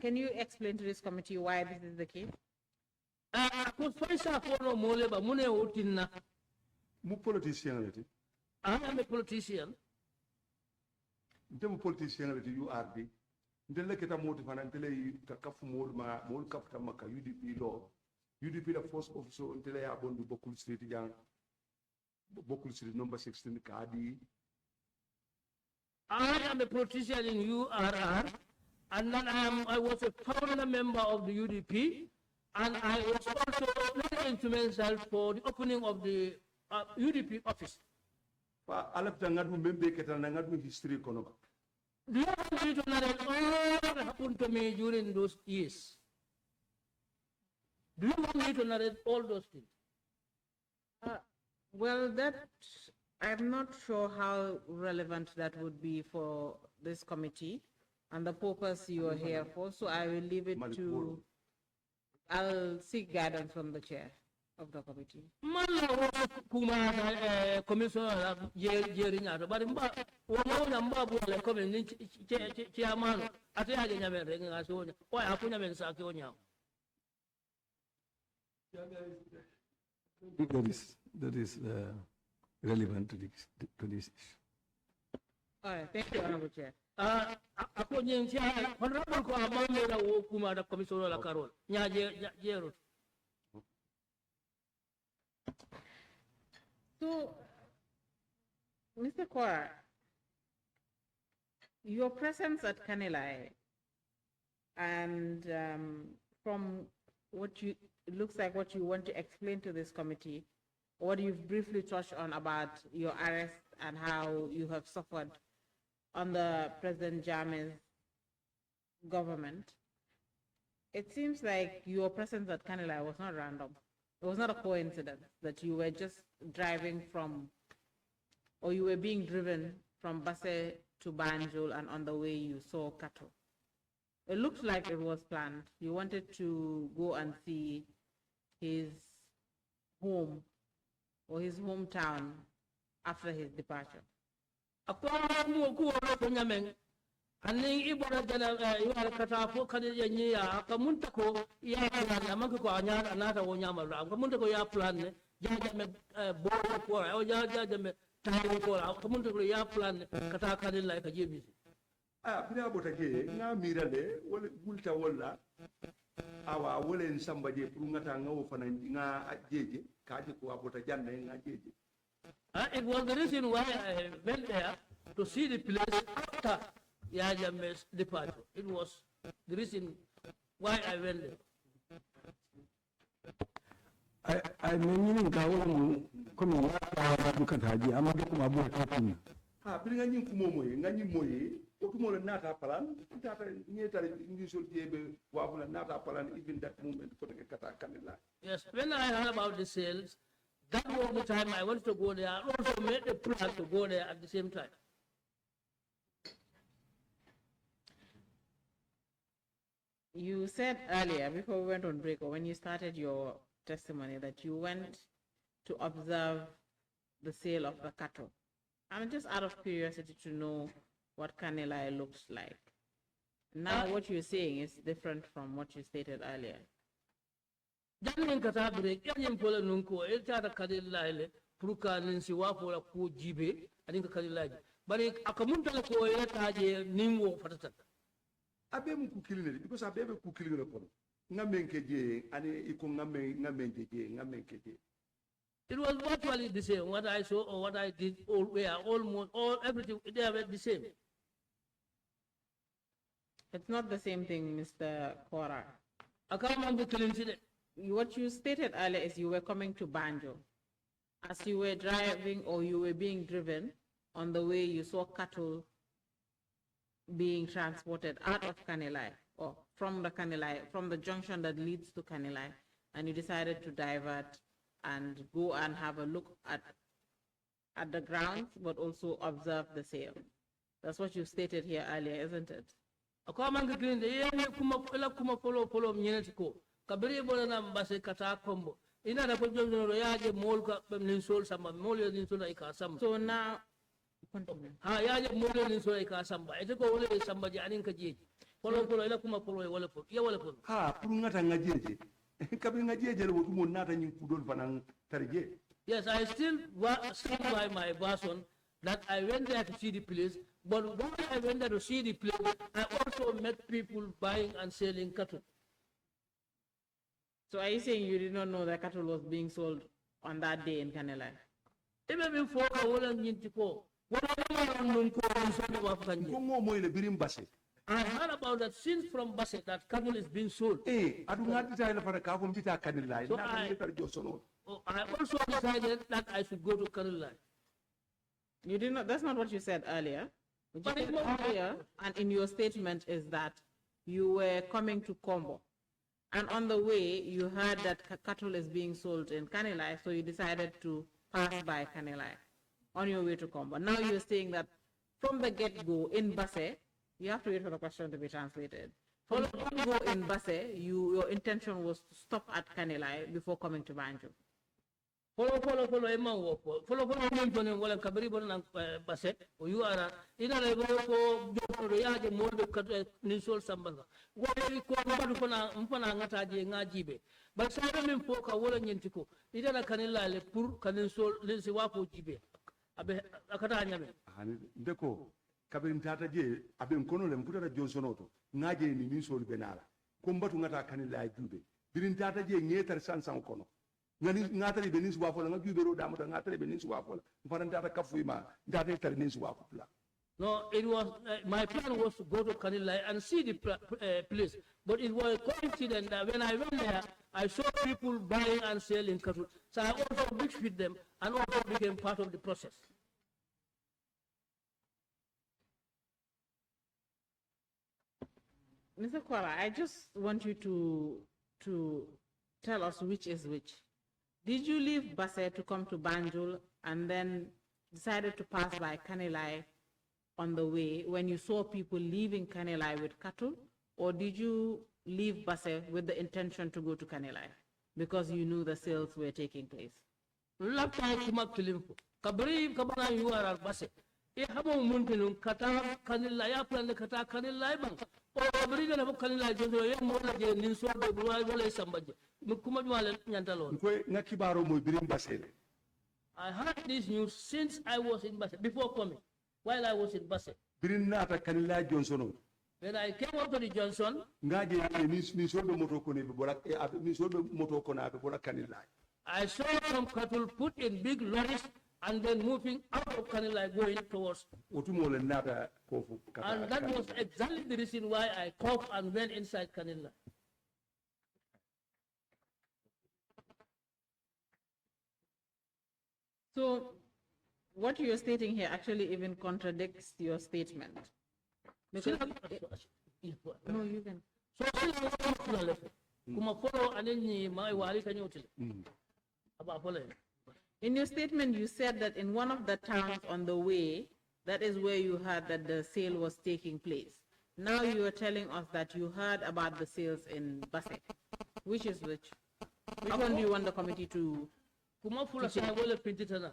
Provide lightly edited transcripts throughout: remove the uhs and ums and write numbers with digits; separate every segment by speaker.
Speaker 1: Can you explain to this committee why this is the case?
Speaker 2: I am a politician.
Speaker 3: I'm a politician. You are the. Ndele kita moti fana ndele kakafu mol kapta maka UDP law. UDP the first officer ndele ya bondu Bokul Street yang Bokul Street number 16 kadi.
Speaker 2: I am a politician in URR, and then I was a founder member of the UDP, and I was also very instrumental for the opening of the UDP office.
Speaker 3: Pa alap ngadu membe kita ngadu history kono.
Speaker 2: Do you want me to narrate all that happened to me during those years? Do you want me to narrate all those things?
Speaker 1: Well, that I'm not sure how relevant that would be for this committee and the purpose you are here for. So I will leave it to. I'll seek guidance from the chair of the committee.
Speaker 4: That is relevant to this issue.
Speaker 1: All right, thank you, Honorable Chair. So, Mr. Kora, your presence at Kanilai, and from what it looks like what you want to explain to this committee, what you've briefly touched on about your arrest and how you have suffered under President Jammeh's government, it seems like your presence at Kanilai was not random. It was not a coincidence that you were just driving from, or you were being driven from Basse to Banjul, and on the way you saw cattle. It looked like it was planned. You wanted to go and see his home or his hometown after his departure.
Speaker 2: Aning ibara jana yuara kata po kade yenye ya kamunta ko ya plan amang ko anyar anata wo nyama ra kamunta ko ya plan ne jaja me bo ko o jaja me tawo ko kamunta ko ya plan kata kade la ka jebi
Speaker 3: Bila bota ke nga mirale wala gulta wala awa wala nsamba je pour ngata nga wo fana nga ajeje kaje ko abota janda nga ajeje.
Speaker 2: It was the reason why I went there to see the place after Jammeh's departure. It was the reason why I went there.
Speaker 4: I mean, come Kataji, I'm not
Speaker 3: Bila ngani kumomoye ngani moye okumola nata palan tata nyeta ngisol jebe wabula nata palan even that moment ko kata kanila.
Speaker 2: Yes, when I heard about the sales, that was the time I wanted to go there. I also made a plan to go there at the same time.
Speaker 1: You said earlier, before we went on break, or when you started your testimony, that you went to observe the sale of the cattle. I'm just out of curiosity to know what Kanilai looks like. Now what you're saying is different from what you stated earlier.
Speaker 2: Jannin kata break yanyin pola nunko el tata Kanilai le pruka ninsi wapo la ko jibe adinka Kanilai bari akamunta la ko ya taje nimwo fatata
Speaker 3: Abe mu kukilile because abe kukilile kono ngamenke je ani iko ngamenke je.
Speaker 2: It was virtually the same. What I saw or what I did, all were almost all everything. They were the same.
Speaker 1: It's not the same thing, Mr. Kora.
Speaker 2: I can't remember the incident.
Speaker 1: What you stated earlier is you were coming to Banjo. As you were driving or you were being driven, on the way you saw cattle being transported out of Kanilai or from the junction that leads to Kanilai, and you decided to divert and go and have a look at the grounds, but also observe the sale. That's what you stated here earlier, isn't it? So now, continue.
Speaker 2: Follow ila kuma follow wala follow. Ya wala follow.
Speaker 3: Ha, pour ngata ngajeje. Kabi ngajeje le wotu mon nata nyi kudol fanan tarje.
Speaker 2: Yes, I still stand by my version that I went there to see the place, but when I went there to see the place, I also met people buying and selling cattle.
Speaker 1: So are you saying you did not know that cattle was being sold on that day in Kanilai?
Speaker 2: Even before I wasn't into ko,
Speaker 3: Kongo mo ile birim basse.
Speaker 2: I heard about that since from Basse that cattle is being sold.
Speaker 3: Adu ngati ta ile fara ka fo mbita kanilai.
Speaker 2: So
Speaker 3: Na ni tar josono.
Speaker 2: I also decided that I should go to Karulai.
Speaker 1: You did not, that's not what you said earlier. What you said earlier, and in your statement, is that you were coming to Kombo. And on the way, you heard that cattle is being sold in Kanilai, so you decided to pass by Kanilai on your way to Kombo. Now you're saying that from the get-go in Basse, you have to wait for the question to be translated. From the get-go in Basse, your intention was to stop at Kanilai before coming to Banjul.
Speaker 2: Follow emma wo follow min tonen wala kabri bon nan Basse o you are ina le ko do ya je mo de ni sol sambanga wala ko badu fana ngata je ngajibe ba sa min fo ka wala nyenti ko ida na kanila le pour kanin sol le si wa ko jibe abe akata nyame
Speaker 3: Hani ndeko kabi ntata je abe nkono le mputa josono to ngaje ni sol benala. Ko mbatu ngata kanilai jube. Birin tata je ngetar sansan kono. Ngani ngatari benin suwa fola ngaju bero da mata ngatari benin suwa fola mfaranta ta kafuima ndate tar nin suwa kupla.
Speaker 2: No, it was my plan was to go to Kanilai and see the place, but it was a coincidence that when I went there, I saw people buying and selling cattle, so I also mixed with them and also became part of the process.
Speaker 1: Mr. Kora, I just want you to tell us which is which. Did you leave Basse to come to Banjul and then decided to pass by Kanilai on the way when you saw people leaving Kanilai with cattle? Or did you leave Basse with the intention to go to Kanilai because you knew the sales were taking place?
Speaker 2: Kabri kabana you are Basse. E habo muntinun kata Kanilai ya plan kata Kanilai bang. O kabri na Kanilai jodo ye mo na je nin so be buwa wala sambaje. Kuma wala nyantalo.
Speaker 3: Ko ngakibaro mo birim basse.
Speaker 2: I heard this news since I was in Basse, before coming, while I was in Basse.
Speaker 3: Birin nata kanilai josono.
Speaker 2: When I came up to the Johnson,
Speaker 3: ngaje ni solbe moto ko ne be bola ni solbe moto ko na be bola kanilai.
Speaker 2: I saw some cattle put in big lorries and then moving out of Kanilai going towards.
Speaker 3: Otumo le nata ko fu kata.
Speaker 2: And that was exactly the reason why I coughed and went inside Kanilai.
Speaker 1: So what you're stating here actually even contradicts your statement. Because no, you can.
Speaker 2: So kuma follow aneni mai wali kanyotil. Aba follow.
Speaker 1: In your statement, you said that in one of the towns on the way, that is where you heard that the sale was taking place. Now you are telling us that you heard about the sales in Basse. Which is which? Which one do you want the committee to?
Speaker 2: Kuma fula sa wala pintitana.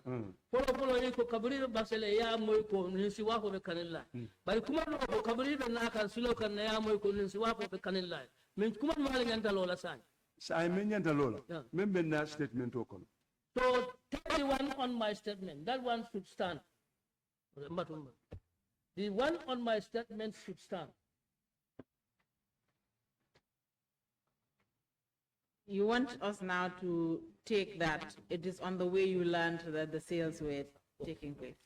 Speaker 2: Follow ko kabri basele ya moy ko ninsi wa ko be kanilla. Bari kuma no ko kabri na kan silo kan ya moy ko ninsi wa ko be kanilla. Men kuma mala nyanta lola sa.
Speaker 3: Sa men nyanta lola. Men ben na statement o kono.
Speaker 2: So take the one on my statement. That one should stand. The one on my statement should stand.
Speaker 1: You want us now to take that it is on the way you learned that the sales were taking place.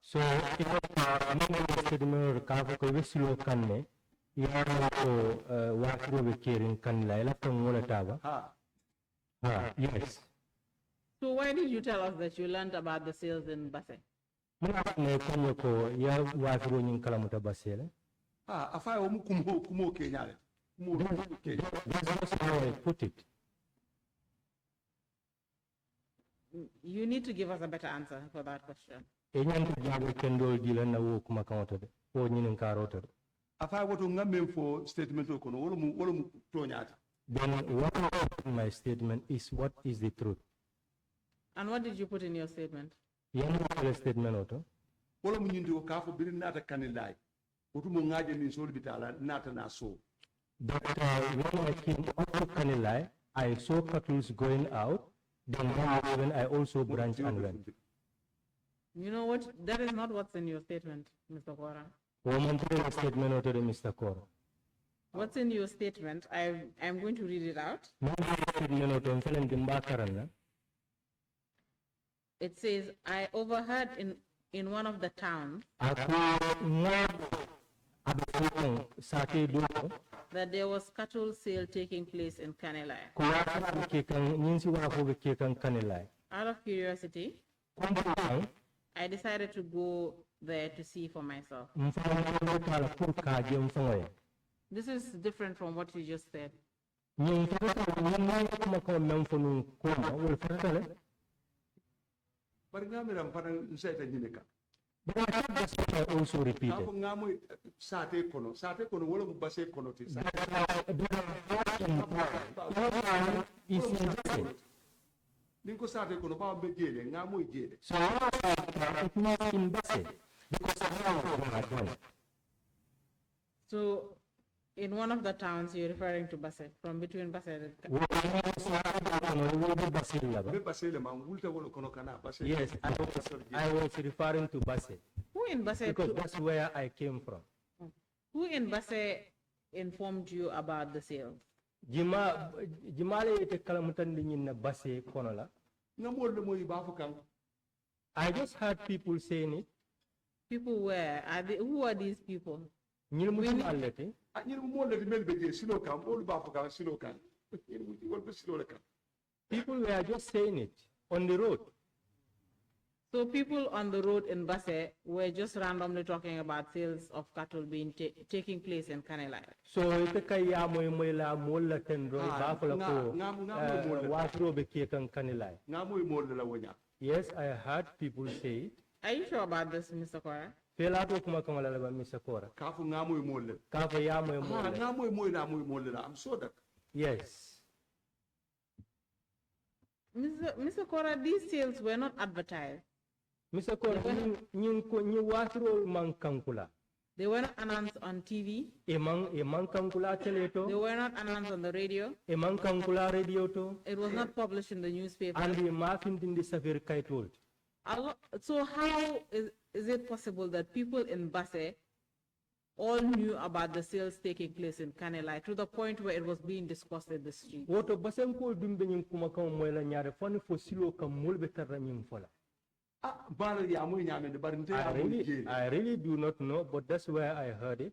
Speaker 5: So, among the statement, Kafu Kovesilo Kanne, you are working with Kirin Kanla from Monatava. Yes.
Speaker 1: So why did you tell us that you learned about the sales in Basse?
Speaker 3: Afai o kumo kenyale.
Speaker 5: That's how I put it.
Speaker 1: You need to give us a better answer for that question.
Speaker 3: Afai woto ngamen for statement o kono wolo mu tonyata.
Speaker 5: Then what in my statement is what is the truth.
Speaker 1: And what did you put in your statement?
Speaker 5: Statement auto.
Speaker 3: Wolo mu nyindi o kafo birin nata kanilai. Utu mo ngaje ni so bitala nata na so.
Speaker 5: But when I came up to Kanilai, I saw cattle going out. Then when I also branched and went.
Speaker 1: You know what? That is not what's in your statement, Mr. Kora.
Speaker 5: Woman statement or Mr. Kora.
Speaker 1: What's in your statement? I'm going to read it out. It says, I overheard in one of the towns that there was cattle sale taking place in Kanilai. Out of curiosity, I decided to go there to see for myself. This is different from what you just said.
Speaker 3: But ngamiram parang nseta nyineka.
Speaker 5: But I thought that's what I also repeated.
Speaker 3: Ako ngamoy sate kono wala mo base kono ti sa. Ninko sate kono pa be jele ngamoy jele.
Speaker 5: So it means in Basse because I know.
Speaker 1: So in one of the towns you're referring to Basse, from between Basse and
Speaker 5: Yes, I was referring to Basse.
Speaker 1: Who in Basse?
Speaker 5: Because that's where I came from.
Speaker 1: Who in Basse informed you about the sales?
Speaker 5: Jimale ite kalamutandi nyina Basse konola. I just heard people saying it.
Speaker 1: People where? Who are these people?
Speaker 5: People were just saying it on the road.
Speaker 1: So people on the road in Basse were just randomly talking about sales of cattle being taking place in Kanilai.
Speaker 5: So ite kaya moy la molla tendro ba ko watro be kekan Kanilai. Yes, I heard people say it.
Speaker 1: Are you sure about this, Mr. Kora?
Speaker 5: Felato kuma kamala la Mr. Kora.
Speaker 3: Kafu ngamoy molle.
Speaker 5: Kafu ya moy molle.
Speaker 3: Ngamoy molle. I'm sure that.
Speaker 5: Yes.
Speaker 1: Mr. Kora, these sales were not advertised.
Speaker 5: Mr. Kora, ni watro man kankula.
Speaker 1: They were not announced on TV.
Speaker 5: Emang kankula teleto.
Speaker 1: They were not announced on the radio.
Speaker 5: Emang kankula radio to.
Speaker 1: It was not published in the newspaper.
Speaker 5: And the mafin din the severe kaitold.
Speaker 1: So how is it possible that people in Basse all knew about the sales taking place in Kanilai to the point where it was being discussed in the street?
Speaker 5: Woto Basse ko dumbe nyim kuma kam moyla nyaare fon fo silo kam mulbe tarra nyim fola. I really do not know, but that's where I heard it.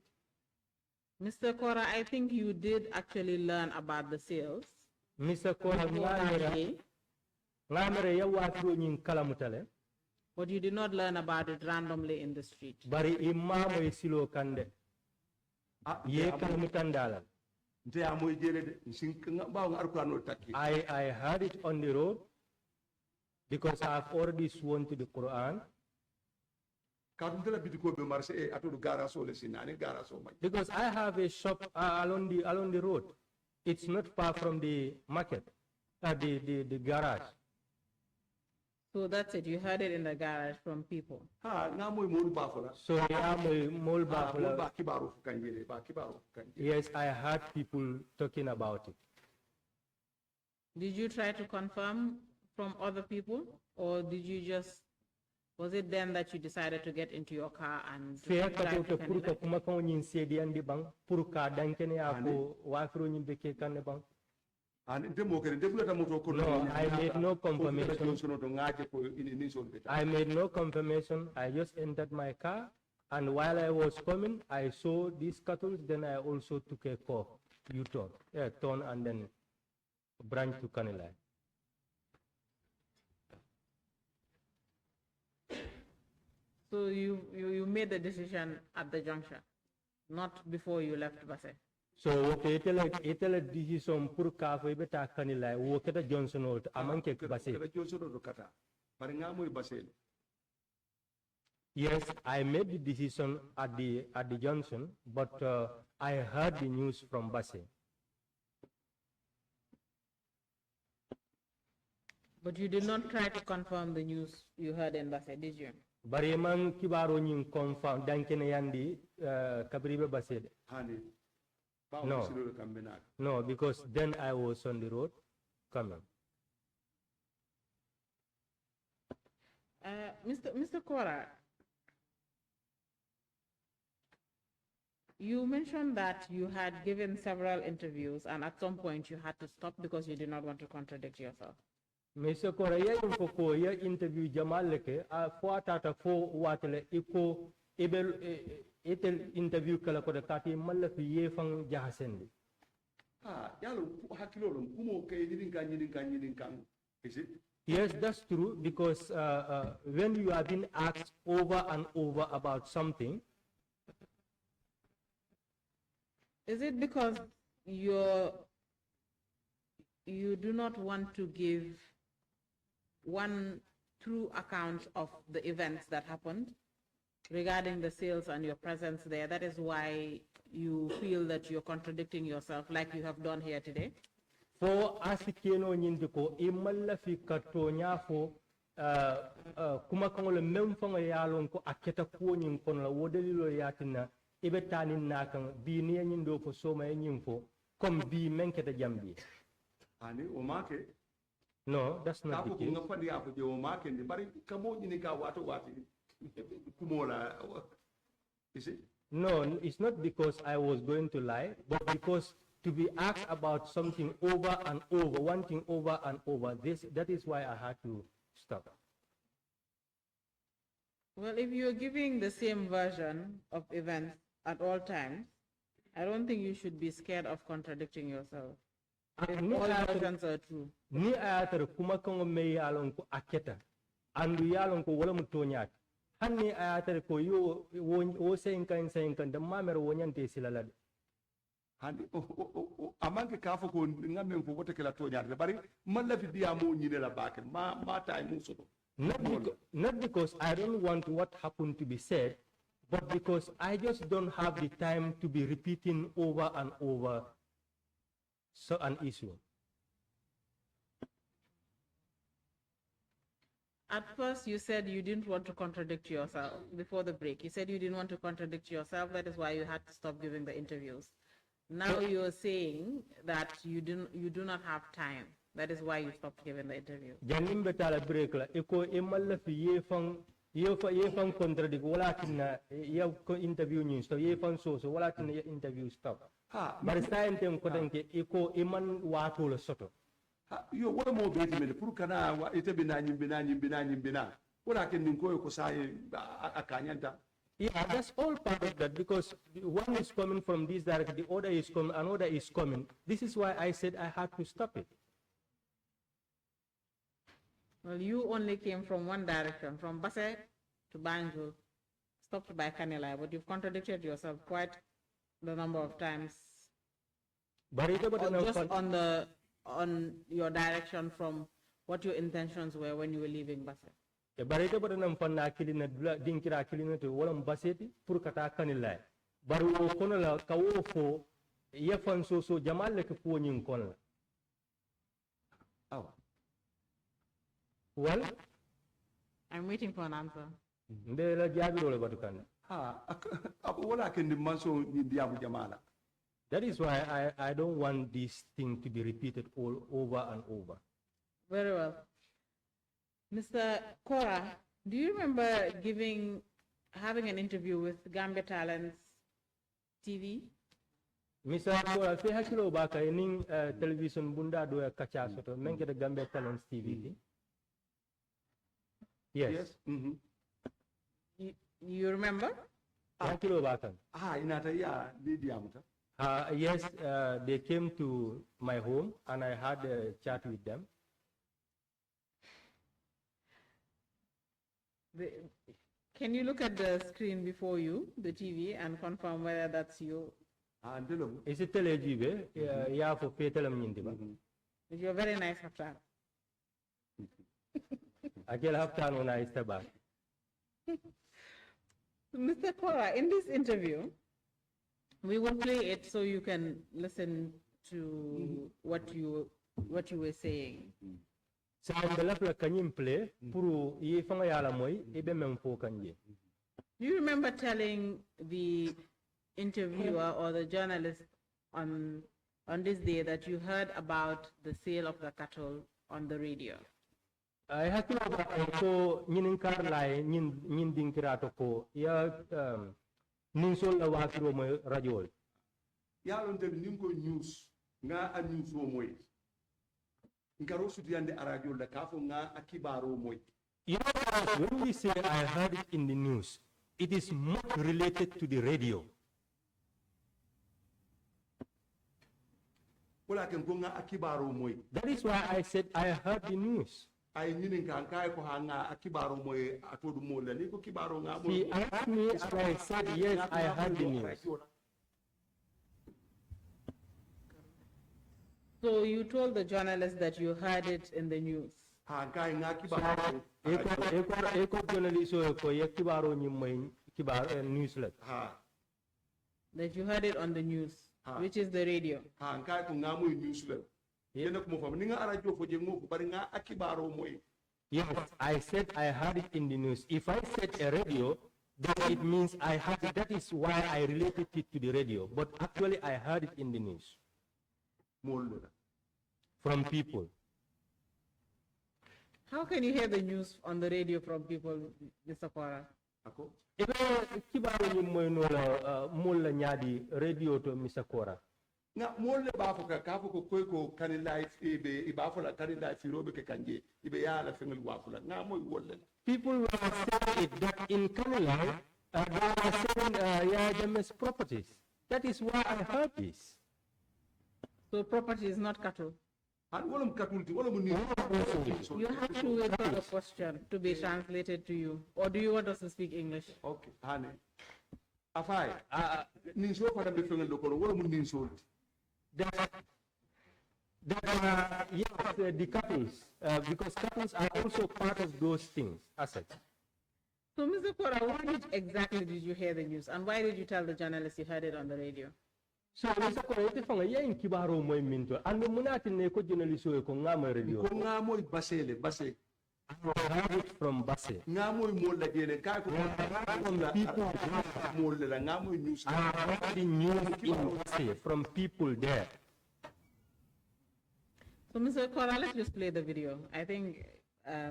Speaker 1: Mr. Kora, I think you did actually learn about the sales.
Speaker 5: Mr. Kora, ngamere ya watro nyim kala mutale.
Speaker 1: But you did not learn about it randomly in the street.
Speaker 5: Bari imamo isilo kande. Ye kalmutandala. I heard it on the road because I have already sworn to the Quran. Because I have a shop along the road. It's not far from the market, the garage.
Speaker 1: So that's it. You heard it in the garage from people.
Speaker 5: So yes, I heard people talking about it.
Speaker 1: Did you try to confirm from other people, or did you just? Was it then that you decided to get into your car and drive to Kanilai?
Speaker 5: No, I made no confirmation. I made no confirmation. I just entered my car, and while I was coming, I saw these cattle. Then I also took a turn, and then branch to Kanilai.
Speaker 1: So you made the decision at the junction, not before you left Basse.
Speaker 5: So itele decision pour ka fo beta Kanilai wo keta Johnson o amanke Basse. Yes, I made the decision at the junction, but I heard the news from Basse.
Speaker 1: But you did not try to confirm the news you heard in Basse, did you?
Speaker 5: Bari man kibaro nyin confirm dankene yandi kabribe basede.
Speaker 3: Hani.
Speaker 5: No. No, because then I was on the road coming.
Speaker 1: Mr. Kora, you mentioned that you had given several interviews and at some point you had to stop because you did not want to contradict yourself.
Speaker 5: Mr. Kora, ya info ya interview Jamal leke a fo tata fo watele iko ebel etel interview kala ko de kati malla fi yefang jahasendi.
Speaker 3: Yalo hakilolo kumo ke yidin kan. Is it?
Speaker 5: Yes, that's true because when you have been asked over and over about something,
Speaker 1: is it because you do not want to give one true account of the events that happened regarding the sales and your presence there? That is why you feel that you're contradicting yourself like you have done here today?
Speaker 5: For asikeno nyindiko imalla fi katonya fo kuma kangole memfanga yalon ko aketa ko nyin kon la wodalilo yatina ibe tanin nakan bi ne nyindo fo soma nyimfo comme bi menketa jambi
Speaker 3: ani o make.
Speaker 5: No, that's not the case.
Speaker 3: Is it?
Speaker 5: No, it's not because I was going to lie, but because to be asked about something over and over, one thing over and over, that is why I had to stop.
Speaker 1: Well, if you're giving the same version of events at all times, I don't think you should be scared of contradicting yourself. If all versions are true.
Speaker 5: Ni ayatar kuma kan me yalon ko aketa andu yalon ko wala mutonyat hanni ayatar ko yo wo sen kan da mamer wonyante silalad
Speaker 3: handi amanke kafo ko ngamen ko wote kala tonyat bari man la fi biya mo nyine la bakel ma tay mo soto.
Speaker 5: Not because I don't want what happened to be said, but because I just don't have the time to be repeating over and over an issue.
Speaker 1: At first, you said you didn't want to contradict yourself before the break. You said you didn't want to contradict yourself. That is why you had to stop giving the interviews. Now you're saying that you do not have time. That is why you stopped giving the interview.
Speaker 5: Janim betala break la eko emalla fi yefang contradict wala tina interview news so yefang so wala tina interview stop. But science ko danke eko eman wato la soto.
Speaker 3: Yo wala mo beti me pour kana wa ite bina wala ken ninko ko sai akanyanta.
Speaker 5: Yeah, that's all part of that because one is coming from this direction, the other is coming, another is coming. This is why I said I had to stop it.
Speaker 1: Well, you only came from one direction, from Basse to Banjul, stopped by Kanilai, but you've contradicted yourself quite the number of times. Or just on your direction from what your intentions were when you were leaving Basse.
Speaker 5: Barita bada nam fanna kilina dinkira kilina to walam baseti pour kata Kanilai. Baru kono la kawo fo yefan so jamal le ko nyin kon la. Well,
Speaker 1: I'm waiting for an answer.
Speaker 5: That is why I don't want this thing to be repeated all over and over.
Speaker 1: Very well. Mr. Kora, do you remember having an interview with Gambia Talents TV?
Speaker 5: Mr. Kora, fi hakilo baka ning television bunda do kacha soto menke de Gambia Talents TV. Yes.
Speaker 3: Mm-hmm.
Speaker 1: You remember?
Speaker 5: Yes, they came to my home and I had a chat with them.
Speaker 1: Can you look at the screen before you, the TV, and confirm whether that's you?
Speaker 5: Is it television? Yeah, for
Speaker 1: You're very nice after.
Speaker 5: I can have time when I step back.
Speaker 1: Mr. Kora, in this interview, we will play it so you can listen to what you were saying.
Speaker 5: play pour ye fanga yala moy ibe mem fo kanje.
Speaker 1: Do you remember telling the interviewer or the journalist on this day that you heard about the sale of the cattle on the radio?
Speaker 5: I had to ko nyinin kar lai nyin dinkirato ko ya nin sol la wakiro mo radio.
Speaker 3: Ya lon dem nim ko news nga a news wo moy. Ngaro sutiyande a radio la ka fo nga akibaro moy.
Speaker 5: You know, when we say I heard it in the news, it is not related to the radio. That is why I said I heard the news. He asked me and I said yes, I heard the news.
Speaker 1: So you told the journalist that you heard it in the news? That you heard it on the news, which is the radio.
Speaker 5: Yes, I said I heard it in the news. If I said a radio, then it means I heard it. That is why I related it to the radio. But actually, I heard it in the news. From people.
Speaker 1: How can you hear the news on the radio from people, Mr. Kora?
Speaker 5: Radio to Mr. Kora.
Speaker 3: Na molle ba fo ka fo ko koy ko kan life e ba fo la kan life robe ke kanje ibe ya la fengel wa fo la na moy wolle.
Speaker 5: People were saying it that in Canada they were selling Jammeh's properties. That is why I heard this.
Speaker 1: So property is not cattle.
Speaker 3: And all cattle,
Speaker 1: you have to wait for the question to be translated to you, or do you want us to speak English?
Speaker 3: Okay, honey. Afai, ninso for the fengel lokolo wala mun ninso.
Speaker 5: Yes, the couples, because couples are also part of those things, assets.
Speaker 1: So, Mr. Kora, why exactly did you hear the news, and why did you tell the journalist you heard it on the radio?
Speaker 5: So, Mr. Kora, ite fanga ya inkibaro mo minto. Ando munati ne ko journalist ko ngamo radio.
Speaker 3: Ko ngamo basele.
Speaker 5: I heard it from Basse.
Speaker 3: Ngamo mo la gene ka ko
Speaker 5: from people
Speaker 3: mo la ngamo news.
Speaker 5: I heard the news in Basse from people there.
Speaker 1: So, Mr. Kora, let's just play the video. I think.
Speaker 5: A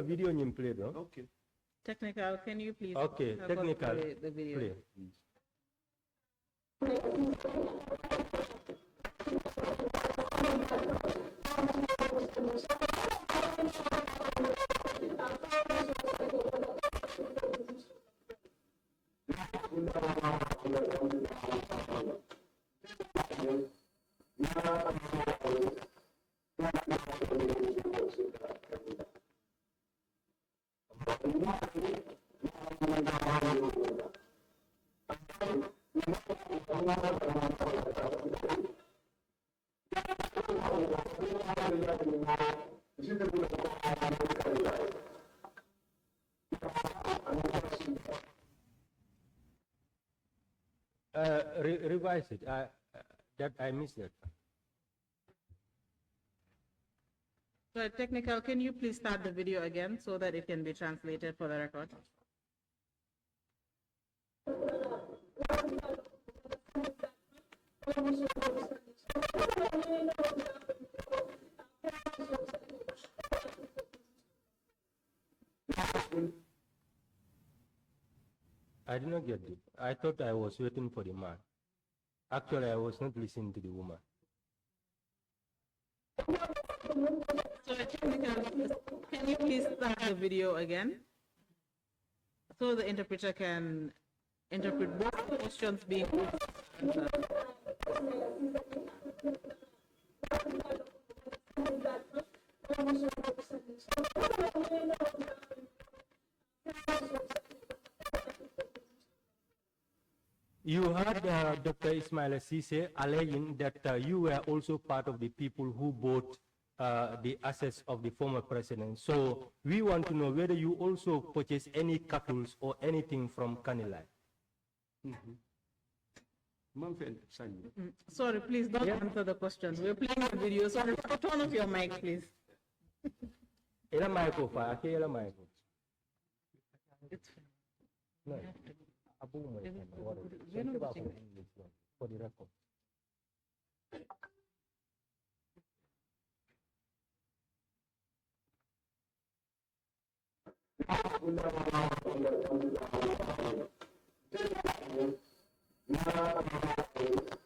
Speaker 5: video you play, no?
Speaker 3: Okay.
Speaker 1: Technical, can you please?
Speaker 5: Okay, technical.
Speaker 1: Play the video.
Speaker 5: Play. Revise it. I missed that.
Speaker 1: So, technical, can you please start the video again so that it can be translated for the record?
Speaker 5: I did not get it. I thought I was waiting for the man. Actually, I was not listening to the woman.
Speaker 1: So, can you please start the video again so the interpreter can interpret both the questions being answered?
Speaker 5: You heard Dr. Ismail Sise alleging that you were also part of the people who bought the assets of the former president. So we want to know whether you also purchased any cattle or anything from Kanilai.
Speaker 1: Sorry, please don't answer the questions. We're playing the video. Sorry, turn off your mic, please.
Speaker 5: Ela Michael fa, ake ela Michael.
Speaker 1: It's fine.
Speaker 5: No.
Speaker 1: We have to.
Speaker 5: Abu mo
Speaker 1: We're
Speaker 5: ito,
Speaker 1: not
Speaker 5: worry.
Speaker 1: watching it.
Speaker 5: For the record.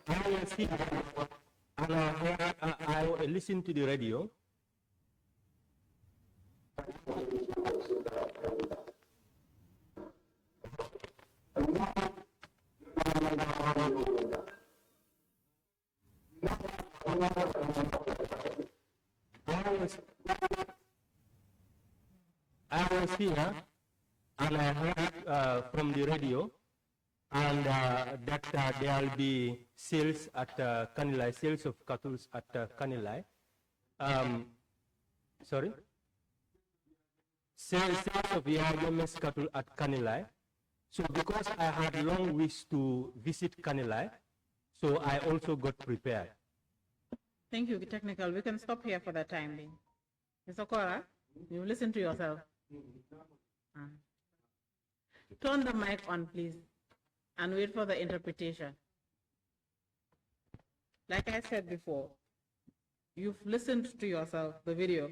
Speaker 5: I see, and I listen to the radio. I was here and I heard from the radio and that there will be sales at Kanilai, sales of cattle at Kanilai. Sorry? Sales of Yama's cattle at Kanilai. So because I had long wish to visit Kanilai, so I also got prepared.
Speaker 1: Thank you, technical. We can stop here for the time being. Mr. Kora, you listen to yourself. Turn the mic on, please, and wait for the interpretation. Like I said before, you've listened to yourself, the video.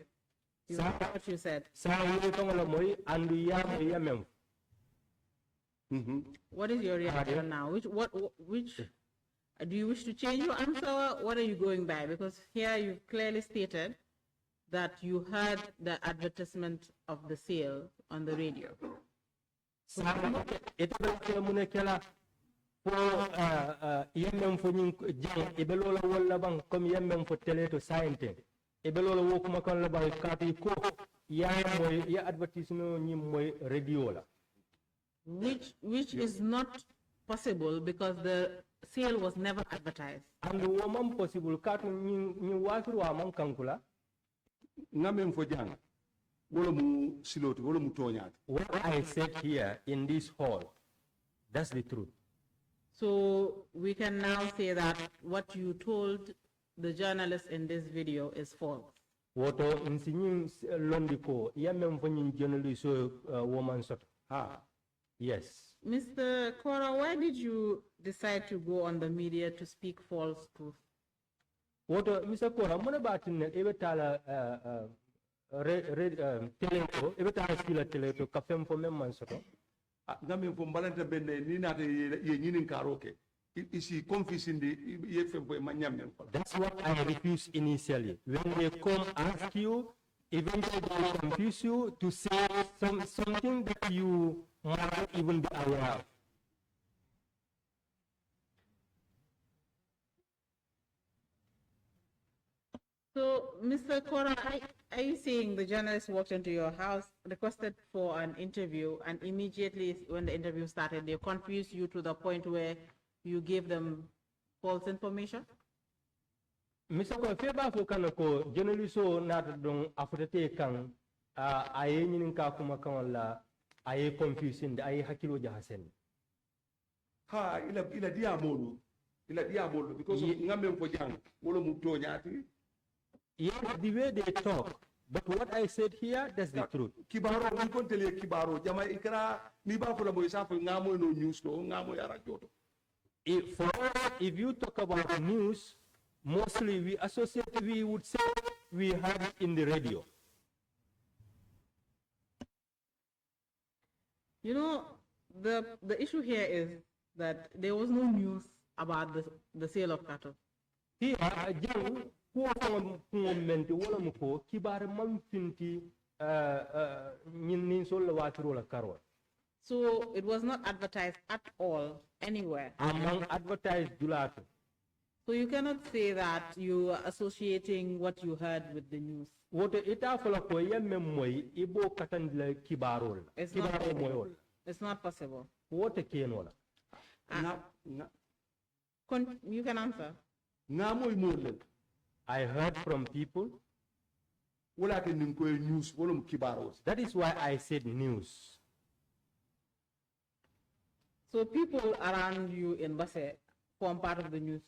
Speaker 1: You heard what you said. What is your reaction now? Which do you wish to change your answer? What are you going by? Because here you've clearly stated that you heard the advertisement of the sale on the radio. Which is not possible because the sale was never advertised.
Speaker 5: And the woman possible what I said here in this hall, that's the truth.
Speaker 1: So we can now say that what you told the journalist in this video is false.
Speaker 5: Woto insinying londiko yamem fanyin journalist woman sort. Yes.
Speaker 1: Mr. Kora, why did you decide to go on the media to speak false truth?
Speaker 5: Woto Mr. Kora, mona batin ebetala teleto ebetala sila teleto kafem fo mem man soto.
Speaker 3: Ngame fo balanta benne ni nata ye nyinin karoke. Isi confusing the yefem fo manyam.
Speaker 5: That's what I refused initially. When they come ask you, eventually they confuse you to say something that you might not even be aware of.
Speaker 1: So, Mr. Kora, are you saying the journalist walked into your house, requested for an interview, and immediately when the interview started, they confused you to the point where you gave them false information?
Speaker 5: Mr. Kora, feba fo kanako journalist o nata don afutete kan aye nyinin ka kuma kan la aye confusing da aye hakilo jahasen.
Speaker 3: Ha ila diamolu because ngame fo jang wolo mu tonyati.
Speaker 5: Yes, the way they talk, but what I said here, that's the truth.
Speaker 3: Kibaro, we can't tell you Kibaro, Jama Ikra, Niba for the Moisa, Ngamo no news, no Ngamo Yarajoto.
Speaker 5: If you talk about news, mostly we would say we have it in the radio.
Speaker 1: You know, the issue here is that there was no news about the sale of cattle.
Speaker 5: Here, kibar manfinti
Speaker 1: so it was not advertised at all anywhere.
Speaker 5: Among advertised dulato.
Speaker 1: So you cannot say that you are associating what you heard with the news.
Speaker 5: What it after ibo katandle kibarol.
Speaker 1: It's not possible.
Speaker 5: What a kenola.
Speaker 1: You can answer.
Speaker 5: I heard from people.
Speaker 3: That
Speaker 5: is why I said news.
Speaker 1: So people around you in Basse form part of the news.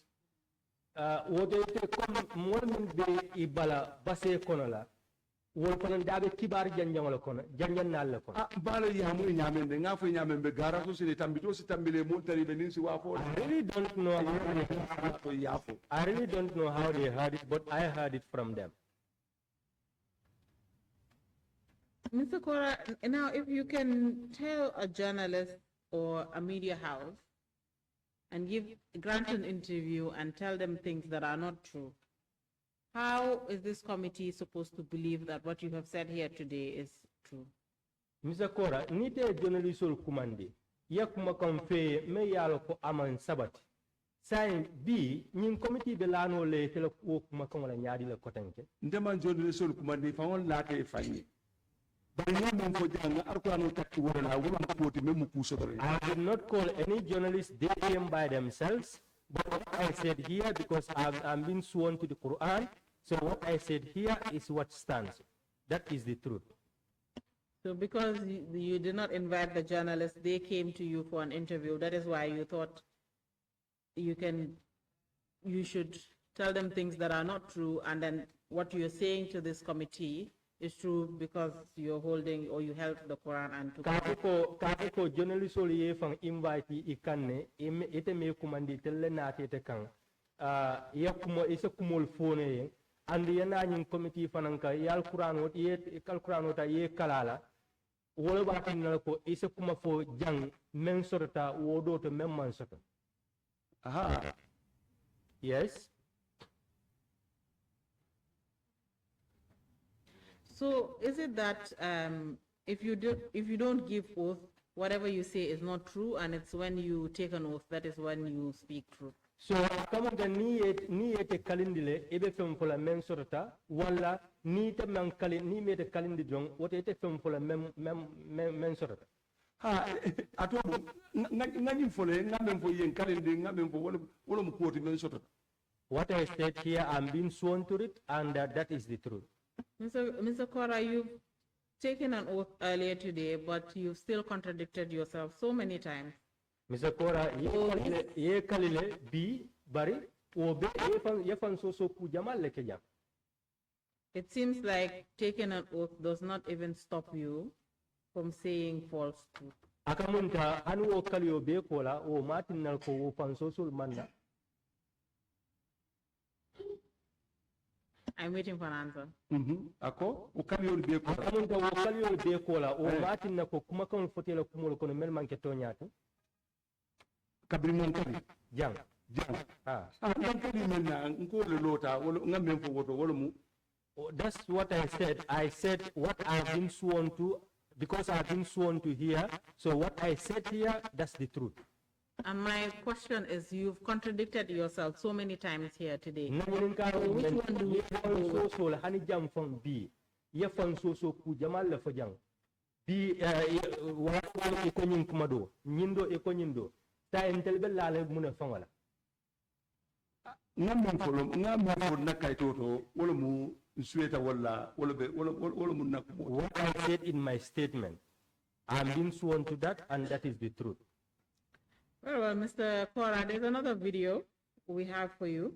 Speaker 5: wol kono dabe kibar janjangol kono janjannal kono
Speaker 3: bala yamu nyamende nga fo nyamembe gara so sini tambito si tambile montari be ninsi wa fo
Speaker 5: I really don't know how they heard it, but I heard it from them.
Speaker 1: Mr. Kora, now if you can tell a journalist or a media house and grant an interview and tell them things that are not true, how is this committee supposed to believe that what you have said here today is true?
Speaker 5: Mr. Kora, nite journalisol kumandi, yakuma konfe me yalo ko aman sabati. Sai bi nyin committee be lano le tele ko kuma kon la nyaadi le kotanke.
Speaker 3: Ndeman journalisol kumandi fa won laate fanyi. I did not
Speaker 5: call any journalists, they came by themselves. But what I said here, because I'm being sworn to the Quran, so what I said here is what stands. That is the truth.
Speaker 1: So because you did not invite the journalists, they came to you for an interview. That is why you thought you should tell them things that are not true, and then what you're saying to this committee is true because you're holding or you held the Quran and took
Speaker 5: Kako journalist oli fang invite ikanne ite me kumandi telle na tete kan yakumo isa kumol phone and yana nyin committee fananka yal Quran wot ye kal Quran wota ye kalala wala batin na ko isa kuma fo jang men sorta wodo to men man sorta.
Speaker 3: Aha.
Speaker 5: Yes.
Speaker 1: So is it that if you don't give oath, whatever you say is not true, and it's when you take an oath that is when you speak truth?
Speaker 5: So kama ga ni ete kalindile ebe fem fola men sorta wala ni te men kalin ni mete kalindi jong wote ete fem fola men sorta.
Speaker 3: Ha ato ngani fole ngamen fo yen kalindi ngamen fo wala mu koti men sorta.
Speaker 5: What I said here, I'm being sworn to it, and that is the truth.
Speaker 1: Mr. Kora, you've taken an oath earlier today, but you've still contradicted yourself so many times.
Speaker 5: Mr. Kora, ye kalile bi bari obe yefan so ku jamal leke jam.
Speaker 1: It seems like taking an oath does not even stop you from saying false truth.
Speaker 5: Akamunta anu o kali obe kola o matin nal ko o fan so sul manda.
Speaker 1: I'm waiting for an answer.
Speaker 3: Ako ukaliol be ko
Speaker 5: akamunta o kaliol be kola o matin na ko kuma kan fotela kumol kono mel manke toñata
Speaker 3: kabri mon kadi
Speaker 5: jang
Speaker 3: dan kadi men na ko le lota wala ngam fo woto wala mu.
Speaker 5: That's what I said. I said what I've been sworn to, because I've been sworn to here. So what I said here, that's the truth.
Speaker 1: And my question is, you've contradicted yourself so many times here today.
Speaker 5: Which one do you so hani jam from B? Ye fon so ku jamal le fojang. B wa ko nyin kumado. Nyindo e ko nyindo. Ta entelbe la le muna fangala.
Speaker 3: Ngam fo nakay toto wala mu sueta wala mu nak.
Speaker 5: What I said in my statement, I'm being sworn to that, and that is the truth.
Speaker 1: Well, Mr. Kora, there's another video we have for you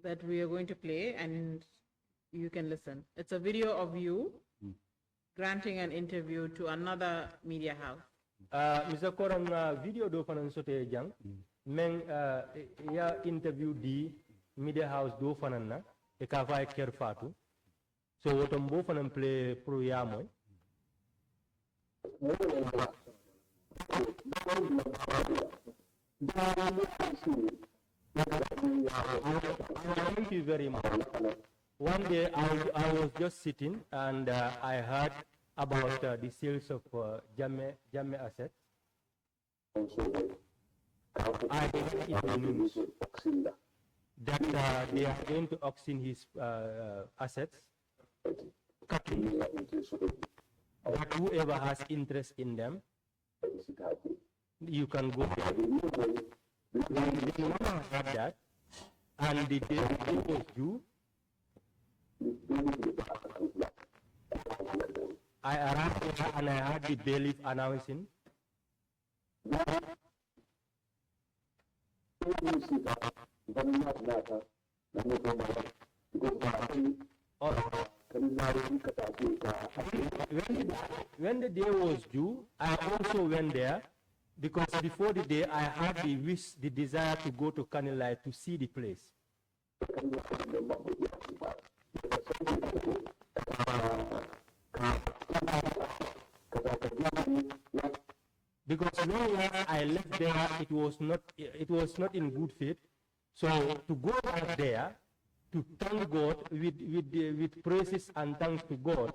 Speaker 1: that we are going to play, and you can listen. It's a video of you granting an interview to another media house.
Speaker 5: Mr. Kora, video do fanan sote jang, men ya interview di media house do fanan na, e ka fay ker fatu. So wotom bo fanan play pro yamoy. Thank you very much. One day I was just sitting and I heard about the sales of Janneh assets. I heard in the news that they are going to auction his assets. That whoever has interest in them, you can go there. Then when I heard that, and the day was due, I arrived there and I heard the bailiff announcing When the day was due, I also went there because before the day I had the desire to go to Kanilai to see the place. Because when I left there, it was not in good faith. So to go back there, to thank God with praises and thanks to God,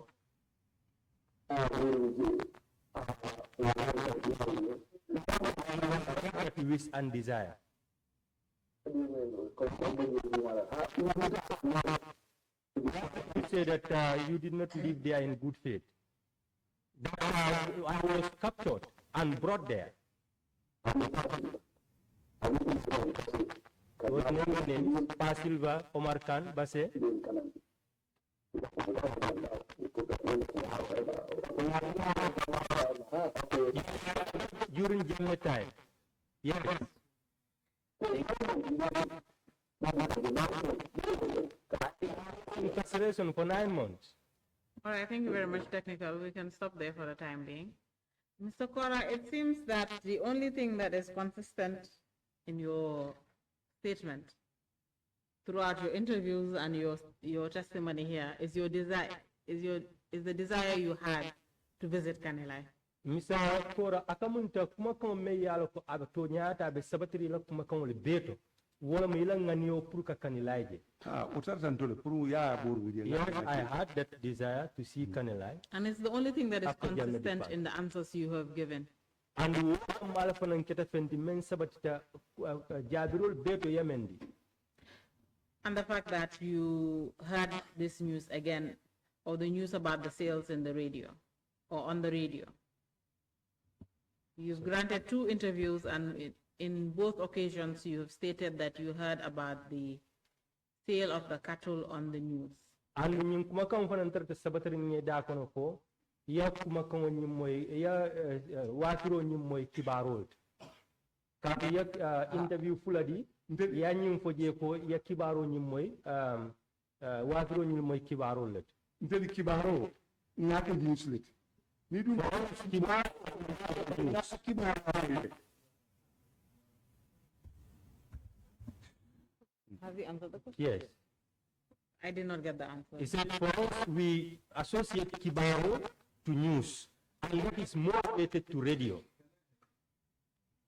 Speaker 5: wish and desire. You say that you did not live there in good faith. I was captured and brought there. What name is Pa Silva Omar Khan Basse. During Jammeh time. Yes. Incarceration for 9 months.
Speaker 1: All right, thank you very much, technical. We can stop there for the time being. Mr. Kora, it seems that the only thing that is consistent in your statement throughout your interviews and your testimony here is your desire, is the desire you had to visit Kanilai.
Speaker 5: Mr. Kora, akamunta kuma kama me yalo ko abato nyata abe sabatiri la kuma kama le beto. Wala me ila nganyo pruka Kanilai je. Yes, I had that desire to see Kanilai.
Speaker 1: And it's the only thing that is consistent in the answers you have given.
Speaker 5: And wala fanan kita fendi men sabatita jabirul beto yamendi.
Speaker 1: And the fact that you heard this news again, or the news about the sales in the radio, or on the radio. You've granted 2 interviews, and in both occasions you have stated that you heard about the sale of the cattle on the news.
Speaker 5: And nyum kuma kan fanan tarta sabatari ni da kono ko ya kuma kan nyum moy ya watiro nyum moy kibarol. Ka ya interview fuladi ya nyum foje ko ya kibaro nyum moy watiro nyum moy kibarol let.
Speaker 3: Ndeli kibaro ngaka dinslit. Ni dum kibaro
Speaker 1: Have you answered the question?
Speaker 5: Yes.
Speaker 1: I did not get the answer.
Speaker 5: He said for us we associate kibaro to news, and that is more related to radio.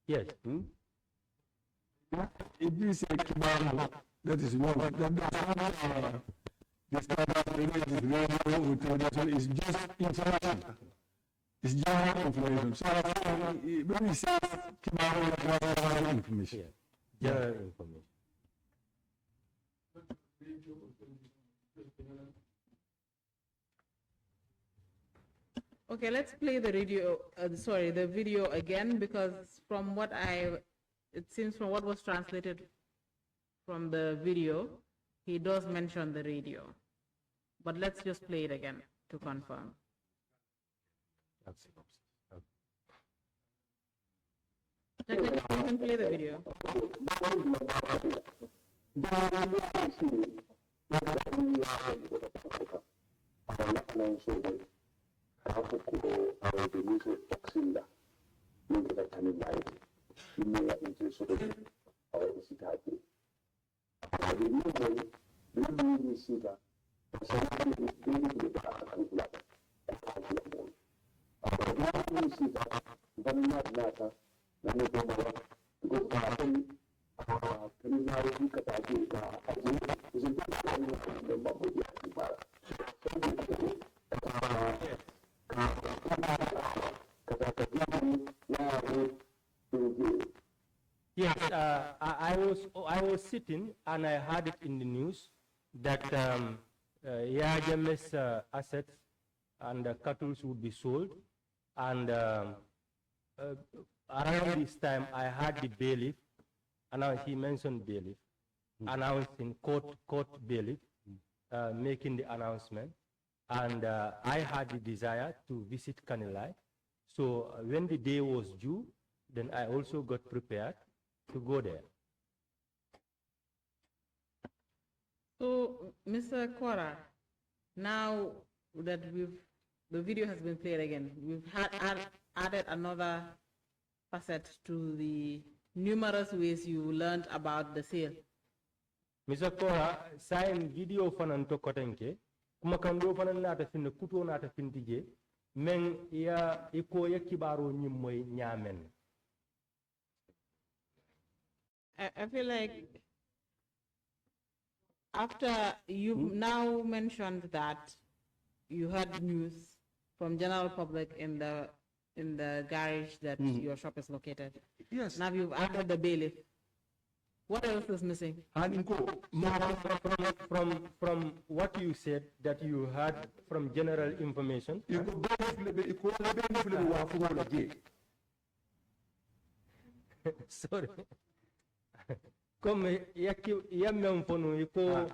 Speaker 5: Yes.
Speaker 4: If you say kibaro, that is wrong. That the standard radio with television is just information. It's general information. So when we say kibaro, it's general information.
Speaker 5: General information.
Speaker 1: Okay, let's play the the video again, because from what it seems from what was translated from the video, he does mention the radio. But let's just play it again to confirm. Technically, you can play the video.
Speaker 5: Yes, I was sitting and I heard it in the news that Jammeh's assets and cattle would be sold, and around this time I heard the bailiff, and he mentioned bailiff, announcing court bailiff, making the announcement, and I had the desire to visit Kanilai. So when the day was due, then I also got prepared to go there.
Speaker 1: So, Mr. Kora, Now that the video has been played again, we've added another facet to the numerous ways you learned about the sale.
Speaker 5: Mr. Kora, sign video fanan to kotenke, kuma kando fanan nata fin kuto nata fintije, men ya iko ya kibaro nyimoy nyamen.
Speaker 1: I feel like after you've now mentioned that you heard news from general public in the garage that your shop is located.
Speaker 3: Yes.
Speaker 1: Now you've added the bailiff. What else is missing?
Speaker 5: From what you said that you heard from general information. Sorry. Comme yamem fonu iko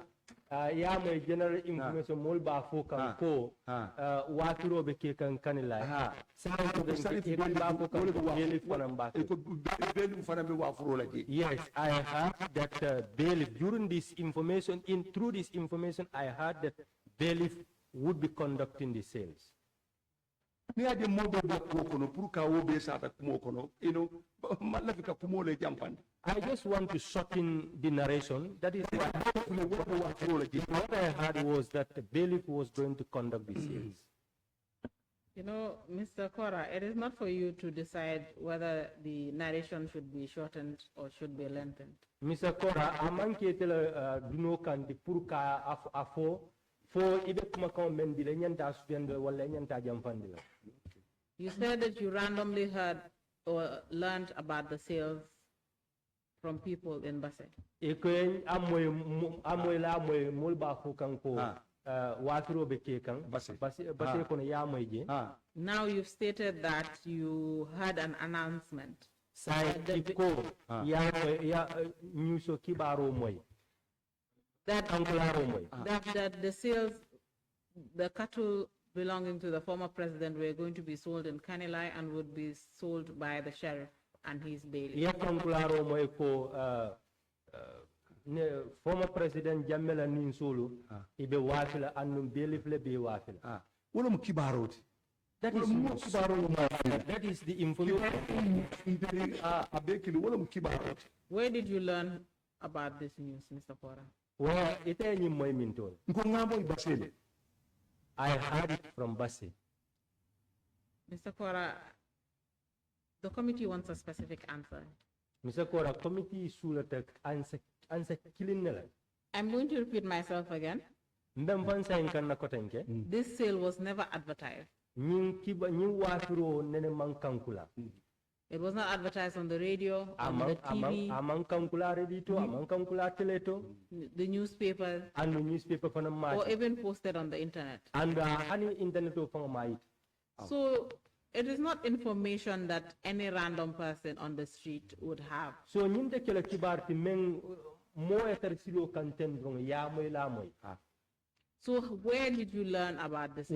Speaker 5: yama general information mol ba fo kan ko waturo be ke kan kanila sa ko be ba fo kan bailiff fanam ba ko bailiff fanam be wafuro la ji. Yes, I heard that bailiff during this information through this information I heard that bailiff would be conducting the sales.
Speaker 3: Ni ade modo ba ko kono pour ka wo be sa ta kumo kono malla fika kumo le jampan.
Speaker 5: I just want to shorten the narration. That is why what I heard was that the bailiff was going to conduct the sales.
Speaker 1: You know, Mr. Kora, it is not for you to decide whether the narration should be shortened or should be lengthened.
Speaker 5: Mr. Kora, amanke tela duno kan di purka afo fo ibe kuma kan men di nyanta suspend wala nyanta jamfandi la.
Speaker 1: You said that you randomly heard or learned about the sales from people in Basse.
Speaker 5: Eko amoy la moy mulba fu kanko watro be ke kan Basse kono ya moy je.
Speaker 1: Now you've stated that you had an announcement.
Speaker 5: Sai ko ya nyuso kibaro moy.
Speaker 1: That the sales, the cattle belonging to the former president were going to be sold in Kanilai and would be sold by the sheriff and his bailiff.
Speaker 5: Ya kankularo moy ko former president Jammeh nin solo ibe wafila annum bailiff le be wafila.
Speaker 3: Wala mu kibaroti.
Speaker 5: That is the information.
Speaker 3: Wala mu kibaroti.
Speaker 1: Where did you learn about this news, Mr. Kora?
Speaker 5: Well, ite ni moy mintol.
Speaker 3: Nko ngamo ibasele.
Speaker 5: I heard it from Basse.
Speaker 1: Mr. Kora, the committee wants a specific answer.
Speaker 5: Mr. Kora, committee sulatek answer killing nela.
Speaker 1: I'm going to repeat myself again. This sale was never advertised. It was not advertised on the radio, on the TV, the newspapers, or even posted on the internet. So it is not information that any random person on the street would have.
Speaker 5: So
Speaker 1: so where did you learn about this?
Speaker 5: I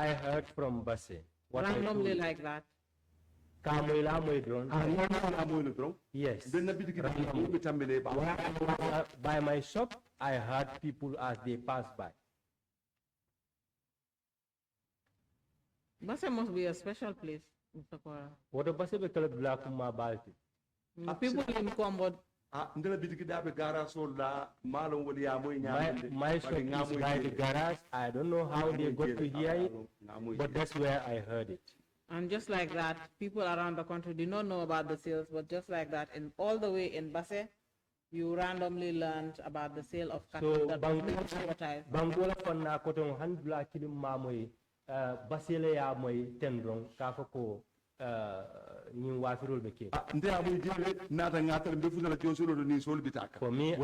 Speaker 5: heard from Basse.
Speaker 1: Randomly like that?
Speaker 5: Yes. By my shop, I heard people as they pass by.
Speaker 1: Basse must be a special place, Mr. Kora.
Speaker 5: What a Basse be called black Balti.
Speaker 1: People in Combo.
Speaker 5: My shop is by the garage. I don't know how they got to hear it, but that's where I heard it.
Speaker 1: And just like that, people around the country did not know about the sales, but just like that, in all the way in Basse, you randomly learned about the sale of cattle that was never advertised.
Speaker 5: Bangola fanna kotong handla kilim mamoy basile ya moy tendrong kafako ni wafirol beke. For me, I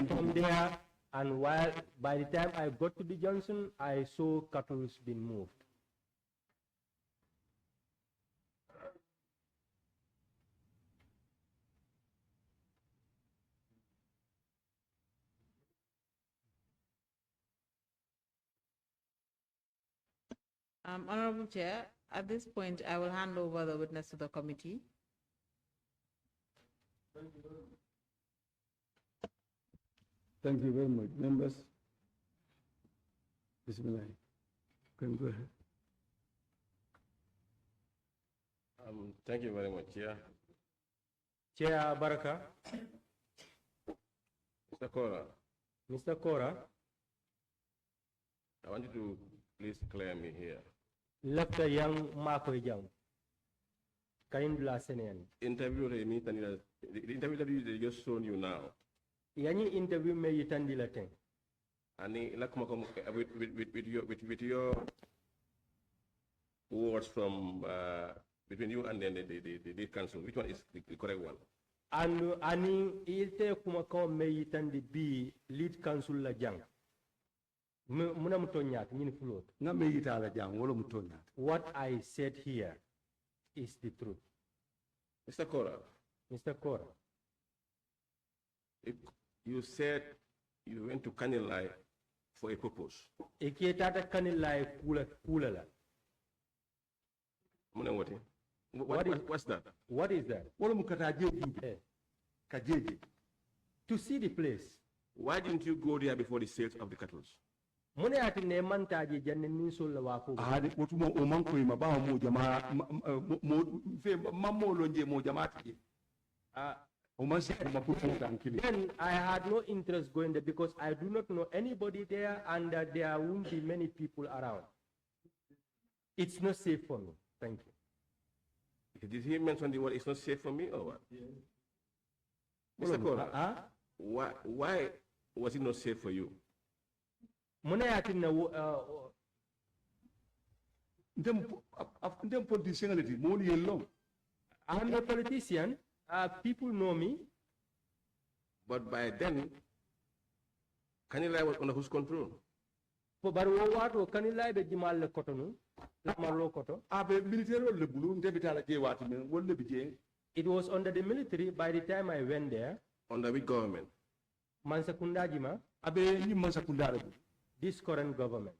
Speaker 5: from there, and while by the time I got to the junction, I saw cattle being moved.
Speaker 1: Honorable Chair, at this point, I will hand over the witness to the committee.
Speaker 4: Thank you very much. Members? Bismillah. Can go ahead.
Speaker 6: Thank you very much, Chair.
Speaker 5: Chair Baraka.
Speaker 6: Mr. Kora,
Speaker 5: Mr. Kora.
Speaker 6: I want you to please clear me here.
Speaker 5: Left a young Marco Young. Kain Blasenian.
Speaker 6: Interview the interview that you just shown you now.
Speaker 5: Yani interview me yitandi latin.
Speaker 6: And with your words from between you and then the council, which one is the correct one?
Speaker 5: And ani ilte kumako me yitandi bi lead council la jang. Muna mutonyat nyini float.
Speaker 3: Nga me yita la jang wala mutonyat.
Speaker 5: What I said here is the truth.
Speaker 6: Mr. Kora.
Speaker 5: Mr. Kora.
Speaker 6: You said you went to Kanilai for a purpose.
Speaker 5: Ekietata Kanilai kula la.
Speaker 6: What's that?
Speaker 5: What is that?
Speaker 3: Wala mukata jeji. Kajeji.
Speaker 5: To see the place.
Speaker 6: Why didn't you go there before the sales of the cattle?
Speaker 5: Mune ati ne mantaji janne ninso la wako.
Speaker 3: Ahadi wotumo omanko ima ba mo jama fe mammo lonje mo jamati.
Speaker 5: Then I had no interest going there because I do not know anybody there and there won't be many people around. It's not safe for me. Thank you.
Speaker 6: Did he mention the word it's not safe for me or what? Yeah. Mr. Kora, why was it not safe for you?
Speaker 3: Them politicianity, more yellow.
Speaker 5: I'm a politician. People know me.
Speaker 6: But by then, Kanilai was under whose control?
Speaker 5: But what Kanilai be Jimal le Cotonu, Lamalo Coto? It was under the military by the time I went there.
Speaker 6: Under which government?
Speaker 5: Mansakunda Jima. This current government.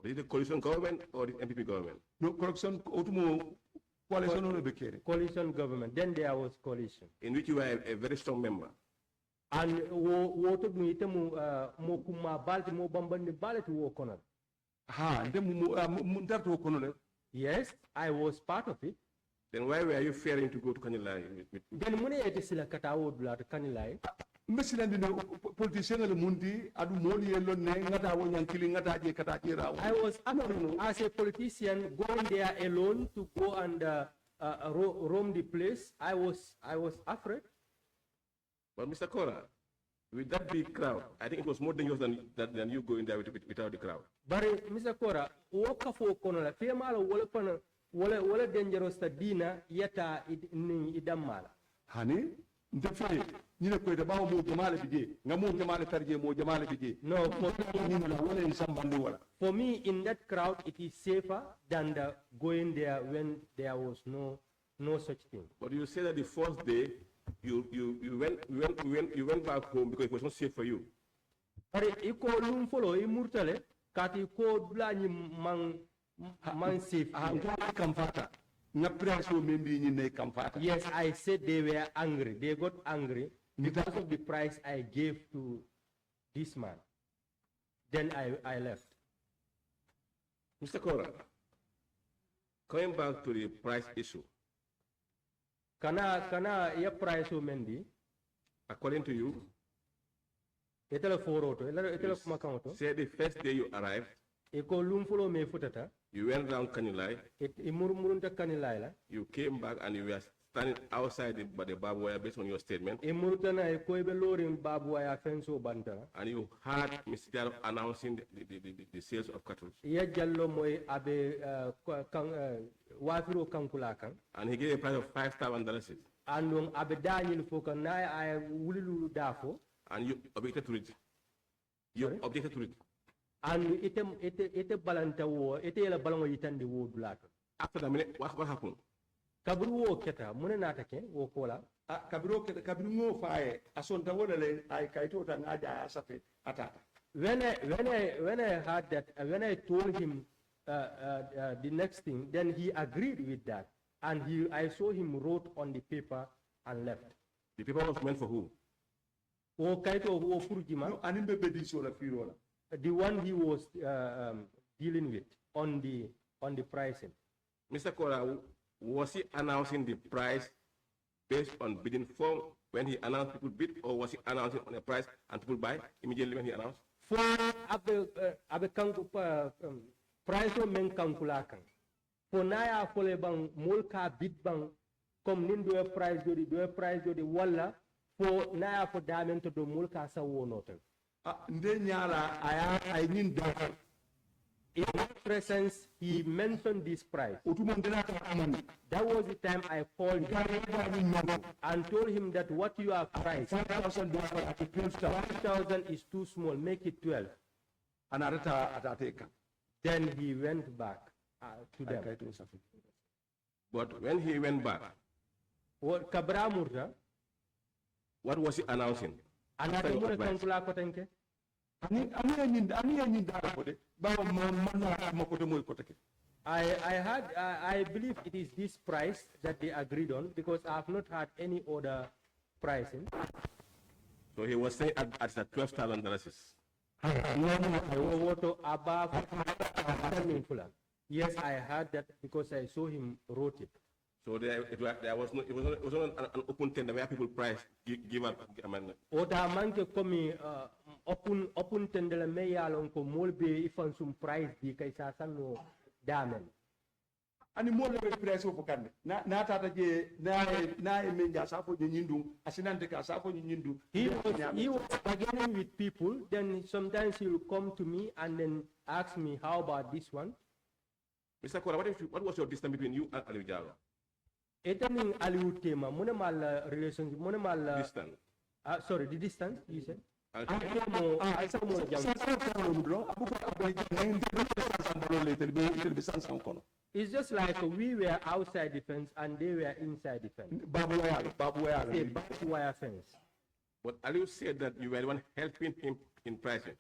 Speaker 6: Is it the coalition government or the MPP government?
Speaker 3: No, coalition
Speaker 5: government. Then there was coalition.
Speaker 6: In which you were a very strong member.
Speaker 5: And what mo kuma balti mo bambandi balti wo kono. Yes, I was part of it.
Speaker 6: Then why were you fearing to go to Kanilai?
Speaker 5: Then mune ete sila katawo dula to Kanilai.
Speaker 3: Politician mundi adu moli yellow ne ngata wo nyankili ngata je kata kira.
Speaker 5: I was as a politician going there alone to go and roam the place. I was afraid.
Speaker 6: But Mr. Kora, with that big crowd, I think it was more dangerous than you going there without the crowd.
Speaker 5: But Mr. Kora, waka fo kono la femalo wala dangerous ta dina yata idamala.
Speaker 3: Hani ndefe nyine ko de bawo mo jamale bije ngamo jamale tarje mo jamale bije.
Speaker 5: No,
Speaker 3: for
Speaker 5: me in that crowd it is safer than going there when there was no such thing.
Speaker 6: But you say that the first day you went back home because it was not safe for you.
Speaker 5: But iko lum follow imurtale kati ko blani man safe. Yes, I said they were angry. They got angry because of the price I gave to this man. Then I left.
Speaker 6: Mr. Kora, coming back to the price issue.
Speaker 5: Kana ya price mendi.
Speaker 6: According to you,
Speaker 5: say
Speaker 6: the first day you arrived, you went down Kanilai, you came back and you were standing outside the barbed wire based on your statement. And you heard Mr. Jaro announcing the sales of cattle. And he gave a price of $5,000. And you objected to it. You objected to it.
Speaker 5: And it balanta wo it la balango yitande wo dulato.
Speaker 6: After the minute, what happened?
Speaker 5: Kabru wo keta mune natake wo kola.
Speaker 3: Kabru keta kabru ngo fae asonta wona le ay kaito ta ngaja asafe atata.
Speaker 5: When I heard that, when I told him the next thing, then he agreed with that, and I saw him wrote on the paper and left.
Speaker 6: The paper was meant for who?
Speaker 5: O kaito o furjima.
Speaker 3: No, animbe bedi so la firola.
Speaker 5: The one he was dealing with on the pricing.
Speaker 6: Mr. Kora, was he announcing the price based on bidding form when he announced people bid, or was he announcing on a price and people buy immediately when he announced?
Speaker 5: For abe kanku price o men kankula kan. For na ya fole bang mulka bid bang kom nin do price jodi wala for na ya for damen to do mulka sa wonoten.
Speaker 3: Nde nyala ay nin da.
Speaker 5: In my presence, he mentioned this price. That was the time I called him and told him that what you are priced, 5,000 is too small, make it 12. Then he went back to them.
Speaker 6: But when he went back, what was he announcing?
Speaker 5: I believe it is this price that they agreed on because I have not had any other pricing.
Speaker 6: So he was saying at the $12,000.
Speaker 5: Yes, I heard that because I saw him wrote it.
Speaker 6: So there was no, it was not an open tender where people price give up.
Speaker 5: Oda manke komi open tender me yalon ko molbe ifan sum price di kay sa sanno damen.
Speaker 3: Ani molbe price o fokande na tata je na menja sa fo nyindu asinante ka sa fo nyindu.
Speaker 5: He was bargaining with people, then sometimes he will come to me and then ask me how about this one.
Speaker 6: Mr. Kora, what was your distance between you and Aliu Jallow?
Speaker 5: Etaning Aliu tema monemal relationship monemal
Speaker 6: distance.
Speaker 5: Sorry, the distance you said. It's just like we were outside defense and they were inside defense. Barbed wire fence.
Speaker 6: But Aliu said that you were the one helping him in pricing.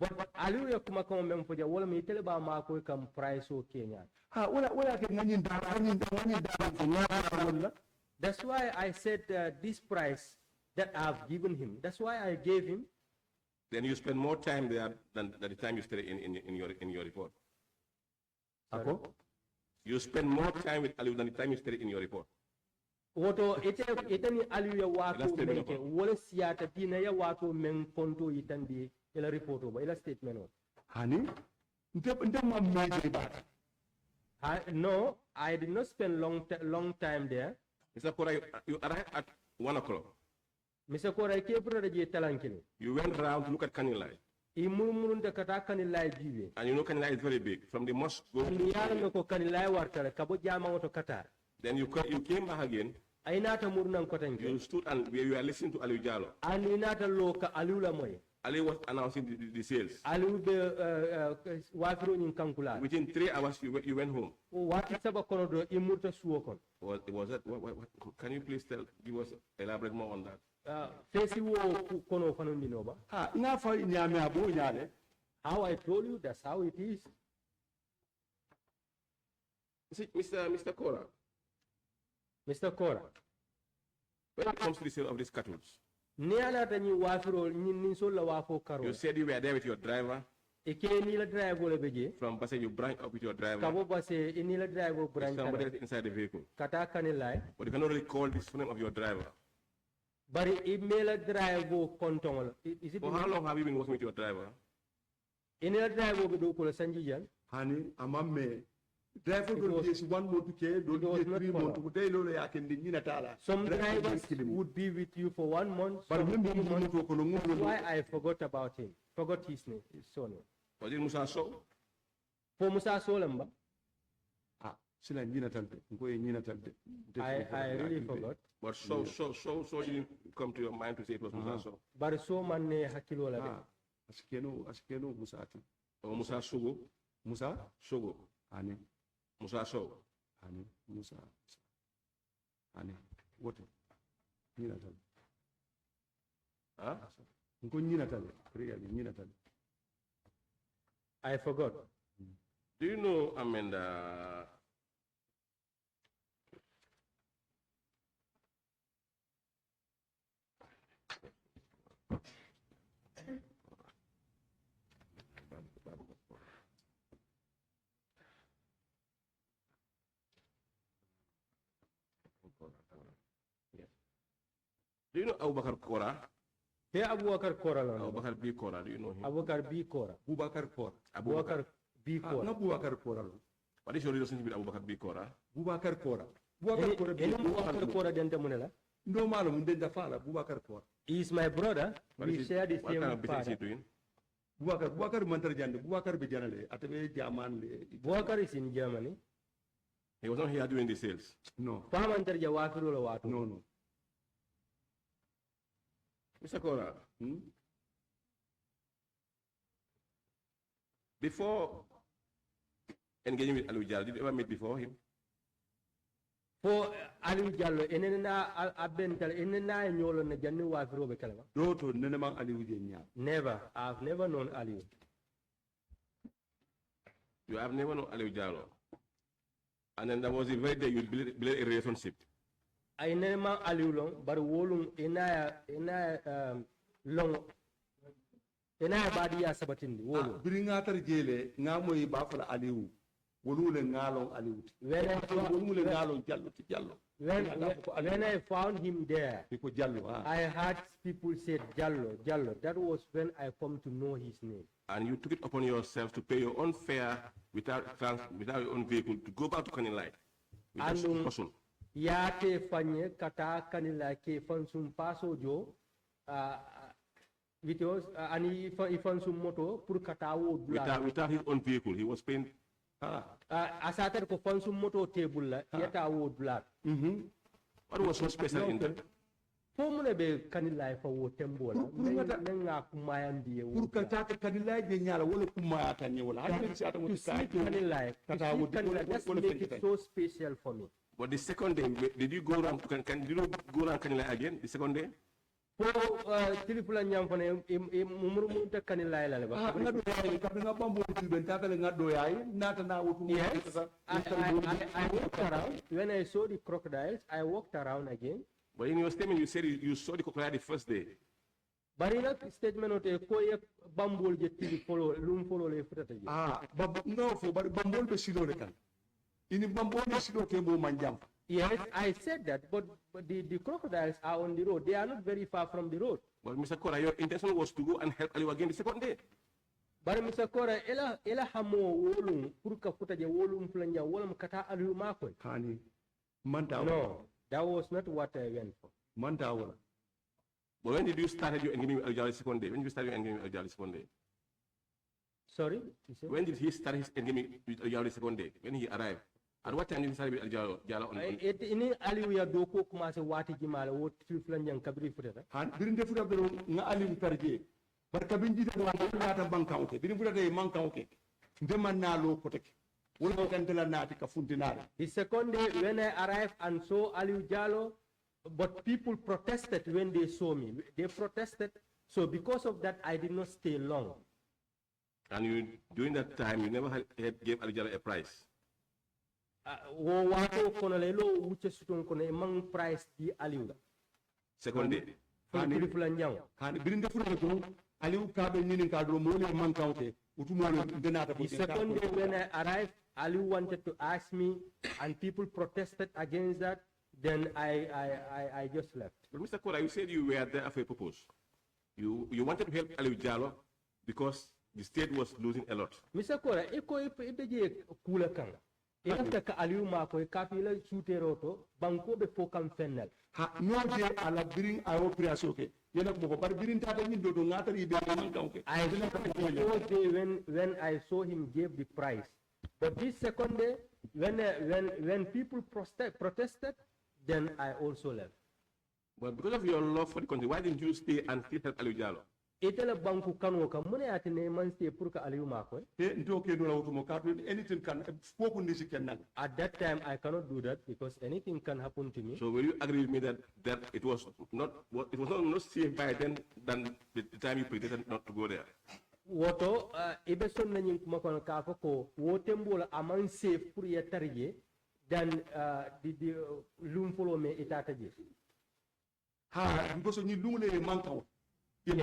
Speaker 5: But Aliu ya kuma kama memfoja wala mitele ba mako kam price o Kenya. That's why I said this price that I've given him. That's why I gave him.
Speaker 6: Then you spend more time there than the time you stay in your report.
Speaker 5: Sorry?
Speaker 6: You spend more time with Aliu than the time you stay in your report.
Speaker 5: Woto etani Aliu ya watu menke wala siyata tina ya watu men konto itandi ila report ba ila statement o.
Speaker 3: Hani
Speaker 5: no, I did not spend long time there.
Speaker 6: Mr. Kora, you arrived at 1 o'clock.
Speaker 5: Mr. Kora, you
Speaker 6: went around to look at Kanilai. And you know Kanilai is very big. From the mosque go to then you came back again. You stood and you were listening to Aliu Jallow. Ali was announcing the sales. Within 3 hours, you went home. Was that? What, can you please give us elaborate more on that?
Speaker 5: How I told you, that's how it is.
Speaker 6: See, Mr. Kora.
Speaker 5: Mr. Kora.
Speaker 6: When it comes to the sale of these cattle, you said you were there with your driver. From Basse, you branch up with your driver. Somebody else inside the vehicle. But you cannot really call this name of your driver.
Speaker 5: But email driver
Speaker 6: for how long have you been working with your driver?
Speaker 3: Honey, I'm a man. Driver don't use 1 month to care, don't use 3 months to day.
Speaker 5: Some drivers would be with you for 1 month. But why I forgot about him, forgot his name, his surname.
Speaker 6: Was it Musa So?
Speaker 5: For Musa Solamba? I really forgot.
Speaker 6: But so didn't come to your mind to say it was Musa So.
Speaker 5: But so many hakilola.
Speaker 3: Askeno Musa.
Speaker 6: Or Musa Sugo?
Speaker 3: Musa
Speaker 6: Sugo.
Speaker 3: Ani.
Speaker 6: Musa So.
Speaker 3: Ani. Musa. Ani. What? Ninatal.
Speaker 6: Huh?
Speaker 5: I forgot.
Speaker 6: Do you know, Amanda? Do you know Abubakar Kora?
Speaker 5: Hey, Abubakar Kora.
Speaker 6: Abubakar B. Kora, do you know him?
Speaker 5: Abubakar B. Kora.
Speaker 3: Bubakar Kora.
Speaker 5: Abubakar B. Kora.
Speaker 3: Nga Bubakar Kora.
Speaker 6: What is your relationship with Abubakar B. Kora?
Speaker 3: Bubakar Kora. Bubakar Kora.
Speaker 5: Abubakar Kora denta munela.
Speaker 3: No malum denta fala Bubakar Kora.
Speaker 5: He is my brother. We share the same
Speaker 6: What kind of business is he
Speaker 5: father.
Speaker 6: doing?
Speaker 3: Bubakar mantar jande. Bubakar be janale. Atabe jaman le.
Speaker 5: Abubakar is in Germany.
Speaker 6: He was not here doing the sales.
Speaker 3: No.
Speaker 5: Famantar ja wafiru la watu.
Speaker 3: No.
Speaker 6: Mr. Kora, before engaging with Aliu Jallow, did you ever meet before him?
Speaker 5: For Aliu Jallow, enena abental enena nyolo na janni wafiru be kalama.
Speaker 3: Doto nene mang Aliu jenya.
Speaker 5: Never. I've never known Aliu.
Speaker 6: You have never known Aliu Jallow. And then there was a very day you built a relationship.
Speaker 5: I never Aliu long, but wolum ina long ina badi ya sabatindi wolum.
Speaker 3: Biringa tar jele ngamo yi bafala Aliu. Wolule ngalong Aliu. Wolule ngalong Jallow ti Jallow.
Speaker 5: When I found him there,
Speaker 3: People Jallow.
Speaker 5: I heard people say Jallow. That was when I come to know his name.
Speaker 6: And you took it upon yourself to pay your own fare without your own vehicle to go back to Kanilai. And
Speaker 5: Yate fanye kata kanila ke fansum paso jo because ani fansum moto pur kata wo
Speaker 6: without his own vehicle, he was paying.
Speaker 5: Asater ko fansum moto table la yata wo blat.
Speaker 6: What was so special in that?
Speaker 5: Pomune be kanila fa wo tembo la nga kumayandi
Speaker 3: Pour kata kanila je nyala wala kumaya tanye wala.
Speaker 5: To see kanila that's make it so special for me.
Speaker 6: But the second day, did you go around did you go around Kanilai again? The second day?
Speaker 5: Po tilipula nyamfane mumuru munta Kanilai la ba. Yes, I walked around. When I saw the crocodiles, I walked around again.
Speaker 6: But in your statement, you said you saw the crocodile the first day.
Speaker 5: But in that statement, ko ye bambol je tili follow lum follow le futata je.
Speaker 3: No, but bambol be silo le kan. Ini bambol be silo ke mo manjam.
Speaker 5: Yes, I said that, but the crocodiles are on the road. They are not very far from the road.
Speaker 6: But Mr. Kora, your intention was to go and help Aliu again the second day.
Speaker 5: But Mr. Kora, ela hamo wolum purka futaje wolum flanja wolum kata Aliu makoy.
Speaker 3: Hani manta.
Speaker 5: No, that was not what I went for.
Speaker 3: Manta wala.
Speaker 6: But when did you start your engagement with Aliu Jallow the second day? When did you start your engagement with Aliu Jallow the second day?
Speaker 5: Sorry?
Speaker 6: When did he start his engagement with Aliu Jallow the second day? When he arrived? At what time did he start with Aliu Jallow on
Speaker 5: ini Aliu ya doko commencé wati jimala wo flanja kabri futata.
Speaker 3: Han birin defu da nga Aliu tarje. Barka bin jita wa ngata bankawke. Birin futata e mankawke. Ndeman na lo koteke. Wala kan dela nati ka funtinare.
Speaker 5: The second day when I arrived and saw Aliu Jallow, but people protested when they saw me. They protested. So because of that, I did not stay long.
Speaker 6: And you, during that time, you never gave Aliu Jallow a prize?
Speaker 5: Price di Aliu.
Speaker 6: Second day.
Speaker 5: The second day when I arrived, Aliu wanted to ask me, and people protested against that. Then I just left.
Speaker 6: But Mr. Kora, you said you were there for a purpose. You wanted to help Aliu Jallow because the state was losing a lot.
Speaker 5: Mr. Kora, iko ibeje kula kanga. Ina ka Aliu mako kapila shooteroto banko be fokam fennel.
Speaker 3: Ha no je ala birin ayo operation ke. Yena ko bar birin ta ni do ngatari be man kawke.
Speaker 5: I was there when I saw him give the price. But this second day when people protested, then I also left.
Speaker 6: But because of your love for the country, why didn't you stay and still help Aliu Jallow?
Speaker 5: Itala banku kanu ka mune atine man stay pour ka Aliu mako.
Speaker 3: Anything can spoken this can.
Speaker 5: At that time I cannot do that because anything can happen to me.
Speaker 6: So will you agree with me that it was not safe by then than the time you pretended not to go there?
Speaker 5: Woto ibe son nañu kuma kono ka ko wotembola aman safe pour ya tarije dan di lum folo me itata je.
Speaker 3: Ha because ni lumule mankaw. They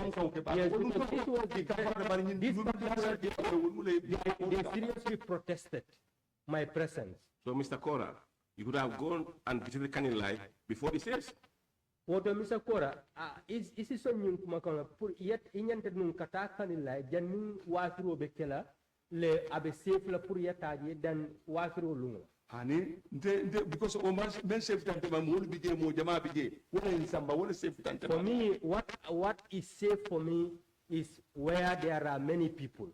Speaker 5: seriously protested my presence.
Speaker 6: So, Mr. Kora, you could have gone and visited Kanilai before the sales.
Speaker 5: Woto Mr. Kora, isi son nyung kumakana pour yet inyante nun kata kanila janning wafiro bekela le abe safe la pour yetaje dan wafiro lunga.
Speaker 3: Hani because o men safe tante ma mo bije mo jama bije wala in samba wala safe tante.
Speaker 5: For me, what is safe for me is where there are many people.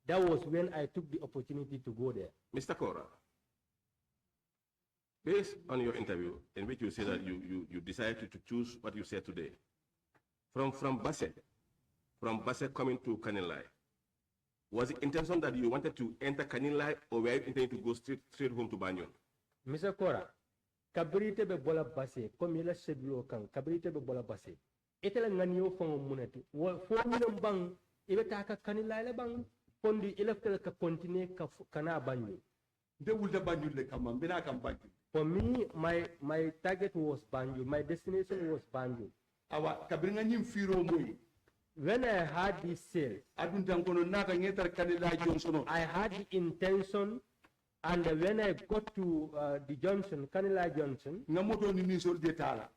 Speaker 5: That was when I took the opportunity to go there.
Speaker 6: Mr. Kora, based on your interview in which you say that you decided to choose what you said today, from Basse coming to Kanilai, was the intention that you wanted to enter Kanilai or were you intending to go straight home to Banyon?
Speaker 5: Mr. Kora, kabrite be bola Basse, comme il a sedlo kan, kabrite be bola Basse. Etela nganyo fongo munati, fo minum bang, ibe taka Kanilai le bang, pondi ilaftel ka continue kana Banyon.
Speaker 3: De wulda Banyon le kamam, bina kam Banyon.
Speaker 5: For me, my target was Banjul. My destination was Banjul.
Speaker 3: Awa kabringa nyim firo moy.
Speaker 5: When I had this sale,
Speaker 3: I had
Speaker 5: the intention, and when I got to the junction, Kanila Junction,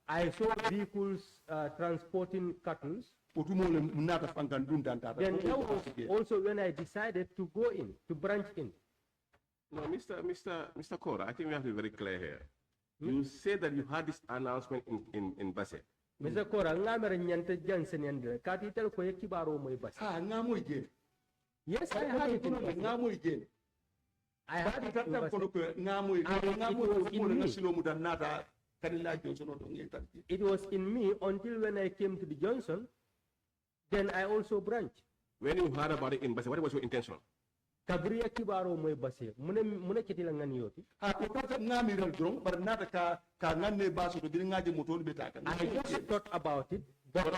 Speaker 5: I saw vehicles transporting cattle. Then that was also when I decided to go in, to branch in.
Speaker 6: No, Mr. Kora, I think we have to be very clear here. You said that you had this announcement in Basse.
Speaker 5: Mr. Kora, ngamere nyante Johnson yandere. Kati tel ko yekibaro moy Basse.
Speaker 3: Ah, ngamo igen.
Speaker 5: Yes, I had it.
Speaker 3: Ngamo igen.
Speaker 5: I had it. It was in me until when I came to the Johnson, then I also branched.
Speaker 6: When you heard about it in Basse, what was your intention?
Speaker 5: Kabriya kibaro moy Basse. Mune ketila ngani yoti.
Speaker 3: Ah, ko ta ngami ral drong bar nata ka nganne baso to dina ngaje motor betaka.
Speaker 5: I just thought about it, but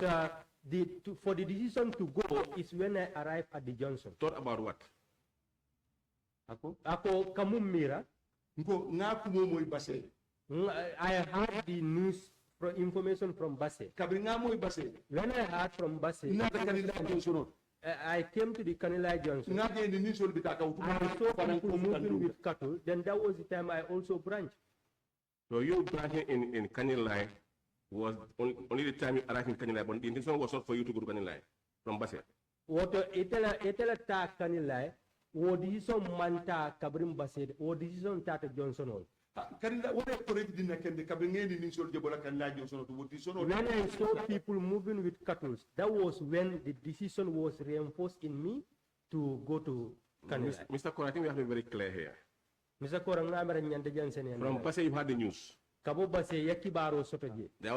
Speaker 5: for the decision to go is when I arrived at the Johnson.
Speaker 6: Thought about what?
Speaker 5: Ako kamumira.
Speaker 3: Nko ngaku moy Basse.
Speaker 5: I heard the news information from Basse.
Speaker 3: Kabri ngamoy Basse.
Speaker 5: When I heard from Basse,
Speaker 3: nata kanila Johnson.
Speaker 5: I came to the Kanila Johnson.
Speaker 3: I
Speaker 5: saw people moving with cattle. Then that was the time I also branched.
Speaker 6: So you branching in Kanilai was only the time you arrived in Kanilai, but the intention was not for you to go to Kanilai from Basse.
Speaker 5: What etela ta Kanilai, or decision manta kabrim Basse, or decision tata Johnson all. When I saw people moving with cattle, that was when the decision was reinforced in me to go to Kanilai.
Speaker 6: Mr. Kora, I think we have to be very clear here.
Speaker 5: Mr. Kora,
Speaker 6: from Basse, you had the news. There was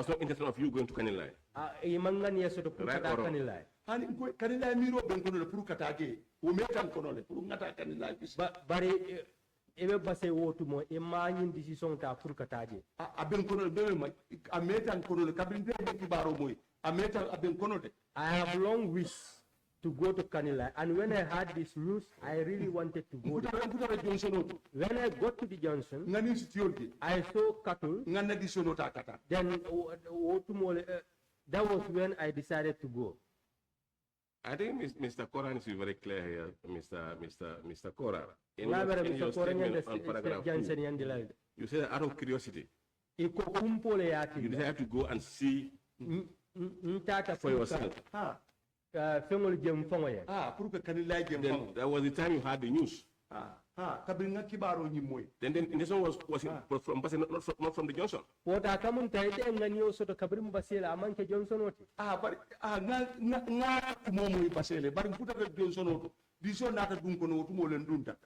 Speaker 6: no intention of you going to Kanilai. Right or
Speaker 5: wrong? Ebe Basse wotu mo e manyin decision ta pour kataje
Speaker 3: aben kono be ma ametan kono kabinte ki baro moy ametan aben kono de.
Speaker 5: I have long wish to go to Kanilai, and when I heard this news, I really wanted to go there. When I got to the Johnson, I saw cattle. Then that was when I decided to go.
Speaker 6: I think Mr. Kora is very clear here, Mr. Kora. In
Speaker 5: your
Speaker 6: statement on paragraph 2, you said out of curiosity, you decided to go and see for yourself.
Speaker 5: Then
Speaker 6: that was the time you had the news. Then the intention was from Basse, not from the Johnson.
Speaker 5: What I come and tell them when you sort of Kabrim Basila, Amanke Johnson.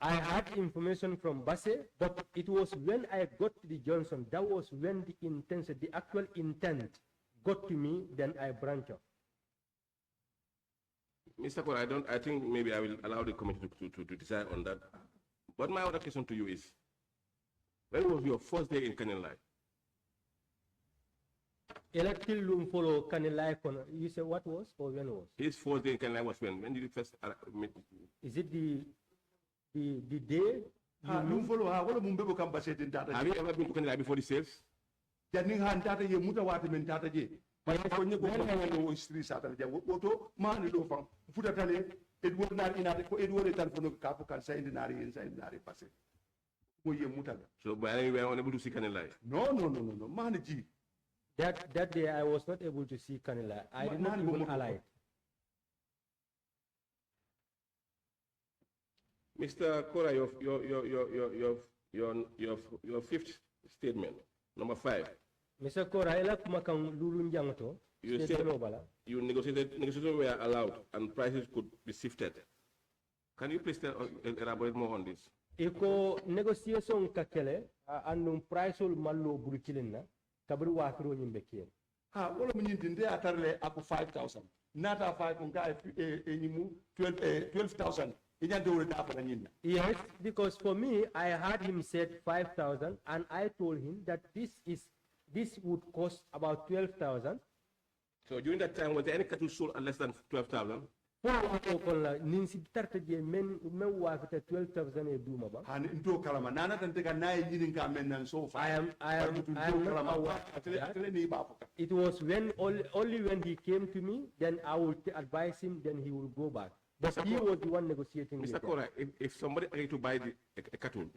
Speaker 5: I had information from Basse, but it was when I got to the Johnson, that was when the actual intent got to me, then I branched off.
Speaker 6: Mr. Kora, I think maybe I will allow the committee to decide on that. But my other question to you is, when was your first day in Kanilai?
Speaker 5: You say what was or when was?
Speaker 6: His first day in Kanilai was when? When did you first meet?
Speaker 5: Is it the day?
Speaker 6: Have you ever been to Kanilai before the sales? So by then you were unable to see Kanilai?
Speaker 3: No.
Speaker 5: That day I was not able to see Kanila. I did not even alight.
Speaker 6: Mr. Kora, your fifth statement, number 5.
Speaker 5: Mr. Kora, ela kumakang lulun jangato.
Speaker 6: You said negotiations were allowed and prices could be shifted. Can you please elaborate more on this?
Speaker 5: Iko negotiation kakele andum price ol mallo burkilina kabri wakiro nyimbe kiel.
Speaker 3: Ha wala mnyindinde atarle ako 5,000. Nata 5 unga enyimu 12,000.
Speaker 5: Yes, because for me, I heard him said 5,000, and I told him that this would cost about 12,000.
Speaker 6: So during that time, was there any cattle sold at less than 12,000?
Speaker 5: It was when only when he came to me, then I would advise him, then he will go back. But he was the one negotiating.
Speaker 6: Mr. Kora, if somebody agreed to buy a cattle,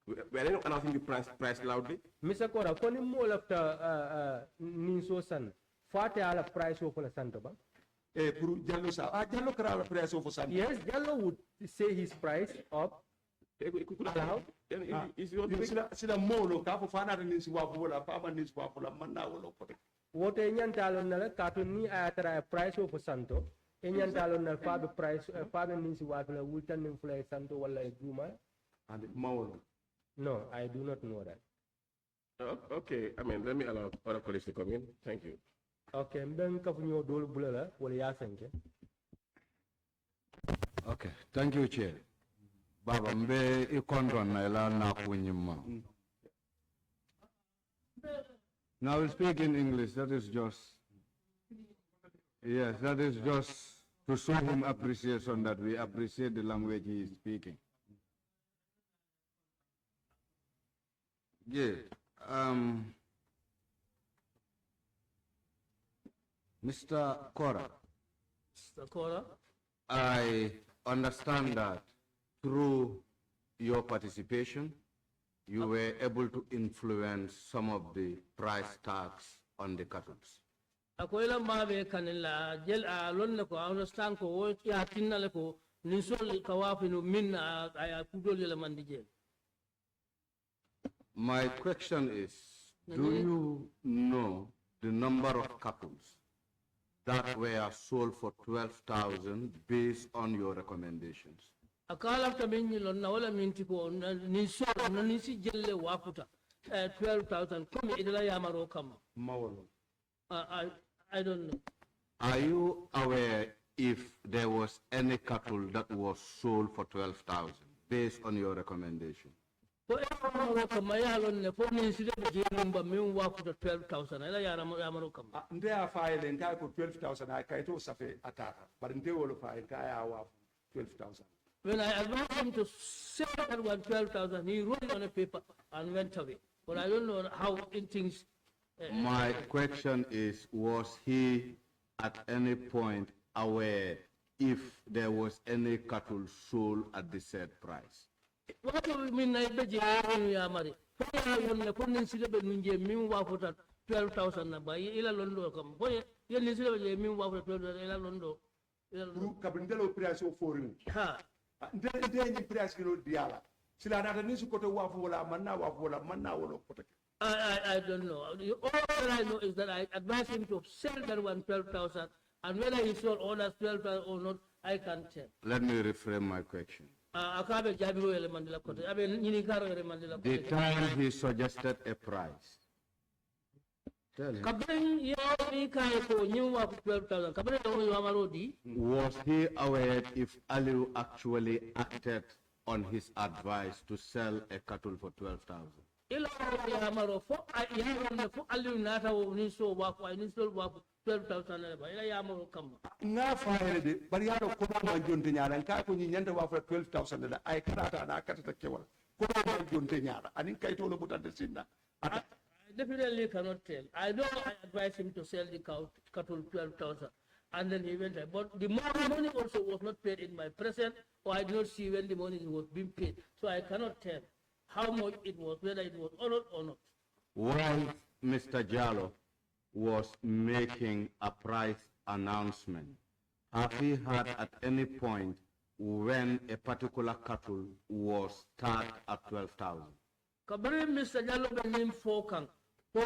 Speaker 6: were they not announcing the price loudly?
Speaker 5: Mr. Kora, for the more after Ninso San, Fate ala price of the Santoba.
Speaker 3: Jallo kara price of Santoba.
Speaker 5: Yes, Jallo would say his price up.
Speaker 3: Sila molo ka for fana nisi wafula, papa nisi wafula, manna wolo kote.
Speaker 5: What a yantalo nala katuni at price of Santo. Kenyan talon na father price father nisi wafula wultan inflate Santo wala juma.
Speaker 3: And Maolo.
Speaker 5: No, I do not know that.
Speaker 6: Oh, okay, I mean, let me allow other colleagues to come in. Thank you.
Speaker 5: Okay, mben kafunyo dol bulala wala yasenke.
Speaker 7: Okay, thank you, Chair. Baba mbe ikondron na ila na kunyima. Now we'll speak in English. That is just, yes, that is just to show him appreciation that we appreciate the language he is speaking. Yeah. Mr. Kora.
Speaker 2: Mr. Kora.
Speaker 7: I understand that through your participation, you were able to influence some of the price tags on the cattle.
Speaker 2: Akoila mabe kanila jel a lonne ko understand ko wo ya tinnale ko ni sol kawafinu min ay kudol le mandi jel.
Speaker 7: My question is, do you know the number of cattle that were sold for 12,000 based on your recommendations?
Speaker 2: Akala taminyi lonna wala minti ko ni sol no ni si jelle wafuta 12,000 komi idala yamaro kam.
Speaker 3: Mawolo.
Speaker 2: I don't know.
Speaker 7: Are you aware if there was any cattle that was sold for 12,000 based on your recommendation?
Speaker 2: For everyone come yalon ne for ni sile be jerumba min wafuta 12,000 ila yamaro kam.
Speaker 3: Nde a file nka ko 12,000 ay kayto safe atata but nde wolo file ka ya wafu 12,000.
Speaker 2: When I advised him to sell that one 12,000, he wrote it on a paper and went away. But I don't know how things.
Speaker 7: My question is, was he at any point aware if there was any cattle sold at the said price?
Speaker 2: What do you mean? I bet you are married. 12,000 na ba ila londo kam boye yeli sile be mi wa 12,000 ila londo
Speaker 3: kabindelo price o foreign
Speaker 2: ha
Speaker 3: nde ni price kilo diala sila nata ni su koto wafu wala manna wala koto.
Speaker 2: I don't know. All I know is that I advised him to sell that one 12,000, and whether he sold others 12,000 or not, I can't tell.
Speaker 7: Let me reframe my question. The time he suggested a price, tell him. Was he aware if Aliu actually acted on his advice to sell a cattle for 12,000?
Speaker 2: Ila ya maro fo ya fo Aliu nata wo ni so wa ko ni so wa 12,000 ba ila ya maro kam
Speaker 3: nga faare de bari ya do ko ma jonte nyaara ka ko ni nyanta wa fa 12,000 da ay karata na katata kewal ko ma jonte nyaara anin kay to lo butante sinna ata.
Speaker 2: I definitely cannot tell. I know I advised him to sell the cattle 12,000, and then he went there. But the money also was not paid in my presence, or I did not see when the money was being paid. So I cannot tell how much it was, whether it was honored or not.
Speaker 7: While Mr. Jallo was making a price announcement, have he had at any point when a particular cattle was tagged at 12,000?
Speaker 2: Kabari Mr. Jallo benim fokan po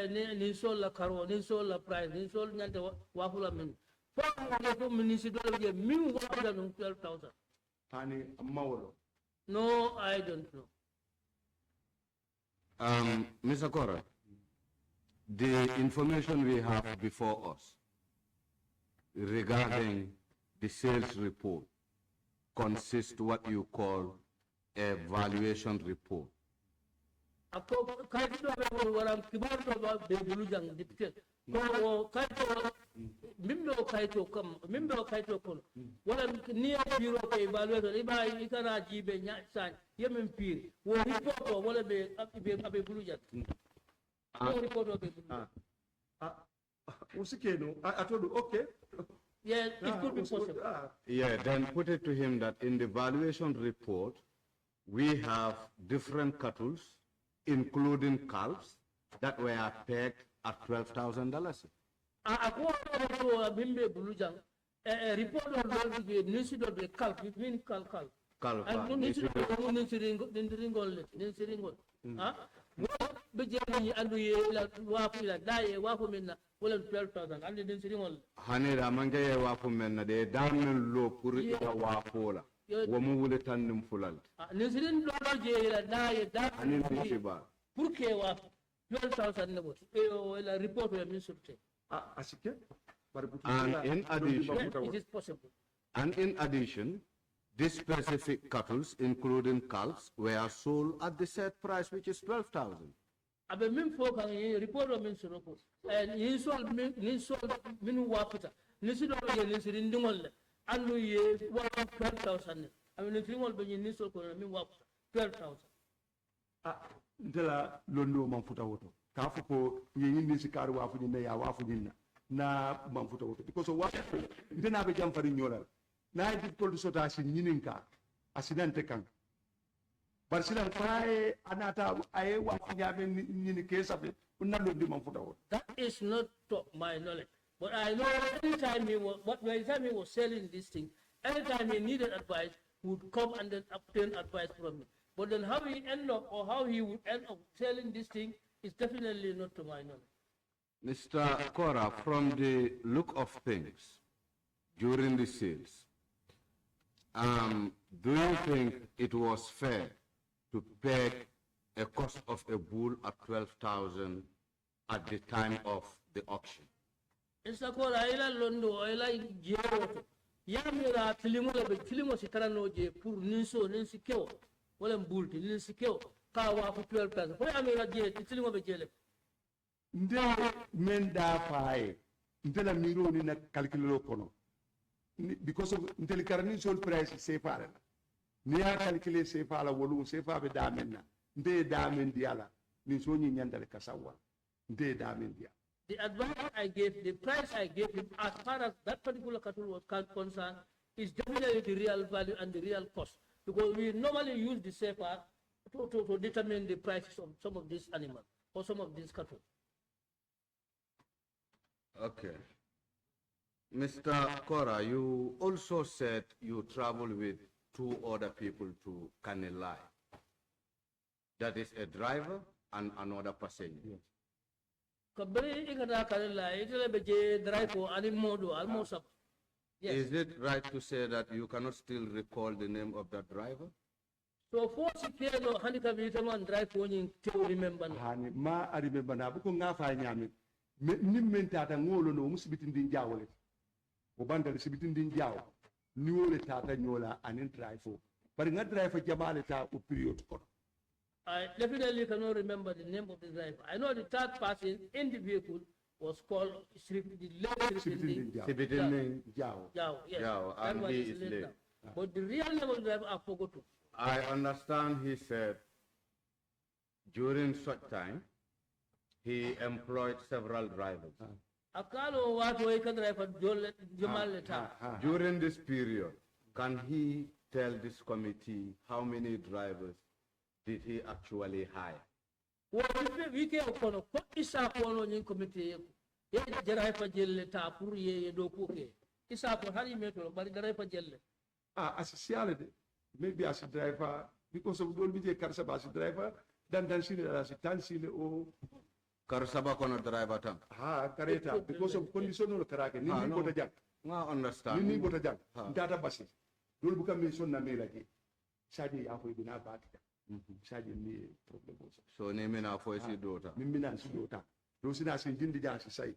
Speaker 2: ni sol la karo ni sol la price ni sol nyante wafula min fokan ko minisi do je min wafula no 12,000.
Speaker 3: Hani mawlo.
Speaker 2: No, I don't know.
Speaker 7: Mr. Kora, the information we have before us regarding the sales report consists what you call a valuation report.
Speaker 2: Ako kaito be waram kibar to be bulujang dipte ko kaito mimbe kaito ko wala ni biro ko evaluate iba ikana jibe nya san yemen pir wo report wala be abe bulujang wo report be bulujang
Speaker 3: Usikeno, I told you, okay.
Speaker 2: yeah, it could be possible.
Speaker 7: Yeah, then put it to him that in the valuation report, we have different cattle, including calves, that were pegged at $12,000.
Speaker 2: Ako bimbe bulujang report on the nisi do be calf between calf.
Speaker 7: Calf.
Speaker 2: And nisi ringo ha be jeni andu ye la wafu la daye wafu minna wala 12,000 andi nisi ringo
Speaker 7: Hani ramanga ye wafu menna de damen lo pour ita wafu la wo mu wule tannim fulal
Speaker 2: nisi rin do je la daye da
Speaker 7: ani nisi ba
Speaker 2: pour que wafu 12,000 ne bot la report we min subte
Speaker 3: Asike?
Speaker 7: and in addition
Speaker 2: it is possible.
Speaker 7: And in addition, these specific cattle, including calves, were sold at the set price, which is 12,000.
Speaker 2: Abe min fo kan report o min suroko ni sol min waputa ni sido ye ni sirin dingol le andu ye 12,000 abe ni dingol be ni sol ko min waputa 12,000
Speaker 3: Ndela londo mamfuta woto. Kafu ko yini si karu wafu ni ya wafu ni na mamfuta woto. Because wafu ndena be jam fari nyola. Na di toldu sota si nyininka asidante kan. Barsilan fae anata aye wafu nyabe nyini kesa be unna londi mamfuta woto.
Speaker 2: That is not to my knowledge, but I know anytime he was selling this thing, anytime he needed advice, he would come and then obtain advice from me. But then how he end up or how he would end up selling this thing is definitely not to my knowledge.
Speaker 7: Mr. Kora, from the look of things during the sales, do you think it was fair to peg a cost of a bull at 12,000 at the time of the auction?
Speaker 2: Mr. Kora, ila londo, ila jewoto. Yamira tilimo le tilimo sitarano je pour ninsi keo. Wala mbulti ninsi keo ka wa ku 12,000. Ko yamira je tilimo be jele.
Speaker 3: Nde menda fae ndela miro ni na calculo kono because of ndeli karani sol price c'est pas là ni a calculer c'est pas la wolu c'est pas be damenna nde damen diala ni so ni nyandale kasawa nde damen dia.
Speaker 2: The advice I gave, the price I gave him as far as that particular cattle was concerned is definitely the real value and the real cost, because we normally use the CFR to determine the prices of some of these animals or some of these cattle.
Speaker 7: Okay. Mr. Kora, you also said you traveled with two other people to Kanilai. That is a driver and another passenger. Yes.
Speaker 2: Yes.
Speaker 7: Is it right to say that you cannot still recall the name of that driver?
Speaker 2: So for secure handicap and drive to remember.
Speaker 3: Ma I remember na buko nga fa nyami. Nimmenta ta ngolo no musibitin din jawole. O bandal sibitin din jaw. Ni wole tata nyola anin drive fo. Bari nga drive jamale ta o period ko.
Speaker 2: I definitely cannot remember the name of the driver. I know the third person in the vehicle was called
Speaker 7: Sibitin
Speaker 2: Jao. Yes.
Speaker 7: Jao, and he is late.
Speaker 2: But the real name of the driver I forgot to.
Speaker 7: I understand he said during such time he employed several drivers. During this period, can he tell this committee how many drivers did he actually hire?
Speaker 2: Well, we can put isa kono in committee. ye jaray fa jelle ta pour ye do ko ke isa ko hali meto bari jaray fa jelle
Speaker 3: associate maybe as a driver because of dol bije karsa ba as driver dan sile as tan sile o
Speaker 7: Karsaba kono driver tan.
Speaker 3: ha kareta because of condition no karake ni ni bota jang
Speaker 7: Nga understand.
Speaker 3: ni bota jang data basi dol buka mission na mela ke sadi afo bina baati sadi ni problem o
Speaker 7: So ni mina fo si dota.
Speaker 3: min mina si dota do sina sin jindi jang si sai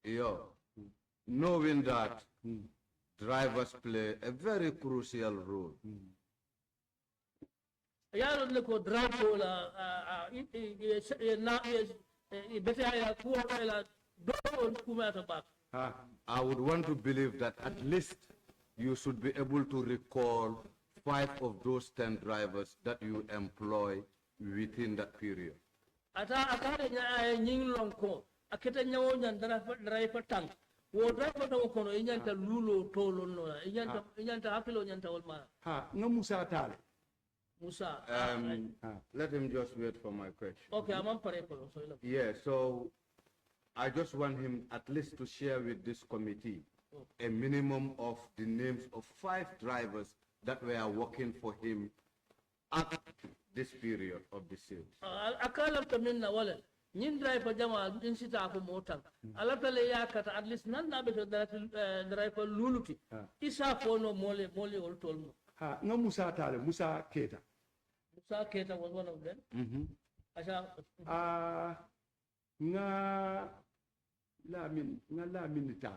Speaker 7: Yo, knowing that drivers play a very crucial role.
Speaker 2: yaro ne ko drapo la na bete ya ko la do kuma ta ba
Speaker 7: I would want to believe that at least you should be able to recall 5 of those 10 drivers that you employ within that period.
Speaker 2: ata nya nyin lon ko aketa nyawo nyan dara fa tank wo driver to ko no nyanta lulo tolo no nyanta hakilo nyanta wol ma
Speaker 3: ha nga musa tale
Speaker 2: Musa
Speaker 7: Let him just wait for my question.
Speaker 2: okay I'm pare ko so
Speaker 7: Yeah, so I just want him at least to share with this committee a minimum of the names of 5 drivers that were working for him at this period of the sales.
Speaker 2: akala to min na wala nyin driver jama din sita ko motan alata le yakata at least nan na be to driver luluti isa ko no mole ol tolmo
Speaker 3: ha nga musa tale musa keta
Speaker 2: Musa Keta was one of them.
Speaker 3: Nga Lamin ta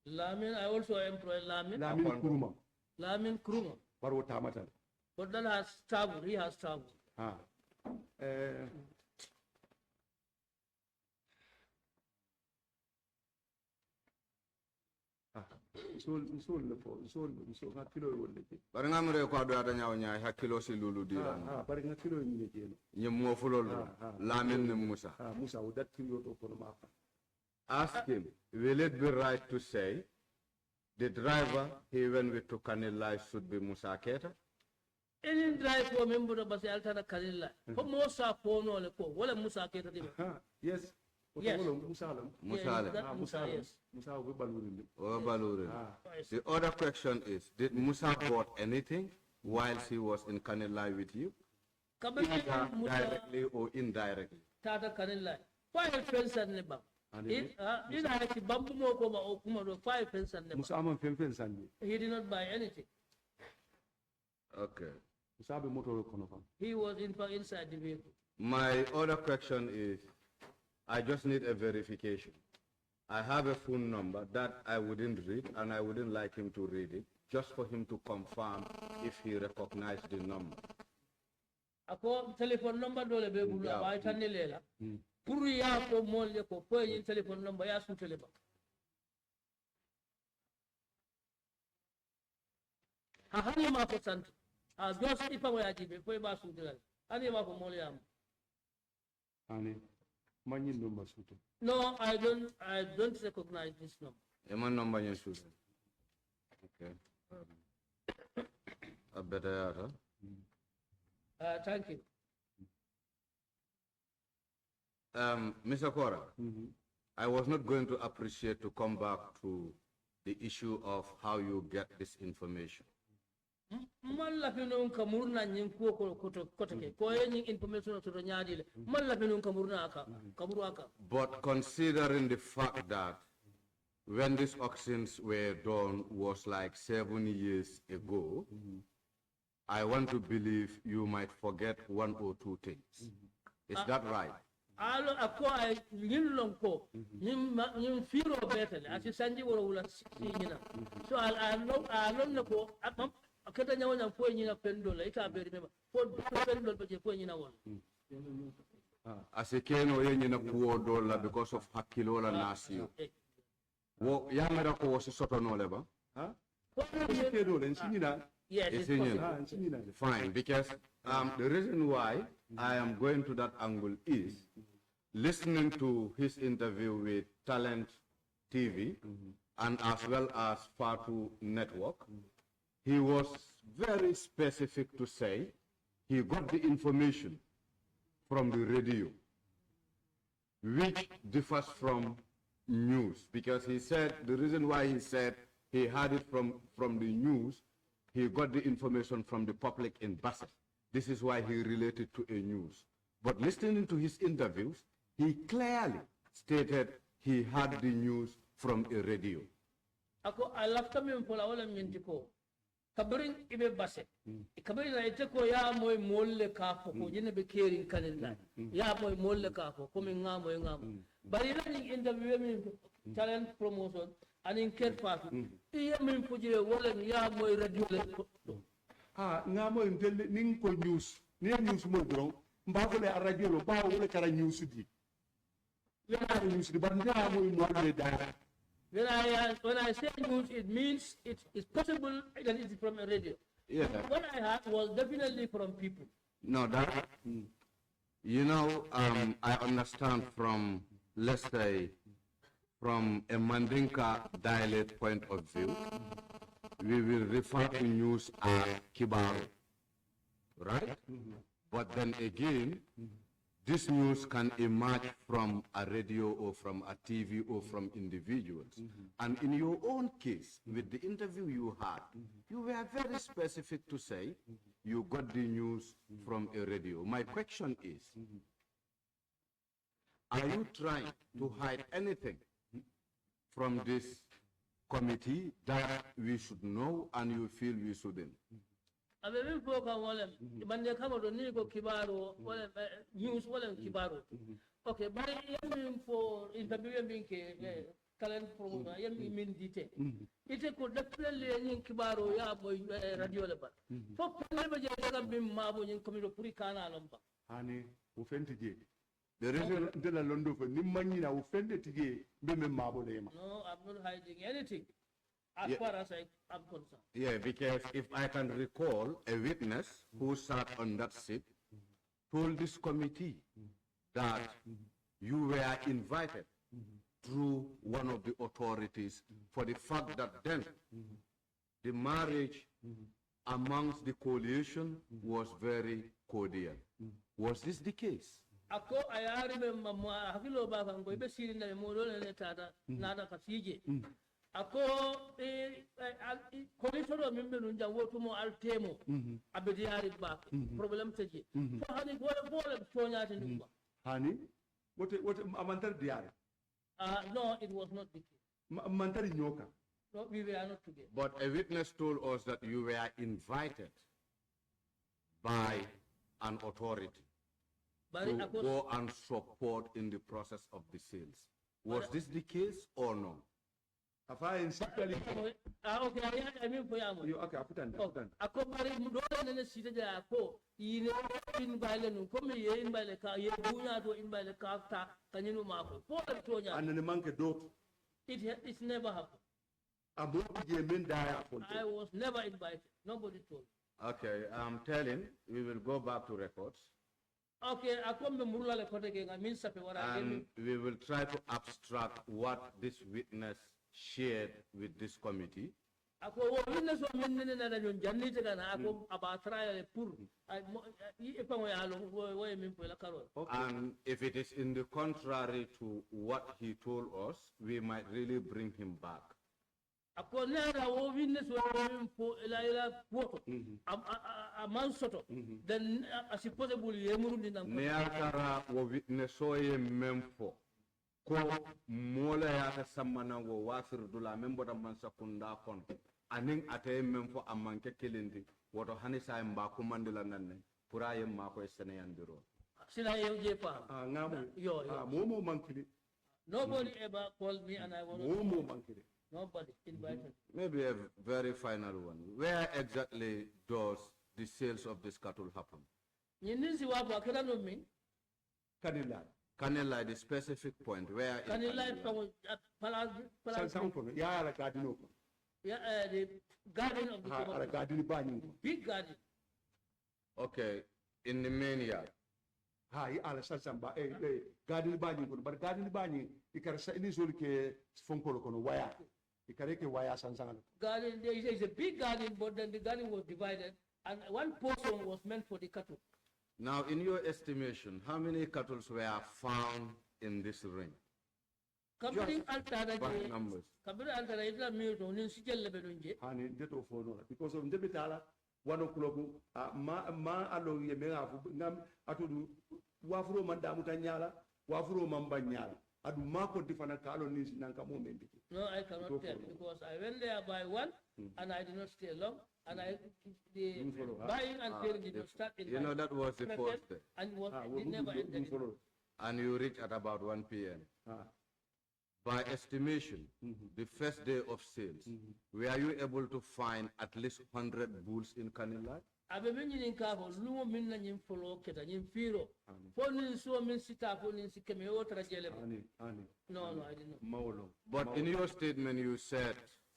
Speaker 2: Lamin, I also employ Lamin.
Speaker 3: Lamin Kuruma
Speaker 2: Lamin Kuruma.
Speaker 3: Barwo tamata
Speaker 2: But that has traveled, he has traveled.
Speaker 3: So nga kilo wonde ke
Speaker 7: Bari ngamre ko do ada nyaaw nyaay hakkilo si lulu dira.
Speaker 3: bari nga kilo ni ke
Speaker 7: Nyem mo fulol Lamin ne Musa.
Speaker 3: Musa o dat kilo to ko ma
Speaker 7: Ask him, will it be right to say the driver he went with to Kanilai should be Musa Keta?
Speaker 2: Any driver member of the Altana Kanila. For Musa Pono le ko wala Musa Keta di.
Speaker 3: Yes.
Speaker 2: Yes.
Speaker 7: Musa.
Speaker 2: Yes.
Speaker 3: Musa o baluri
Speaker 7: Baluri. The other question is, did Musa bought anything while he was in Kanilai with you? Directly or indirectly?
Speaker 2: Tata Kanila. 5 friends and neba. Ina haki bambu mo ko ma o kuma do 5 friends and neba.
Speaker 3: Musa man fen sandi
Speaker 2: He did not buy anything.
Speaker 7: Okay.
Speaker 3: Musa be motor kono fam
Speaker 2: He was in fact inside the vehicle.
Speaker 7: My other question is, I just need a verification. I have a phone number that I wouldn't read, and I wouldn't like him to read it, just for him to confirm if he recognized the number.
Speaker 2: Ako telephone number dole be bulu ba tanne lela. Pour ya ko molle ko po yin telephone number ya su teleba. Ha hani ma ko sant. A just ipa wa jibe po ba su dilal. Ani ma ko molle am.
Speaker 3: ani manyin no masuto
Speaker 2: No, I don't recognize this number.
Speaker 7: Eman number yen shoot. Okay. A better yata.
Speaker 2: Thank you.
Speaker 7: Mr. Kora, I was not going to appreciate to come back to the issue of how you get this information.
Speaker 2: Malla pinun kamurna nyin ko koto ke ko yin information to nyaadi le malla pinun kamurna aka kamuru aka.
Speaker 7: But considering the fact that when these auctions were done was like 7 years ago, I want to believe you might forget 1 or 2 things. Is that right?
Speaker 2: Alo ako ay yin long ko yin firo betel ati sanji wala wala sinyina. So alon na ko akata nyawo nyam fo nyina pendol ita beri mema fo pendol be fo nyina won.
Speaker 7: Asekeno yenyina kuwo dola because of hakilo la nasio. Wo yamera ko wosi soto no leba?
Speaker 3: ke do len sinina
Speaker 2: Yes, it's possible.
Speaker 7: Fine, because the reason why I am going to that angle is listening to his interview with Talent TV and as well as Fatu Network. He was very specific to say he got the information from the radio, which differs from news, because he said the reason why he said he had it from the news, he got the information from the public in Bassett. This is why he related to a news. But listening to his interviews, he clearly stated he had the news from a radio.
Speaker 2: Ako alafta min fola wala minti ko kabring ibe Bassett kabring na ite ko ya moy molle ka ko jine be kerin kanenda ya moy molle ka ko min ngamo bari na ni interview min talent promotion anin ker fatu iya min fujire wala ya moy radio le
Speaker 3: ngamo intel ning ko news ni news mo dron mbako le radio lo ba wala kara news di ya news di bar nda moy mo le da.
Speaker 2: When I say news, it means it's possible that it's from a radio.
Speaker 7: Yeah.
Speaker 2: What I heard was definitely from people.
Speaker 7: No, that, you know, I understand from, let's say, from a Mandinka dialect point of view, we will refer to news as kibar, right? But then again, this news can emerge from a radio or from a TV or from individuals. And in your own case, with the interview you had, you were very specific to say you got the news from a radio. My question is, are you trying to hide anything from this committee that we should know and you feel we shouldn't?
Speaker 2: Abe fo kan wala bande kama do ni ko kibaro wala news wala kibaro okay bari yami for interview yami ke talent program yami min dite ite ko definitely ni kibaro ya boy radio le ba fo ne ba je daga bim ma bo ni komito puri kana lamba
Speaker 3: hani o fenti je the reason de la londo fo ni manyi na o fenti tije be me mabo le ma.
Speaker 2: No, I'm not hiding anything as far as I'm concerned.
Speaker 7: Yeah, because if I can recall, a witness who sat on that seat told this committee that you were invited through one of the authorities for the fact that then the marriage amongst the coalition was very cordial. Was this the case?
Speaker 2: Ako ayari be mamma hakilo ba kan ko be siri na mo do ne tada nada ka fije ako komisoro min be nun jango to mo altemo abedi yari ba problem teje so hani bole tonya te ndumba
Speaker 3: hani wote amantar diare
Speaker 2: no, it was not the case.
Speaker 3: Mantari nyoka.
Speaker 2: No, we were not together.
Speaker 7: But a witness told us that you were invited by an authority to go and support in the process of the sales. Was this the case or no?
Speaker 2: Okay, I mean for you.
Speaker 3: Okay,
Speaker 2: ako bari dole ne sita da ko yine in baile ko me ye in baile ka ye bunya to in baile ka ta kaninu ma ko to nya
Speaker 3: and ne manke dot
Speaker 2: it's never happened. I was never invited. Nobody told me.
Speaker 7: Okay, I'm telling, we will go back to records.
Speaker 2: Okay,
Speaker 7: and we will try to abstract what this witness shared with this committee. And if it is in the contrary to what he told us, we might really bring him back.
Speaker 2: Then as possible
Speaker 7: neatara wo witness oye memfo ko mola yata samana wo wasir dula membo da man sakunda kon aning ate memfo amanke kelindi woto hanisa mba ko mandila nanne pura yem ma ko seneyandiro
Speaker 2: sila je pa
Speaker 3: ngamo
Speaker 2: yo
Speaker 3: momo mankili
Speaker 2: nobody ever called me and I was
Speaker 3: momo mankili.
Speaker 2: Nobody invited.
Speaker 7: Maybe a very final one. Where exactly does the sales of this cattle happen? Kanilai, the specific point where.
Speaker 2: Kanilai, the garden of the big garden.
Speaker 7: Okay, in the main yard.
Speaker 3: Hi, Alasamba, garden bani, but garden bani, you can say this will ke Funkolo wire.
Speaker 2: Garden, there is a big garden, but then the garden was divided, and one portion was meant for the cattle.
Speaker 7: Now, in your estimation, how many cattle were found in this ring?
Speaker 2: Kabiri altara
Speaker 7: By
Speaker 2: je
Speaker 7: numbers.
Speaker 2: kabiri altara ita miro nin sijelle be donje
Speaker 3: hani ndeto fono because of ndebe tala 1 o'clock ma alo ye me afu ngam atudu wafuro man damu tanyala wafuro man banyala adu ma ko difana kalo ni nanka mo membi.
Speaker 2: No, I cannot tell because I went there by 1 and I did not stay long and the buying and selling did not start in
Speaker 7: You know, that was the first day.
Speaker 2: and it never ended.
Speaker 7: And you reach at about 1 p.m. By estimation, the first day of sales, were you able to find at least 100 bulls in Kanilai?
Speaker 2: Abe minyi ni kabo lumo minna nyim follow keta nyim firo foni so min sita foni sikeme o trajele no I didn't know.
Speaker 7: But in your statement you said,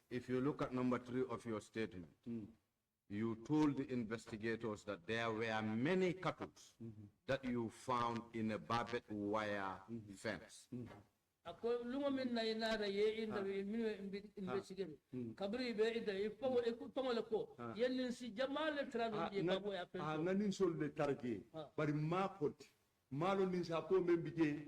Speaker 7: if you look at number 3 of your statement, you told the investigators that there were many cattle that you found in a barbed wire fence.
Speaker 2: Ako lumo minna inara ye inda min investigate kabri be inda ifango ifango lako yennin si jamale travel je babo ya pen
Speaker 3: ngani sol le targe bari ma pot malo ni sa po membi je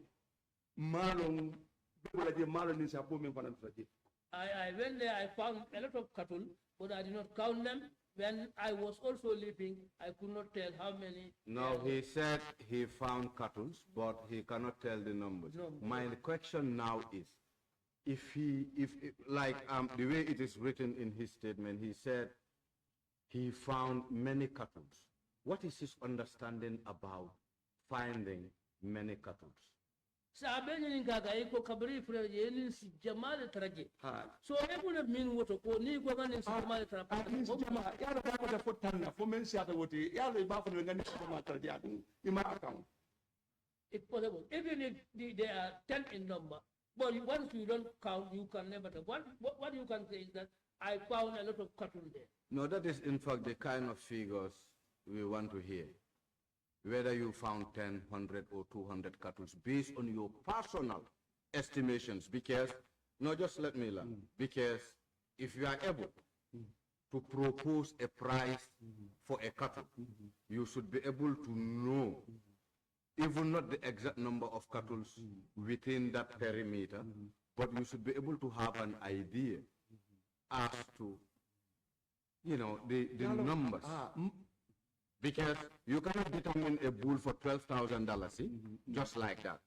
Speaker 3: malo bebola je malo ni sa po mem fanan traje.
Speaker 2: I went there, I found a lot of cattle, but I did not count them. When I was also leaving, I could not tell how many.
Speaker 7: No, he said he found cattle, but he cannot tell the numbers.
Speaker 2: No.
Speaker 7: My question now is, if like the way it is written in his statement, he said he found many cattle. What is his understanding about finding many cattle?
Speaker 2: Saben ni gaga iko kabri fure yenin si jamale traje. So everyone mean woto ko ni ko ganin si jamale traje.
Speaker 3: Ni si jama ya da ko da fotanna fo men siata wote ya lo ba fo ngani si jama traje adu ima account.
Speaker 2: It's possible. Even if they are 10 in number, but once you don't count, you can never tell. What you can say is that I found a lot of cattle there.
Speaker 7: No, that is in fact the kind of figures we want to hear. Whether you found 10, 100 or 200 cattle based on your personal estimations, because, no, just let me learn, because if you are able to propose a price for a cattle, you should be able to know, even not the exact number of cattle within that perimeter, but you should be able to have an idea as to, you know, the numbers. Because you cannot determine a bull for $12,000, just like that.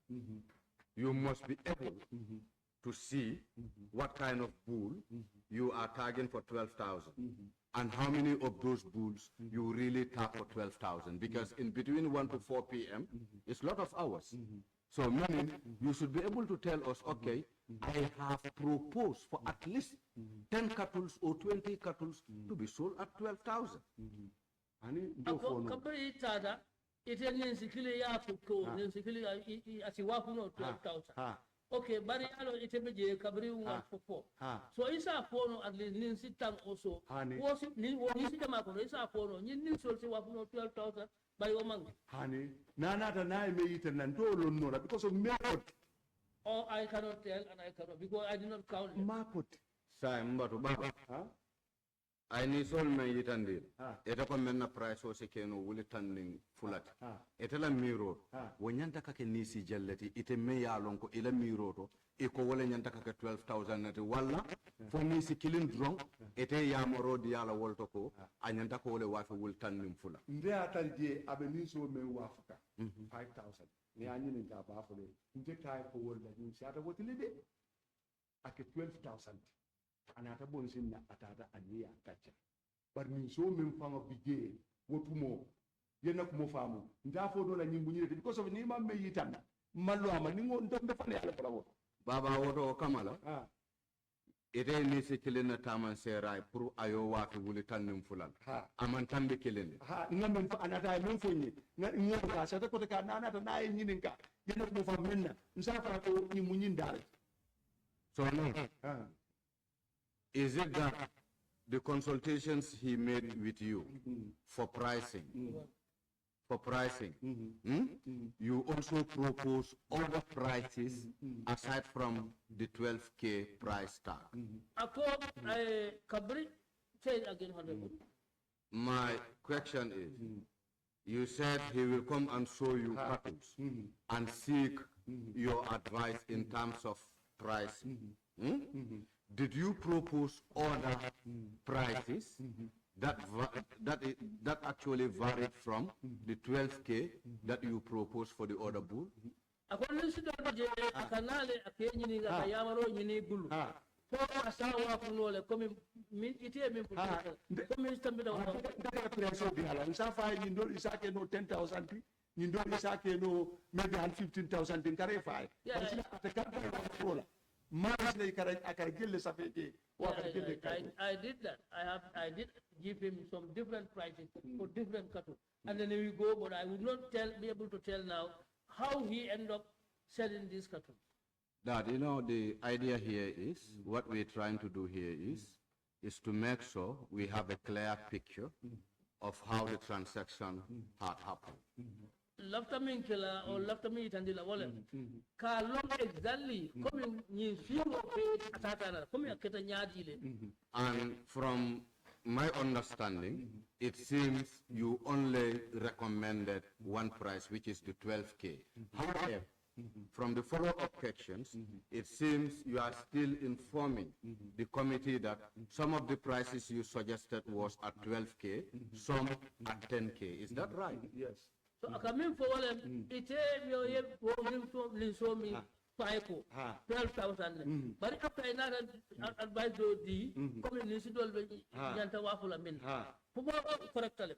Speaker 7: You must be able to see what kind of bull you are targeting for 12,000 and how many of those bulls you really tag for 12,000. Because in between 1 to 4 p.m., it's a lot of hours. So meaning you should be able to tell us, okay, I have proposed for at least 10 cattle or 20 cattle to be sold at 12,000.
Speaker 2: Ako kabri tada ite ninsikili ya fuko ninsikili asiwafu no 12,000. Okay, bari alo ite beje kabri 144. So isa fono at least ninsitang also. Wosi nisi jama kono isa fono ninsul si wafu no 12,000 bari omang.
Speaker 3: Hani nana ta na me ite nan to lo no because of method.
Speaker 2: Oh, I cannot tell and I cannot because I did not count them.
Speaker 3: Mapot.
Speaker 7: Sai mbatu baba. I need all my yitandil. Eta ko menna price o se keno wuli tanding fulati. Eta la miro. Wo nyanta kake nisi jallati ite me ya lonko ila miro to e ko wala nyanta kake 12,000 nati wala fo nisi kilin drong ete ya moro di yala wolto ko a nyanta ko wala wafi wul tanding fula.
Speaker 3: Nde atalje abe nisi o me wafuka 5,000. Ni anyi ni ga ba fo le. Nde tay ko wala ni siata wotile de ake 12,000. Anata bonsin na atata aniya kacha bar min so min fanga bige wotumo yena ko mo famu nda fo do la nyimbu nyire because of ni ma me yitanna mallo ama ni ngo ndo be fane ala ko
Speaker 7: baba woto kamala ite ni se kilena taman seray pour ayo wafi wuli tannim fulal aman tambe kilene
Speaker 3: ngamen fa anata men fonyi ngo ka sa ko ka anata na yi nyinin ka yena ko mo fam menna nsa fa ko ni munyin dal
Speaker 7: so no is it that the consultations he made with you for pricing, you also propose other prices aside from the 12K price tag?
Speaker 2: Say it again, Honorable.
Speaker 7: My question is, you said he will come and show you cattle and seek your advice in terms of pricing. Did you propose other prices that actually varied from the 12K that you proposed for the other bull?
Speaker 3: Maybe 15,000 in Carify.
Speaker 2: I did that. I did give him some different prices for different cattle, and then we go. But I would not be able to tell now how he ended up selling these cattle.
Speaker 7: That the idea here is what we're trying to do here is to make sure we have a clear picture of how the transaction had happened.
Speaker 2: Lafta min kila or lafta min itandila wale ka long exactly come ni firo pe atata come aketa nyadi le.
Speaker 7: And from my understanding, it seems you only recommended one price, which is the 12K. However, from the follow-up questions, it seems you are still informing the committee that some of the prices you suggested was at 12K, some at 10K. Is that right?
Speaker 3: Yes.
Speaker 2: So I come in for them. It is me 12,000. But after another advice to the community, Yanta Wafula min. Correctly.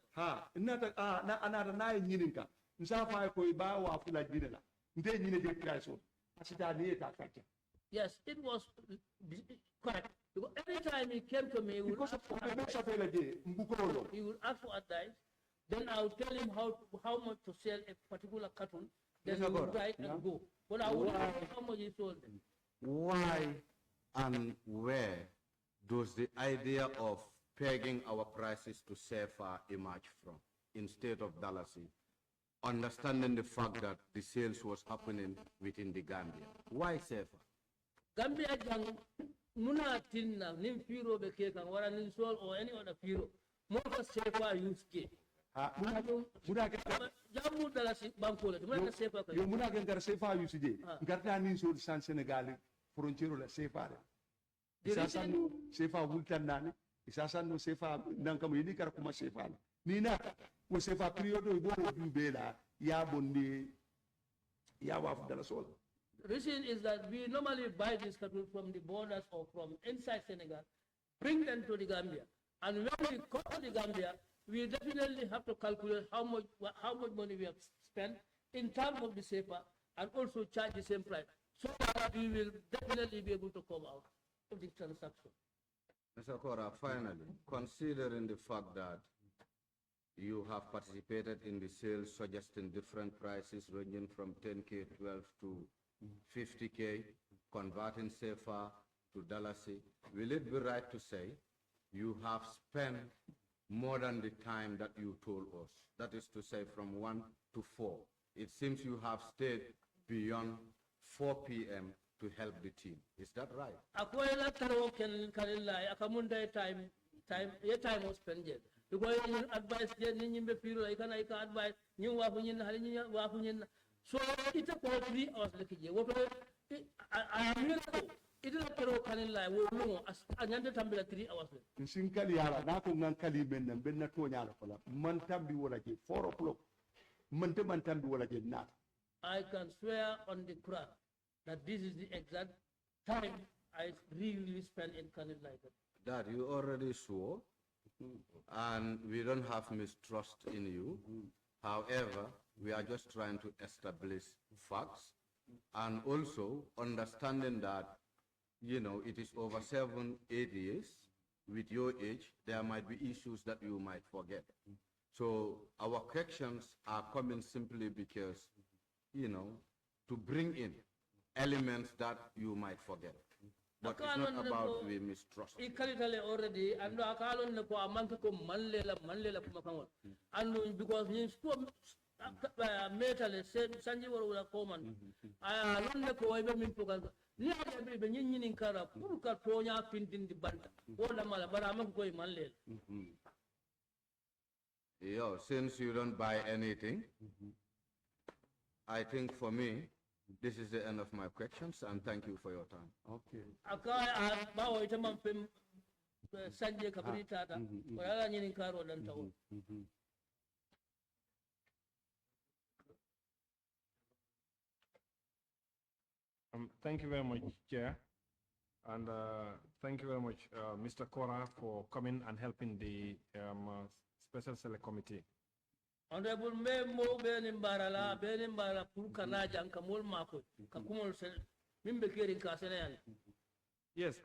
Speaker 3: Another 9 yininka. Nsafa ko iba wafula jinela. Nde nyine de price. Asita ni eta kacha.
Speaker 2: Yes, it was correct. Because every time he came to me, he would ask for advice. Then I would tell him how much to sell a particular cattle. Then he would write and go. But I would know how much he sold them.
Speaker 7: Why and where does the idea of pegging our prices to CFA emerge from instead of Dalasi? Understanding the fact that the sales was happening within the Gambia. Why CFA?
Speaker 2: Gambia jang muna tinna nim firo be ke kan wara nin sol or any other firo mo ka CFA use ke. Jamu Dalasi banko le muna CFA ka.
Speaker 3: Yo muna ngar CFA use je. Ngarta nin sol san Senegal frontiero la CFA. Isasanu CFA wultan nani. Isasanu CFA nankam yini kar kuma CFA. Nina ko CFA periodo ibo dubela ya bondi ya waf dala sol.
Speaker 2: The reason is that we normally buy these cattle from the borders or from inside Senegal, bring them to the Gambia. And when we come to the Gambia, we definitely have to calculate how much money we have spent in terms of the CFA and also charge the same price. So that we will definitely be able to come out of the transaction.
Speaker 7: Mr. Kora, finally, considering the fact that you have participated in the sales suggesting different prices ranging from 10K, 12 to 50K, converting CFA to Dalasi, will it be right to say you have spent more than the time that you told us? That is to say from 1 to 4. It seems you have stayed beyond 4 p.m. to help the team. Is that right?
Speaker 2: Time was spent. Because advice advice so it's about 3 hours. I am here. It is a pero canilla. We know as another time 3 hours.
Speaker 3: Sinkali yala na ko ngan kali ben na to nyala kola man tambi wala je 4 o'clock man tambi wala je na.
Speaker 2: I can swear on the Quran that this is the exact time I really spent in Canada.
Speaker 7: That you already swore, and we don't have mistrust in you. However, we are just trying to establish facts and also understanding that, it is over 7-8 years. With your age, there might be issues that you might forget. So our questions are coming simply because, to bring in elements that you might forget. But it's not about we mistrust.
Speaker 2: Already, and and because metal sanji wala common I don't know why be program ni ada be nyin kara pour ka tonya pintin di banda wala mala bara am ko manle.
Speaker 7: Yo, since you don't buy anything, I think for me This is the end of my questions, and thank you for your time.
Speaker 3: Okay.
Speaker 2: Aka bawo ita man pem sanje kabri tata ko yala nyinin karo dan tawo.
Speaker 8: Thank you very much, Chair. And thank you very much, Mr. Kora, for coming and helping the Special Select Committee.
Speaker 2: Honorable me mo benimbara la benimbara pour kana janka mol mako ka kumol sel mimbe kerin ka seneyan.
Speaker 8: Yes,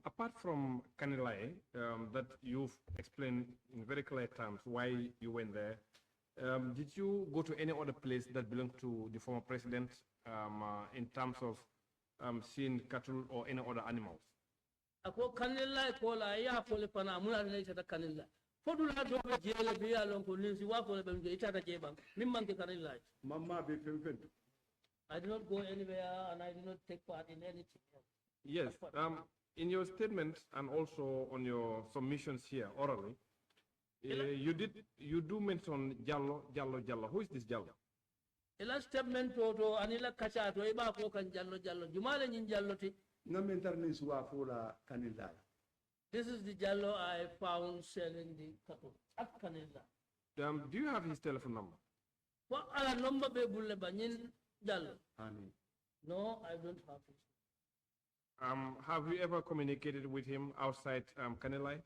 Speaker 8: apart from Kanilai, that you've explained in very clear terms why you went there, did you go to any other place that belonged to the former president in terms of seeing cattle or any other animals?
Speaker 2: Ako Kanilai ko la ya ko le pana muna ne ta Kanilai. Fodula do be jele bi alon ko ninsi wa ko le be ita ta jebam mimman ke Kanilai.
Speaker 3: Mama be pempen.
Speaker 2: I did not go anywhere and I did not take part in anything.
Speaker 8: Yes, in your statement and also on your submissions here orally, you do mention Jallo. Who is this Jallo?
Speaker 2: Ila statement to anila kacha to iba ko kan Jallo jumale nyin Jallo ti.
Speaker 3: Ngamentar ni suwa fola Kanilai.
Speaker 2: This is the Jallo I found selling the cattle at Kanilai.
Speaker 8: Do you have his telephone number?
Speaker 2: What ala number be bulle banyin Jallo?
Speaker 3: Ani.
Speaker 2: No, I don't have it.
Speaker 8: Have you ever communicated with him outside Kanilai?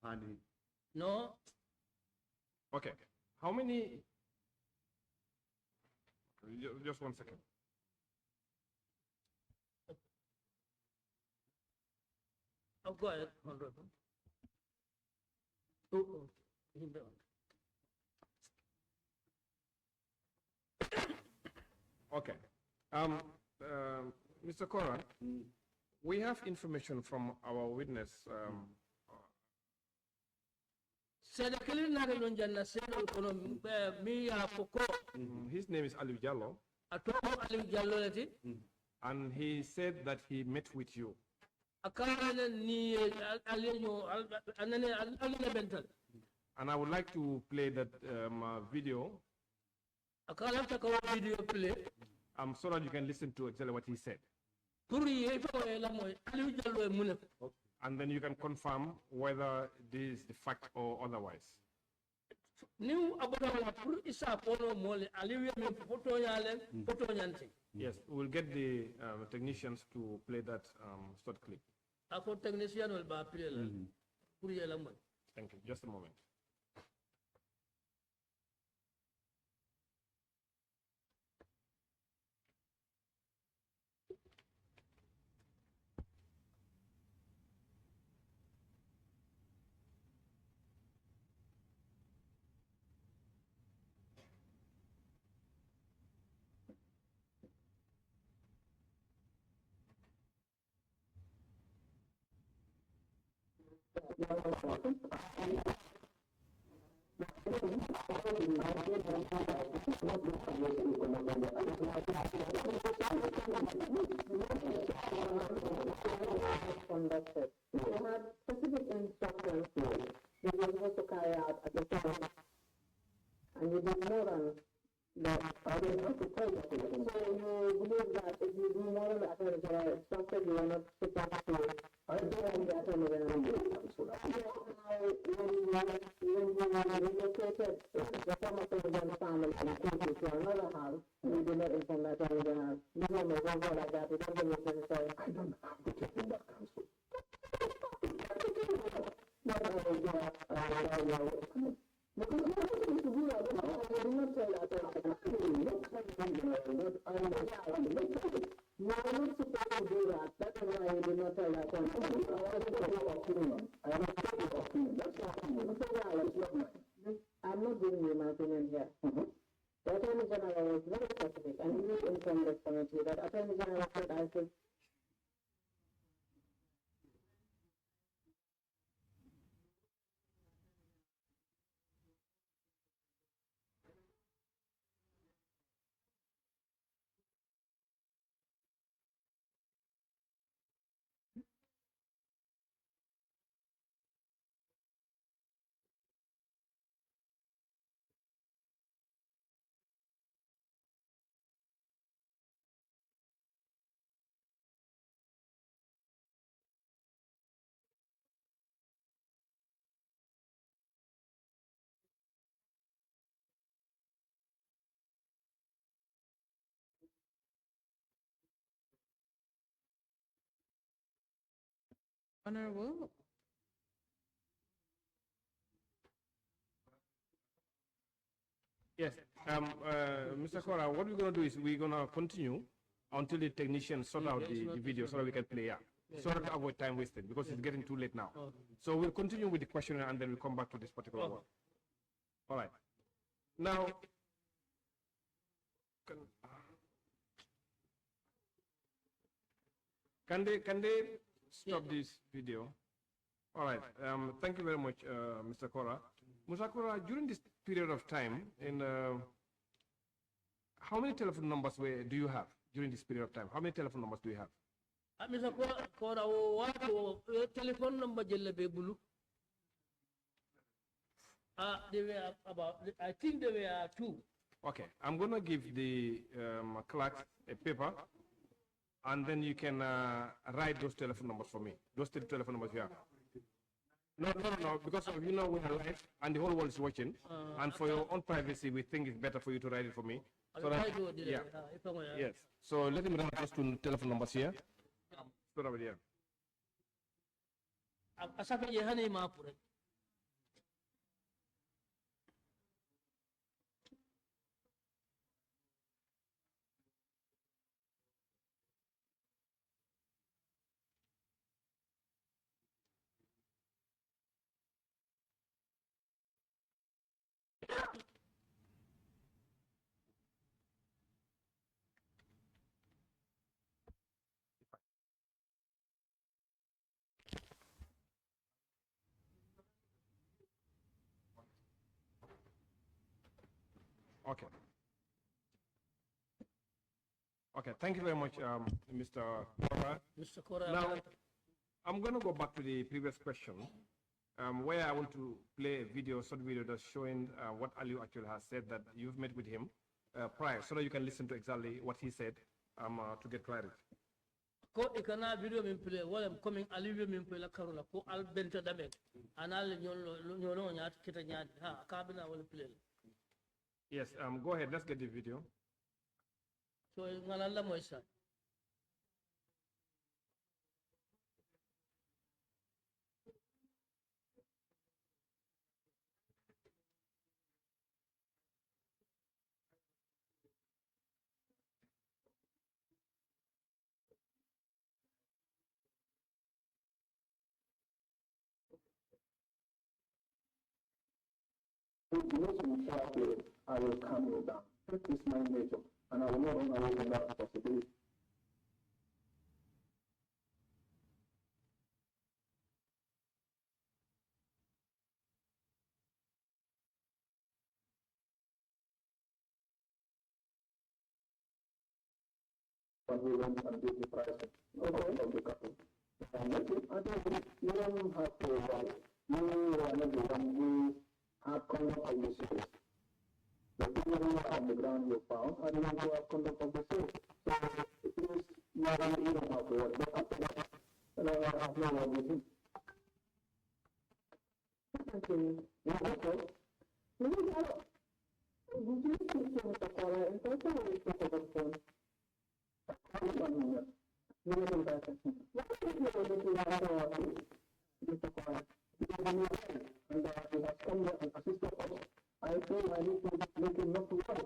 Speaker 3: Ani.
Speaker 2: No.
Speaker 8: Okay. How many? Just 1 second.
Speaker 2: Oh, go ahead, Honorable. Oh.
Speaker 8: Okay. Mr. Kora, we have information from our witness. His name is Ali Jallo. And he said that he met with you. And I would like to play that video. So that you can listen to exactly what he said. And then you can confirm whether this is the fact or otherwise. Yes, we'll get the technicians to play that short clip. Thank you. Just a moment.
Speaker 9: Conducted. You had specific instructions to you. You were supposed to carry out at the time. And you did more than that. I didn't have to tell you. So you believe that if you do more than the attorney general instructed, you are not supposed to inform the attorney general. When you relocated the former president's family to another house, you did not inform the attorney general. You don't know what like that. It doesn't look necessary. I don't have to take in that counsel. Not only that, because you're not supposed to do that. I did not tell the attorney general. You are not supposed to do that. That is why you did not tell the attorney general. I respect your opinion. I respect your opinion. That's your opinion. I'm not giving you my opinion here. The Attorney General was very specific, and he informed this committee that Attorney General said I should
Speaker 1: Honorable.
Speaker 8: Yes, Mr. Kora, what we're going to do is we're going to continue until the technicians sort out the video so that we can play out. So that to avoid time wasted because it's getting too late now. So we'll continue with the questionnaire and then we'll come back to this particular one. All right. Now, can they stop this video? All right. Thank you very much, Mr. Kora. Mr. Kora, during this period of time, how many telephone numbers do you have during this period of time? How many telephone numbers do you have?
Speaker 2: Mr. Kora, what telephone number jelle be bulu? They were about, I think there were 2.
Speaker 8: Okay, I'm going to give the clerk a paper, and then you can write those telephone numbers for me. Those telephone numbers you have. No, because we are live, and the whole world is watching, and for your own privacy, we think it's better for you to write it for me. So that, yeah. Yes. So let him write those 2 telephone numbers here. Put over here. Okay. Okay, thank you very much, Mr. Kora.
Speaker 2: Mr. Kora.
Speaker 8: Now, I'm going to go back to the previous question, where I want to play a video, short video that's showing what Aliu actually has said that you've met with him prior, so that you can listen to exactly what he said to get clarity.
Speaker 2: Ko ikana video min play wala coming Aliu min play la karola ko al benta dame anal nyolo nyat kita nyat ha kabina wala play.
Speaker 8: Yes, go ahead. Let's get the video.
Speaker 2: So, ngalala mo isa.
Speaker 9: I will calm you down. That is my nature, and I will not run away from that possibility. But we went and did the pricing of the couple. And that's it. I think you don't have to worry. You are not the one who had conduct of the series. The people who are on the ground you found are the ones who have conduct of the series. So it is not really you don't have to worry. But after that, I have no one with him. Thank you. Yeah, okay. Would you speak to Mr. Kora in person or speak over the phone? I feel I need to make him not to worry,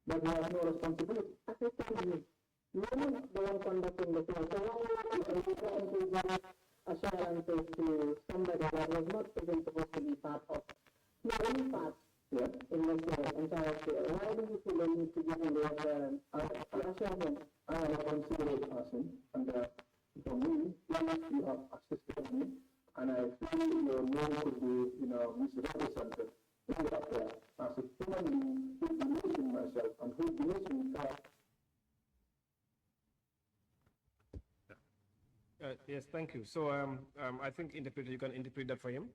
Speaker 9: but he has no responsibility. As I told you, you are not the one conducting the class. So why are you trying to give assurances to somebody that was not even supposed to be part of any part in this entire affair? Why do you feel the need to give him the assurance? I am a considerate person, and for me, you have assisted me, and I feel your name could be, misrepresented in the affair as a human being who believes in myself and who believes in God.
Speaker 8: Yes, thank you. So I think interpreter, you can interpret that for him.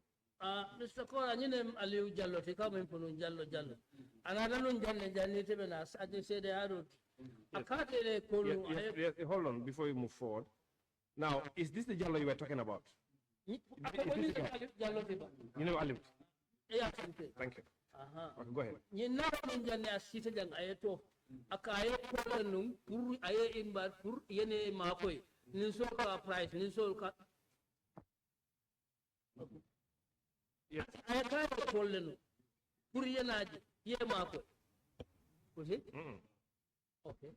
Speaker 2: Mr. Kora, nyine Aliu Jallo, tika mo impuno Jallo. Another nun Janne tebe na as they say they are.
Speaker 8: Yes, hold on before you move forward. Now, is this the Jallo you were talking about? You know Aliu?
Speaker 2: Yeah,
Speaker 8: thank you. Okay, go ahead.
Speaker 2: You know Janne as seated and Ayeto. Akaye Kolanum, Pur Aye in Bad Pur Yene Mapoi, Ninsoka price, Ninsolka.
Speaker 8: Yes.
Speaker 2: I can't call them. Purianaji, ye mako. Was it? Okay.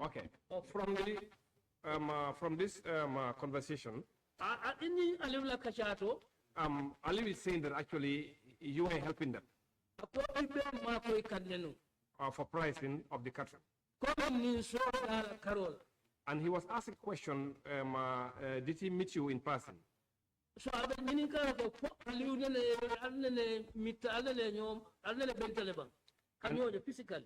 Speaker 8: Okay. From this conversation,
Speaker 2: Ini alivla kachato.
Speaker 8: Ali is saying that actually you are helping them
Speaker 2: Ako ibe mako ikadnenu.
Speaker 8: for pricing of the cattle.
Speaker 2: Kono ni so Carol.
Speaker 8: And he was asked a question, did he meet you in person?
Speaker 2: So abe mininka ko aliu nene mita alele nyom alele bentele bang. Kanyo physically.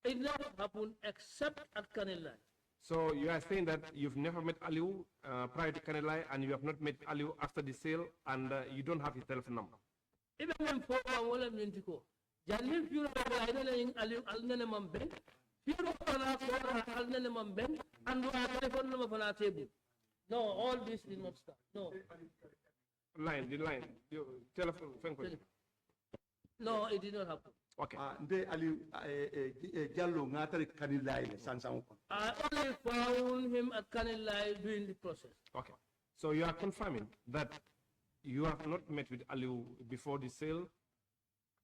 Speaker 2: It never happened except at Kanilai.
Speaker 8: So you are saying that you've never met Aliu prior to Kanilai, and you have not met Aliu after the sale, and you don't have his telephone number.
Speaker 2: Even when for wala mintiko. Janil pure alele aliu alene mamben. Pure para Kora alene mamben. And our telephone number for our table. No, all this did not start. No.
Speaker 8: The line, your telephone phone call.
Speaker 2: No, it did not happen.
Speaker 8: Okay.
Speaker 3: Nde ali Jallo ngatari kanilai sansan.
Speaker 2: I only found him at Kanilai during the process.
Speaker 8: Okay. So you are confirming that you have not met with Aliu before the sale,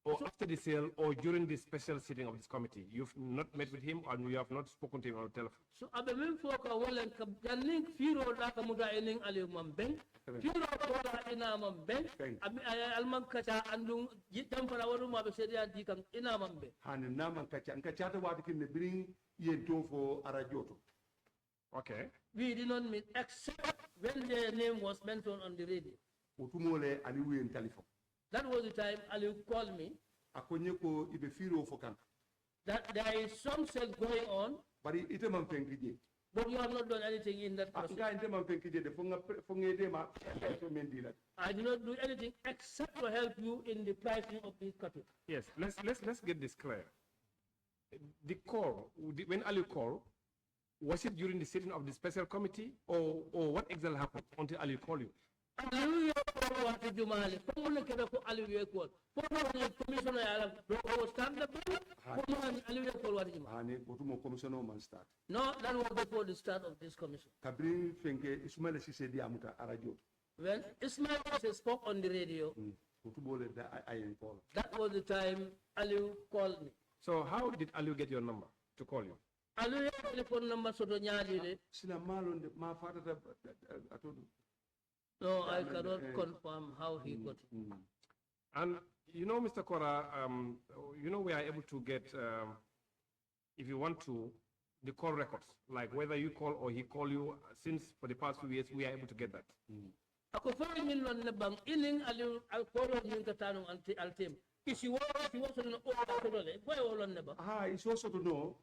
Speaker 8: or after the sale, or during the special sitting of this committee. You've not met with him, and you have not spoken to him on the telephone.
Speaker 2: So abe min foka walen ka janning firo da ka muda ening ali mamben firo kola ina mamben abi alman kacha andung jitam para waru ma be sedia di kam ina mambe
Speaker 3: Han naman kacha ta wadi kin bring yen to for arajoto.
Speaker 8: Okay.
Speaker 2: we did not meet except when their name was mentioned on the radio.
Speaker 3: Utumole ali wen telephone.
Speaker 2: That was the time Ali called me
Speaker 3: Akonye ko ibe firo for kan.
Speaker 2: that there is some sale going on,
Speaker 3: Bari ite man fenkije.
Speaker 2: but you have not done anything in that process.
Speaker 3: Nga ite man fenkije de fonga de ma to mendila.
Speaker 2: I did not do anything except to help you in the pricing of these cattle.
Speaker 8: Yes. Let's get this clear. The call, when Ali called, was it during the sitting of the special committee, or what exactly happened until Ali called you?
Speaker 2: Aliyu ko wati jumale ko mun ke ko aliyu ko ko no commissioner ala do stand the bill ko mun aliyu ko wati jumale
Speaker 3: Hani utumo commissioner man start.
Speaker 2: no, that was before the start of this commission.
Speaker 3: Kabrin fenke Ismail Sise di amuta arajoto.
Speaker 2: When Ismail spoke on the radio,
Speaker 3: Utubole da ayen call.
Speaker 2: that was the time Aliyu called me.
Speaker 8: So how did Ali get your number to call you?
Speaker 2: Aliyu telephone number so do nyaadi
Speaker 3: Sila malon de ma fatata atodu.
Speaker 2: no, I cannot confirm how he got it.
Speaker 8: And you know, Mr. Kora, you know, we are able to get, if you want to, the call records, like whether you call or he call you. Since for the past few years, we are able to get that.
Speaker 2: Ako fa min non ne bang ining Aliyu al koro min ka tanong al team. If you want to know all ko dole boy wolon ne ba.
Speaker 3: It's also to know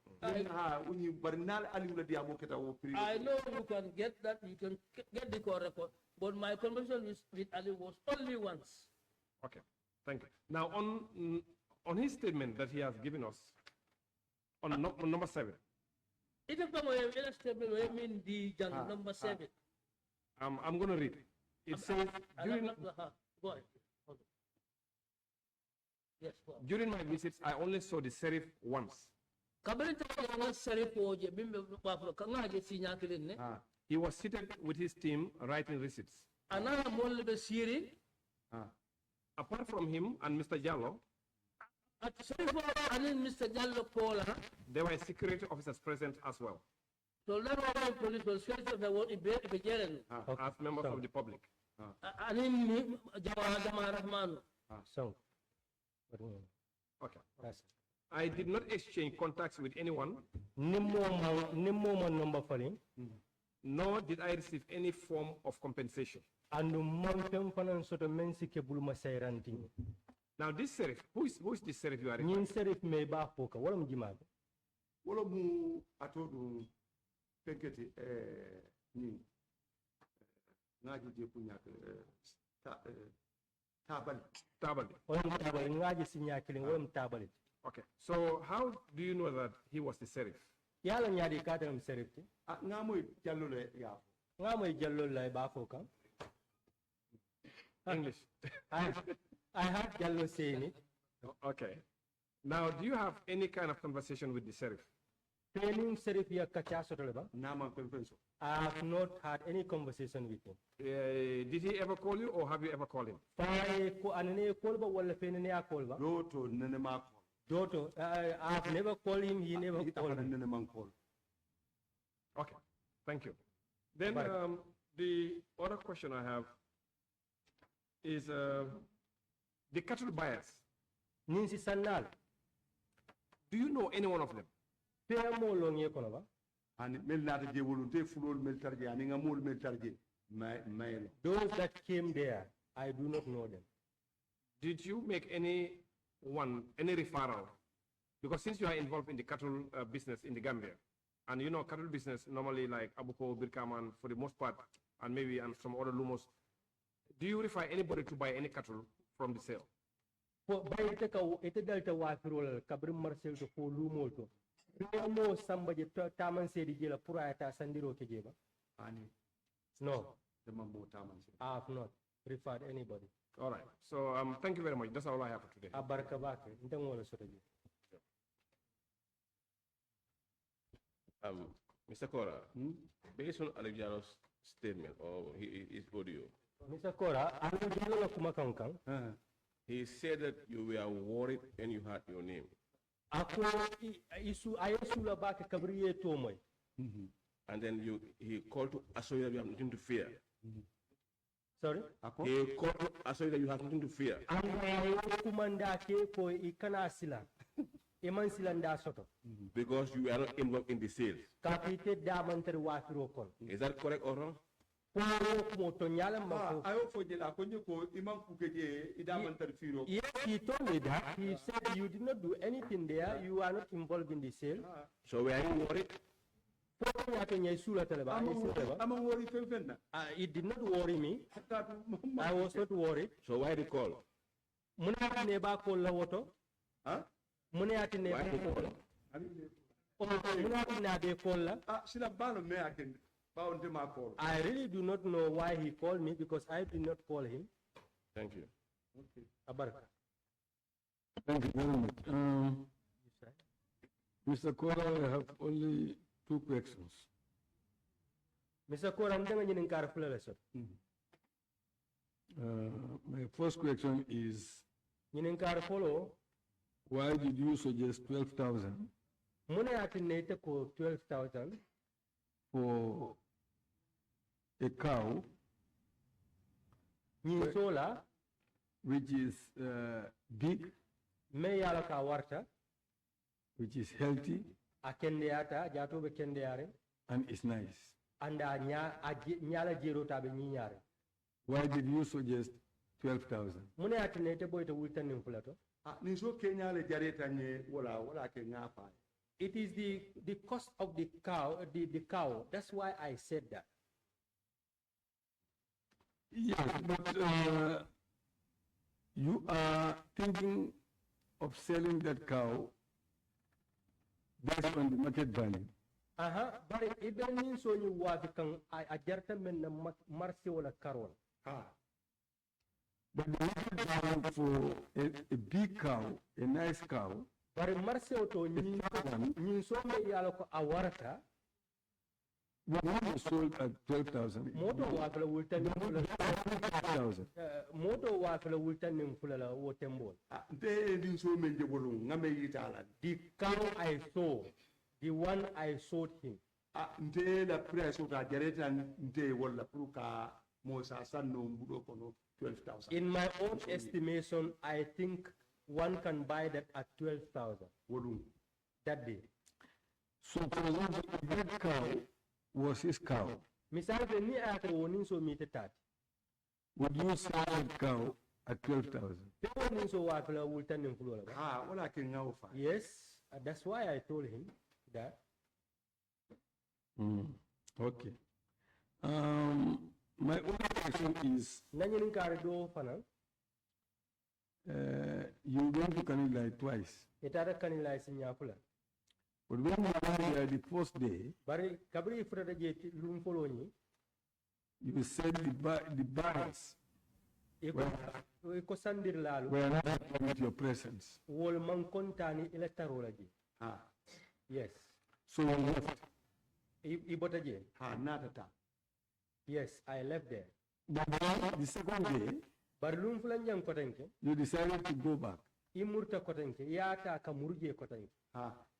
Speaker 3: when you barnal aliula diamo keta wo pri.
Speaker 2: I know you can get that, you can get the call record, but my conversation with Ali was only once.
Speaker 8: Okay, thank you. Now, on his statement that he has given us, on number 7.
Speaker 2: Ito pa mo yung statement mo yung di dyan, number 7.
Speaker 8: I'm going to read. It says,
Speaker 2: Go ahead. Yes, go on.
Speaker 8: during my visits, I only saw the sheriff once. He was seated with his team writing receipts. Apart from him and Mr. Jallo, there were security officers present as well,
Speaker 2: So that was police was
Speaker 8: as members of the public.
Speaker 5: So,
Speaker 8: Okay. I did not exchange contacts with anyone,
Speaker 5: Nimo number for him.
Speaker 8: nor did I receive any form of compensation.
Speaker 5: And Mountain Financial Mensike Bulma Sairanting.
Speaker 8: Now, this sheriff, who is this sheriff you are referring
Speaker 5: Nin
Speaker 8: to?
Speaker 5: Serif me ba poka, what am Jimab?
Speaker 3: Wolo mu atodu penketi ni ngaji je punya tabal.
Speaker 8: Tabali.
Speaker 5: What am Tabal, Naji Sinya killing, what am Tabalit?
Speaker 8: Okay. So, how do you know that he was the sheriff?
Speaker 5: Yalan Yadi Katam Serif.
Speaker 3: Ngamu jallo le ya.
Speaker 5: Ngamo Jallo Lai Bafoka.
Speaker 8: English.
Speaker 5: I heard Jallo saying it.
Speaker 8: Okay. Now, do you have any kind of conversation with the sheriff?
Speaker 5: Training Serif ya kacha soteleba.
Speaker 3: Nama penso.
Speaker 5: I have not had any conversation with him.
Speaker 8: Did he ever call you or have you ever called him?
Speaker 5: Fai ko anene kolba wala fenene ya kolba.
Speaker 3: Doto nene ma call.
Speaker 5: Doto, I have never called him, he never called me.
Speaker 3: Nene man call.
Speaker 8: Okay, thank you. Then the other question I have is the cattle buyers.
Speaker 5: Ninsi sannal.
Speaker 8: Do you know any one of them?
Speaker 5: Pemo lonye kono ba.
Speaker 3: And mel nata je volunteer fulol mel tarje ani ngamol mel tarje mailo.
Speaker 5: Those that came there, I do not know them.
Speaker 8: Did you make any referral? Because since you are involved in the cattle business in the Gambia, and you know cattle business normally like Abuko, Birkaman for the most part, and maybe and some other lumos, do you refer anybody to buy any cattle from the sale?
Speaker 5: For by ite delta wafirol kabri marcel to for lumol to. Mo somebody taman se di jela pura ta sandiro ke jeba.
Speaker 3: Ani.
Speaker 5: No.
Speaker 3: The mambo taman se.
Speaker 5: I have not referred anybody.
Speaker 8: All right. So thank you very much. That's all I have for today.
Speaker 5: Abarka bake. Ntangola sotaji.
Speaker 6: Mr. Kora, based on Alejandro's statement or his audio,
Speaker 5: Mr. Kora, Alejandro kumakangkang.
Speaker 6: He said that you were worried when you heard your name.
Speaker 5: Ako isu ayesu la ba ke kabriye to moy.
Speaker 6: And then he called to assure that you have nothing to fear.
Speaker 5: Sorry?
Speaker 6: He called to assure that you have nothing to fear.
Speaker 5: Anga kumanda ke ko ikana sila. Eman silanda soto.
Speaker 6: Because you are not involved in the sales.
Speaker 5: Kapite damanter wafiro kon.
Speaker 6: Is that correct or wrong?
Speaker 5: Yes, he told me that. He said you did not do anything there. You are not involved in the sale.
Speaker 6: So were you worried?
Speaker 5: It did not worry me. I was not worried.
Speaker 6: So why the call?
Speaker 5: Huh? I really do not know why he called me because I did not call him.
Speaker 6: Thank you.
Speaker 5: Okay. Abarka.
Speaker 4: Thank you very much. Mr. Kora, I have only 2 questions.
Speaker 5: Mr. Kora, I'm going to
Speaker 4: my first question is, why did you suggest 12,000 for a cow which is big, which is healthy, and is nice? Why did you suggest 12,000?
Speaker 5: It is the cost of the cow, the cow. That's why I said that.
Speaker 4: Yes, but you are thinking of selling that cow based on the market value.
Speaker 5: But it doesn't mean so you want to ajarta men na marsi wala karol.
Speaker 4: But the market value for a big cow, a nice cow,
Speaker 5: but marsi auto ni so me yalo ko awarata.
Speaker 4: We want to sold at 12,000.
Speaker 5: Moto wafla wultan ni fula
Speaker 4: 12,000.
Speaker 5: Moto wafla wultan ni fula la wotembol. The cow I saw, the one I sold him. In my own estimation, I think one can buy that at 12,000 that day.
Speaker 4: So for example, that cow was his cow. Would you sell that cow at 12,000?
Speaker 5: Yes, that's why I told him that.
Speaker 4: Okay. My only question is, you went to Kanilai twice. But when you were there the first day, you said the bars were not happy with your presence.
Speaker 5: Yes.
Speaker 4: So you left.
Speaker 5: Ibotaje.
Speaker 3: Ha natata.
Speaker 5: Yes, I left there.
Speaker 4: But then the second day,
Speaker 5: Barlum fulanjang kotenke.
Speaker 4: you decided to go back.
Speaker 5: Imurta kotenke. Yata kamurje kotenke.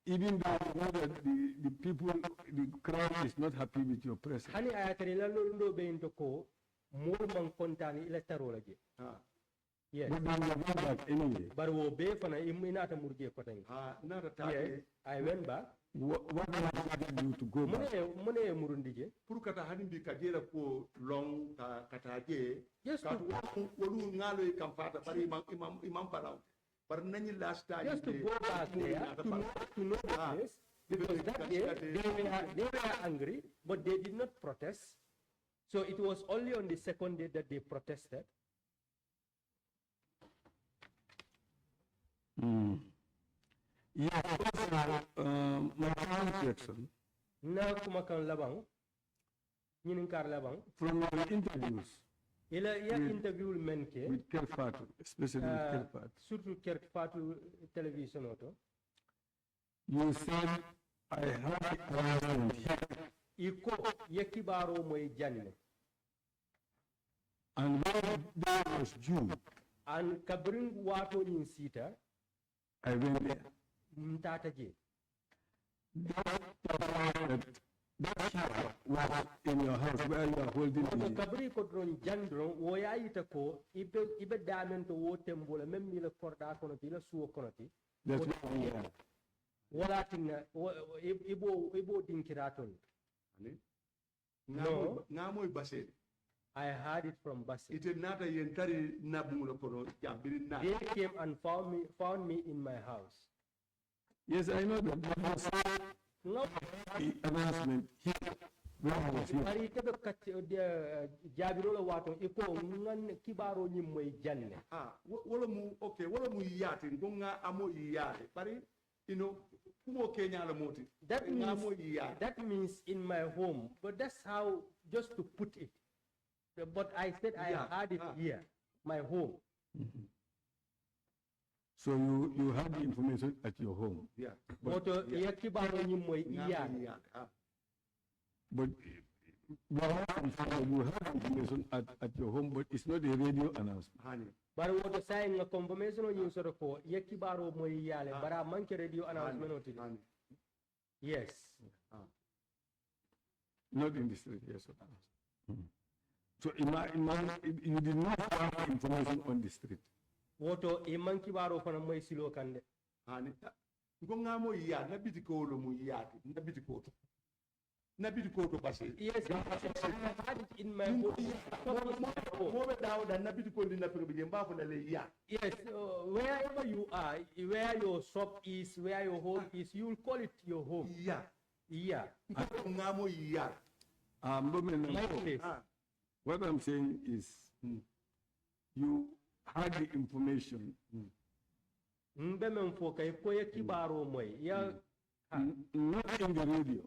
Speaker 4: Even though you know that the people, the crowd is not happy with your presence.
Speaker 5: Hani ayatari la londo be into ko mur man kontani ila tarola je. Yes.
Speaker 4: But then you went back anyway.
Speaker 5: But wo be fana iminata murje kotenke.
Speaker 3: Natata.
Speaker 5: Yes, I went back.
Speaker 4: What motivated you to go back?
Speaker 5: Mune murundije.
Speaker 3: Pour kata hanimbi kajela ko long kataje.
Speaker 5: Yes.
Speaker 3: Wolu ngalo e kampata pari imam palaw. But nani last time
Speaker 5: Just to go back there to know the place, because that day they were angry, but they did not protest. So it was only on the second day that they protested.
Speaker 4: Yeah, also, my final question.
Speaker 5: Na kumakan labang, nyininkar labang.
Speaker 4: From your interviews.
Speaker 5: Ila interview menke.
Speaker 4: With Kerfatu, especially with Kerfatu.
Speaker 5: Surtout Kerfatu television auto.
Speaker 4: You said I had arrangement here.
Speaker 5: Iko yekibaro moy Janneh.
Speaker 4: And when that was due,
Speaker 5: And kabring wato nyin sita.
Speaker 4: I went there.
Speaker 5: Mtata je.
Speaker 4: That shower was in your house where you are holding the...
Speaker 5: Kabri ko dron jandron wo yayita ko ibe damen to wo tembola même mi la korda kono ti la suwo kono ti.
Speaker 4: That's what we are.
Speaker 5: Wala tinna ibo dinkiraton. No.
Speaker 3: Ngamoy base.
Speaker 5: I heard it from Basse.
Speaker 3: Ite nata yentari nabungulo kono jambiri na.
Speaker 5: They came and found me in my house.
Speaker 4: Yes, I know that. But I saw
Speaker 5: No.
Speaker 4: the announcement here when I was here.
Speaker 5: Ari kebe jabiro la wato iko ngan kibaro ni moy Janneh.
Speaker 3: Wala mu wala mu yati ngonga amo yati. Pari kumo Kenya la moti.
Speaker 5: That means in my home, but that's how just to put it. But I said I had it here, my home.
Speaker 4: So you had the information at your home.
Speaker 3: Yeah.
Speaker 4: But you had information at your home, but it's not a radio announcement.
Speaker 5: But what the saying a confirmation on you sort of for Yakibaro Moyale, but I monkey radio announcement. Yes.
Speaker 4: Not in the street, yes. So you did not have information on the street.
Speaker 5: Woto e manki baro fana moy silo kande.
Speaker 3: Ngonga mo ya na bitiko lo mo ya na bitiko to. Na bitiko to basi.
Speaker 5: Yes, I had it in my home.
Speaker 3: Mo be dawo da na bitiko ndi na pere be mba fo le ya.
Speaker 5: Yes, wherever you are, where your shop is, where your home is, you will call it your home.
Speaker 3: Yeah.
Speaker 5: Yeah.
Speaker 3: Ngonga mo ya.
Speaker 5: My place.
Speaker 4: What I'm saying is, you had the information.
Speaker 5: Not
Speaker 4: Not in the radio.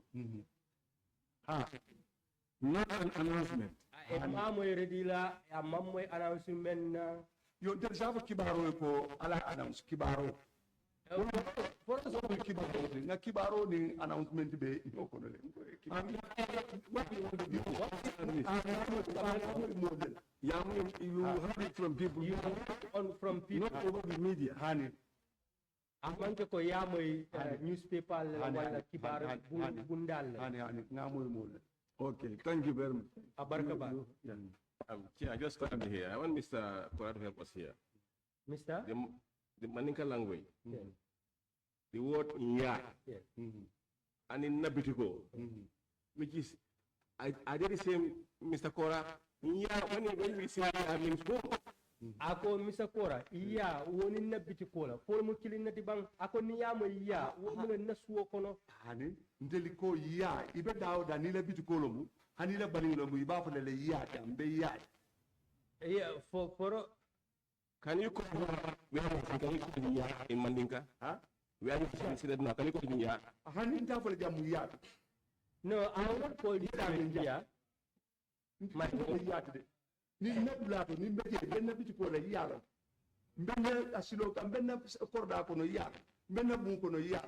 Speaker 4: Not an announcement.
Speaker 3: Yo del java kibaro ko ala announce kibaro. For example, kibaro na kibaro ni announcement be yo ko le.
Speaker 4: You heard it from people.
Speaker 5: You heard from people.
Speaker 4: Not over the media.
Speaker 3: Hani.
Speaker 5: Amanke ko yamoy newspaper wala kibar gundal.
Speaker 3: Hani ngamoy mo.
Speaker 6: Okay, thank you very much.
Speaker 5: Abarkaba.
Speaker 6: I just stand here. I want Mr. Kora to help us here.
Speaker 5: Mr.
Speaker 6: The Maninka language.
Speaker 5: Yes.
Speaker 6: The word nya.
Speaker 5: Yes.
Speaker 6: And in Nabitiko, which is, I did the same, Mr. Kora. Nya, when we say nya means home.
Speaker 5: Ako Mr. Kora, iya woni Nabitiko la. Pol mo kilin na tibang ako niya mo iya woni na suwo kono.
Speaker 3: Hani ndeli ko ya ibe dawo da ni la bitiko lo mu. Hani la bali lo mu iba fo le ya tambe ya.
Speaker 5: Yeah, for
Speaker 6: Can you call in Mandinka? Huh? Where are you considered now? Can you call ya?
Speaker 3: Hani nta fo le jamu ya.
Speaker 5: No, I will not call it ya.
Speaker 3: My ya today. Ni neblato ni meje benna bitiko le ya la. Benna asilo ka benna korda ko no ya. Benna bu ko no ya.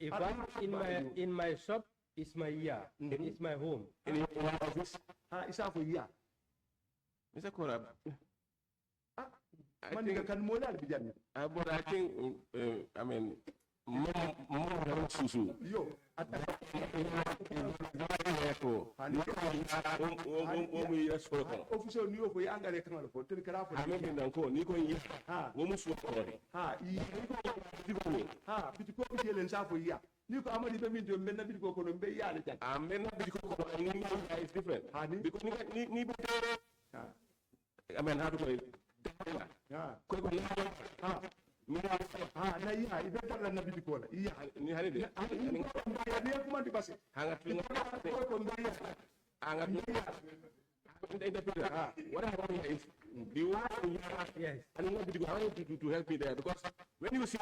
Speaker 5: If I'm in my shop, it's my year. It's my home.
Speaker 6: In your office?
Speaker 3: It's half a year.
Speaker 6: Mr. Kora,
Speaker 3: I think
Speaker 6: but I think, I mean, more susu.
Speaker 3: Yo, official new for young and for telegraph.
Speaker 6: I mean, Nico, woman's work.
Speaker 3: For year. You come and even to men of the Columbia.
Speaker 6: I may not be it's different. Because I mean, how to play. What I want is you yes, and I want you to help me there because when you say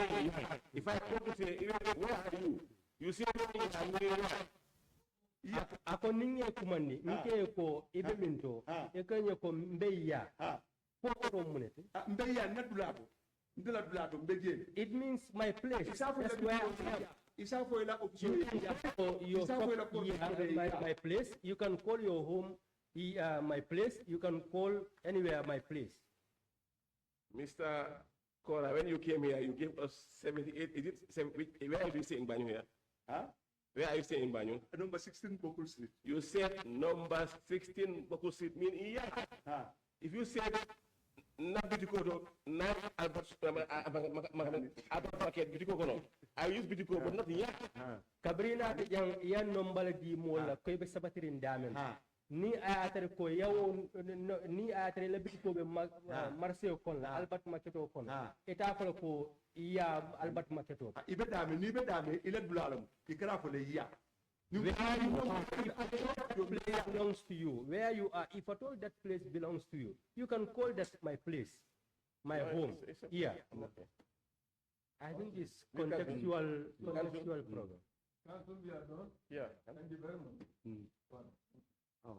Speaker 6: if I want to say where are you? You say
Speaker 5: ako ninge kumani nke ko ibe minto ekenye ko mbeya poko munete
Speaker 3: mbeya nadulabo ndela dulabo mbeje it
Speaker 5: means my place. That's where my place. You can call your home my place. You can call anywhere my place.
Speaker 6: Mr. Kora, when you came here, you gave us 78. Is it where are you staying in Banyu here? Huh? Where are you staying in Banyu?
Speaker 3: Number 16 Bokul Street.
Speaker 6: You said number 16 Bokul Street mean yeah. If you said not Bitiko, not Albert Market, Bitiko, I use Bitiko, but not yeah.
Speaker 5: Cabrina, young number di mola, Quebec Sabatirin Diamond. Ni atere ko yawo ni atere le Bitiko be Marseille kon Albert Marketo kon. Eta ko iya Albert Marketo.
Speaker 3: Ibedame ni bedame ile bulalam. Ikra ko le iya.
Speaker 5: Where place belongs to you, where you are, if at all that place belongs to you, you can call that my place, my home. Yeah. Okay. I think it's contextual problem.
Speaker 6: Yeah.
Speaker 3: Thank you very much. Oh.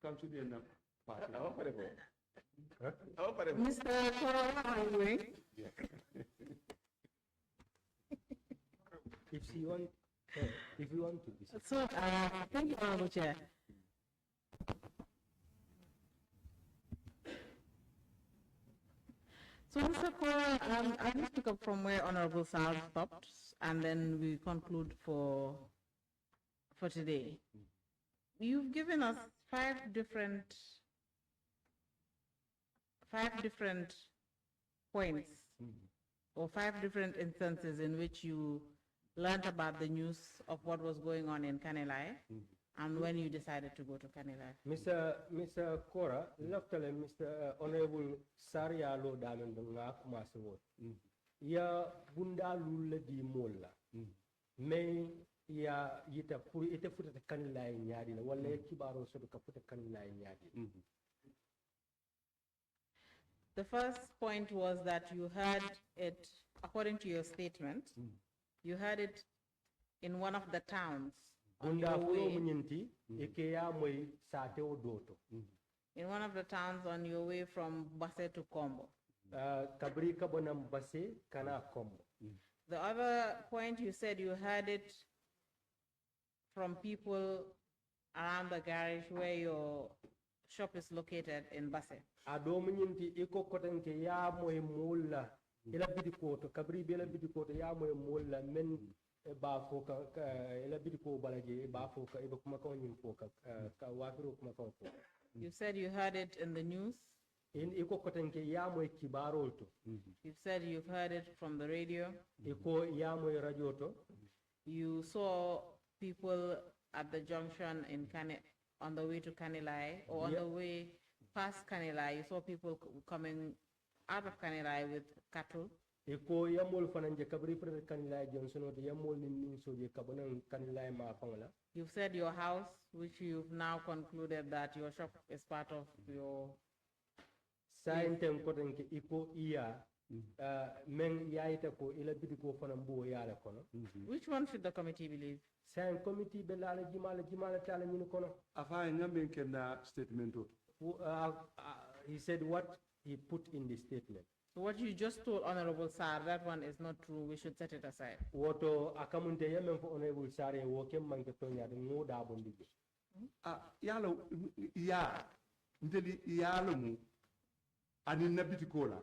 Speaker 3: Come to the end party.
Speaker 1: Mr. Kora, how are you doing?
Speaker 5: If you want to visit.
Speaker 1: So, thank you, Honorable Chair. So, Mr. Kora, I just pick up from where Honorable Sal stopped, and then we conclude for today. You've given us five different points or five different instances in which you learned about the news of what was going on in Kanilai and when you decided to go to Kanilai.
Speaker 5: Mr. Kora, luckily Mr. Honorable Saria Lo Damen nga kumasi wot. Ya bunda lule di mola. Me ya yita puri ite futa Kanilai nyadi la wala kibaro so ka futa Kanilai nyadi.
Speaker 1: The first point was that you had it, according to your statement, you had it in one of the towns. On your way, in one of the towns on your way from Basse to Kombo. The other point you said you had it from people around the garage where your shop is located in Basse.
Speaker 5: Iko kotenke ya moy mola ila bidiko to kabri bela bidiko to ya moy mola men ba foka ila bidiko balaje ba foka iba kuma ko nyim foka ka wafiru kuma ko.
Speaker 1: You said you heard it in the news.
Speaker 5: In iko kotenke ya moy kibaro to.
Speaker 1: You said you've heard it from the radio.
Speaker 5: Iko ya moy radio to.
Speaker 1: You saw people at the junction in on the way to Kanilai or on the way past Kanilai. You saw people coming out of Kanilai with cattle.
Speaker 5: Eko yamol fananje kabri pre Kanilai Johnson or yamol nin so je kabanan Kanilai ma fangala.
Speaker 1: You've said your house, which you've now concluded that your shop is part of your.
Speaker 5: Saintem kotenke iko iya men yaita ko ila bidiko fanambo yala kono.
Speaker 1: Which one should the committee believe?
Speaker 5: Sain committee belala jimala tala nyino kono.
Speaker 3: Afa ngambe kenda statement.
Speaker 5: He said what? he put in the statement.
Speaker 1: So what you just told Honorable Sar, that one is not true. We should set it aside.
Speaker 5: Woto akamunte yemen fo Honorable Sare woke manke tonya de ngoda bondije.
Speaker 3: Yalo ya ndeli yalo mu ani nabiti kola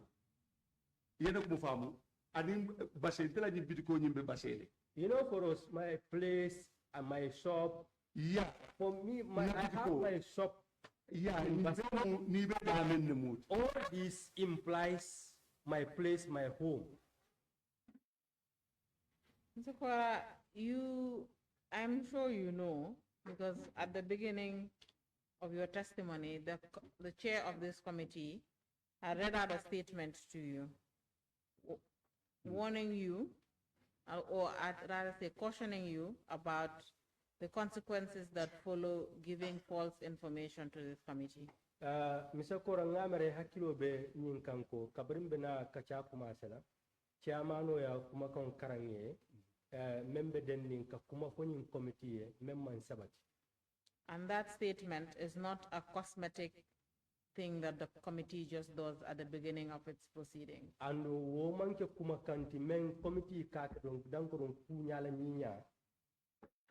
Speaker 3: yena ko famu ani basé tela ni biti ko nyimbe basé.
Speaker 5: You know, for us, my place and my shop.
Speaker 3: Yeah.
Speaker 5: For me, I have my shop.
Speaker 3: Yeah.
Speaker 5: All this implies my place, my home.
Speaker 1: Mr. Kora, I'm sure you know, because at the beginning of your testimony, the chair of this committee had read out a statement to you, warning you, or I'd rather say cautioning you about the consequences that follow giving false information to this committee.
Speaker 5: Mr. Kora ngamere hakilo be nyinkanko kabrimbe na kacha kumasela chairmano ya kuma kon karanye membe den ka kuma fonyin committee memman sabati.
Speaker 1: And that statement is not a cosmetic thing that the committee just does at the beginning of its proceedings.
Speaker 5: And woman ke kuma kanti men committee ka don dankoron kunyala nyinya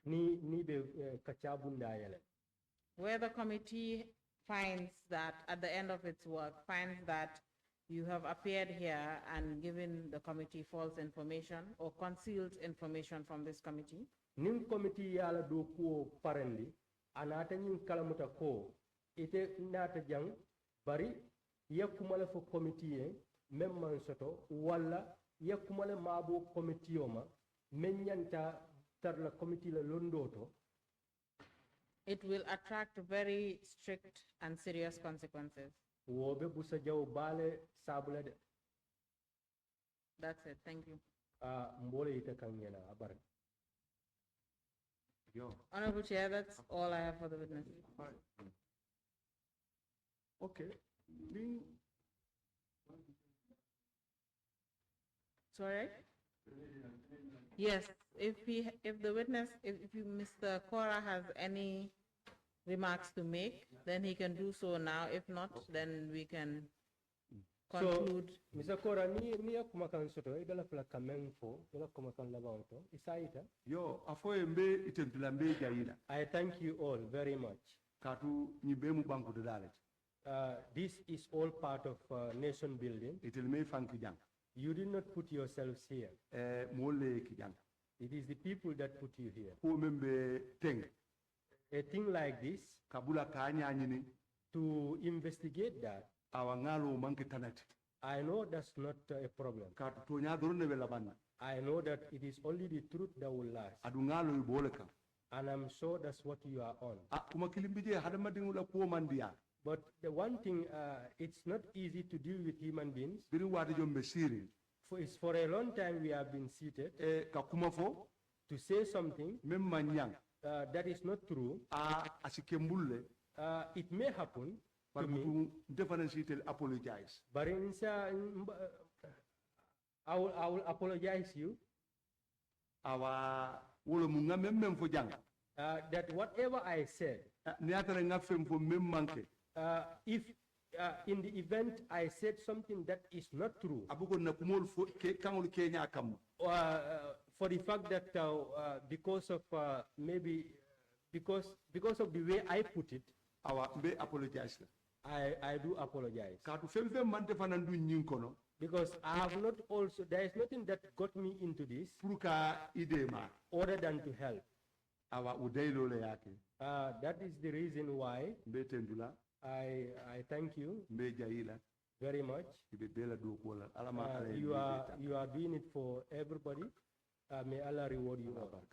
Speaker 5: ni be kachabunda yele.
Speaker 1: Where the committee finds that at the end of its work, finds that you have appeared here and given the committee false information or concealed information from this committee.
Speaker 5: Nin committee yala do ko parendi anata nyin kalamuta ko ite nata jang bari yakumala fo committee memman soto wala yakumala mabo committee oma menyanta tarla committee la londoto.
Speaker 1: It will attract very strict and serious consequences. That's it. Thank you. Honorable Chair, that's all I have for the witness.
Speaker 3: Okay.
Speaker 1: Sorry? Yes, if the witness, if Mr. Kora has any remarks to make, then he can do so now. If not, then we can conclude.
Speaker 5: So, Mr. Kora, ni akumakan soto, idala fla kamenfo, idala akumakan labanto, isaita.
Speaker 3: Yo, afoye mbe itempila mbe jaila.
Speaker 5: I thank you all very much.
Speaker 3: Katu nyibemu banku dadalet.
Speaker 5: This is all part of nation building.
Speaker 3: Itilme fanki jang.
Speaker 5: You did not put yourselves here. It is the people that put you here. A thing like this, to investigate that, I know that's not a problem. I know that it is only the truth that will last. And I'm sure that's what you are on. But the one thing, it's not easy to deal with human beings. For a long time, we have been seated to say something that is not true. It may happen to me, but I will apologize you. That whatever I said, if in the event I said something that is not true, for the fact that because of maybe because of the way I put it, I do apologize. Because I have not also, there is nothing that got me into this other than to help. That is the reason why I thank you very much. You are doing it for everybody. May Allah reward you all.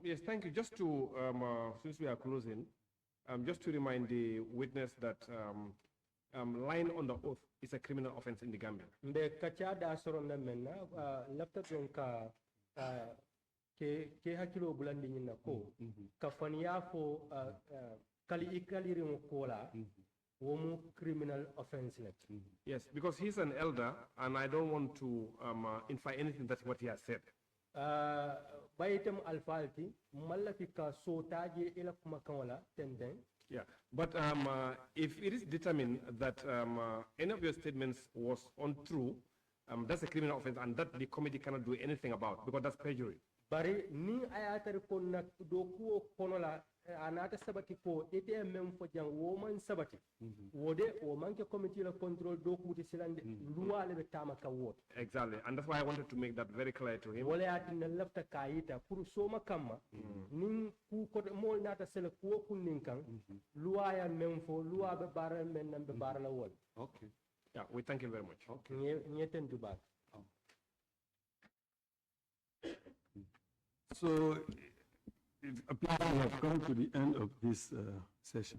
Speaker 8: Yes, thank you. Just to, since we are closing, just to remind the witness that lying on the oath is a criminal offense in the Gambia.
Speaker 5: Mbe kacha da soronda menna lafta donka ke hakilo bulandi nyina ko kafaniya fo kali ikali rimo kola womu criminal offense let.
Speaker 8: Yes, because he's an elder and I don't want to infer anything that's what he has said.
Speaker 5: bayitam alfalti malafika so taje ila kuma kanwala tenden.
Speaker 8: Yeah, but if it is determined that any of your statements was untrue, that's a criminal offense, and that the committee cannot do anything about because that's perjury.
Speaker 5: Bari ni ayatar ko nak do ko konola anata sabati ko ete mem fo jang wo man sabati wode o manke committee la control do ko silande luwale be tamaka wot.
Speaker 8: Exactly, and that's why I wanted to make that very clear to him.
Speaker 5: Wala atina lafta kayita pour soma kamma nin ku ko mol nata sele ko kunnin kan luwaya mem fo luwa be baral men nambe barala wol.
Speaker 8: Okay. Yeah, we thank you very much.
Speaker 5: Okay. Nyeten du bak.
Speaker 4: So it appears we have come to the end of this session.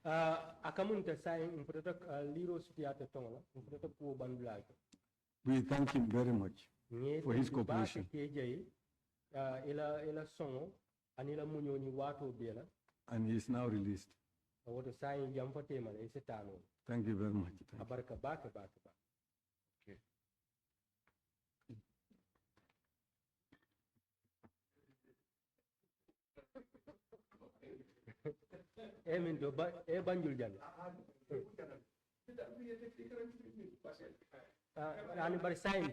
Speaker 5: Akamunta saying improta liro sutiata tongola improta ko bandula.
Speaker 4: We thank him very much for his cooperation.
Speaker 5: Ila songo anila munyoni wato bela.
Speaker 4: And he is now released.
Speaker 5: What saying jamfate man is tano.
Speaker 4: Thank you very much.
Speaker 5: Abarka baka.
Speaker 8: Okay.
Speaker 5: Emin do ba e banjul jall. Ani bar saying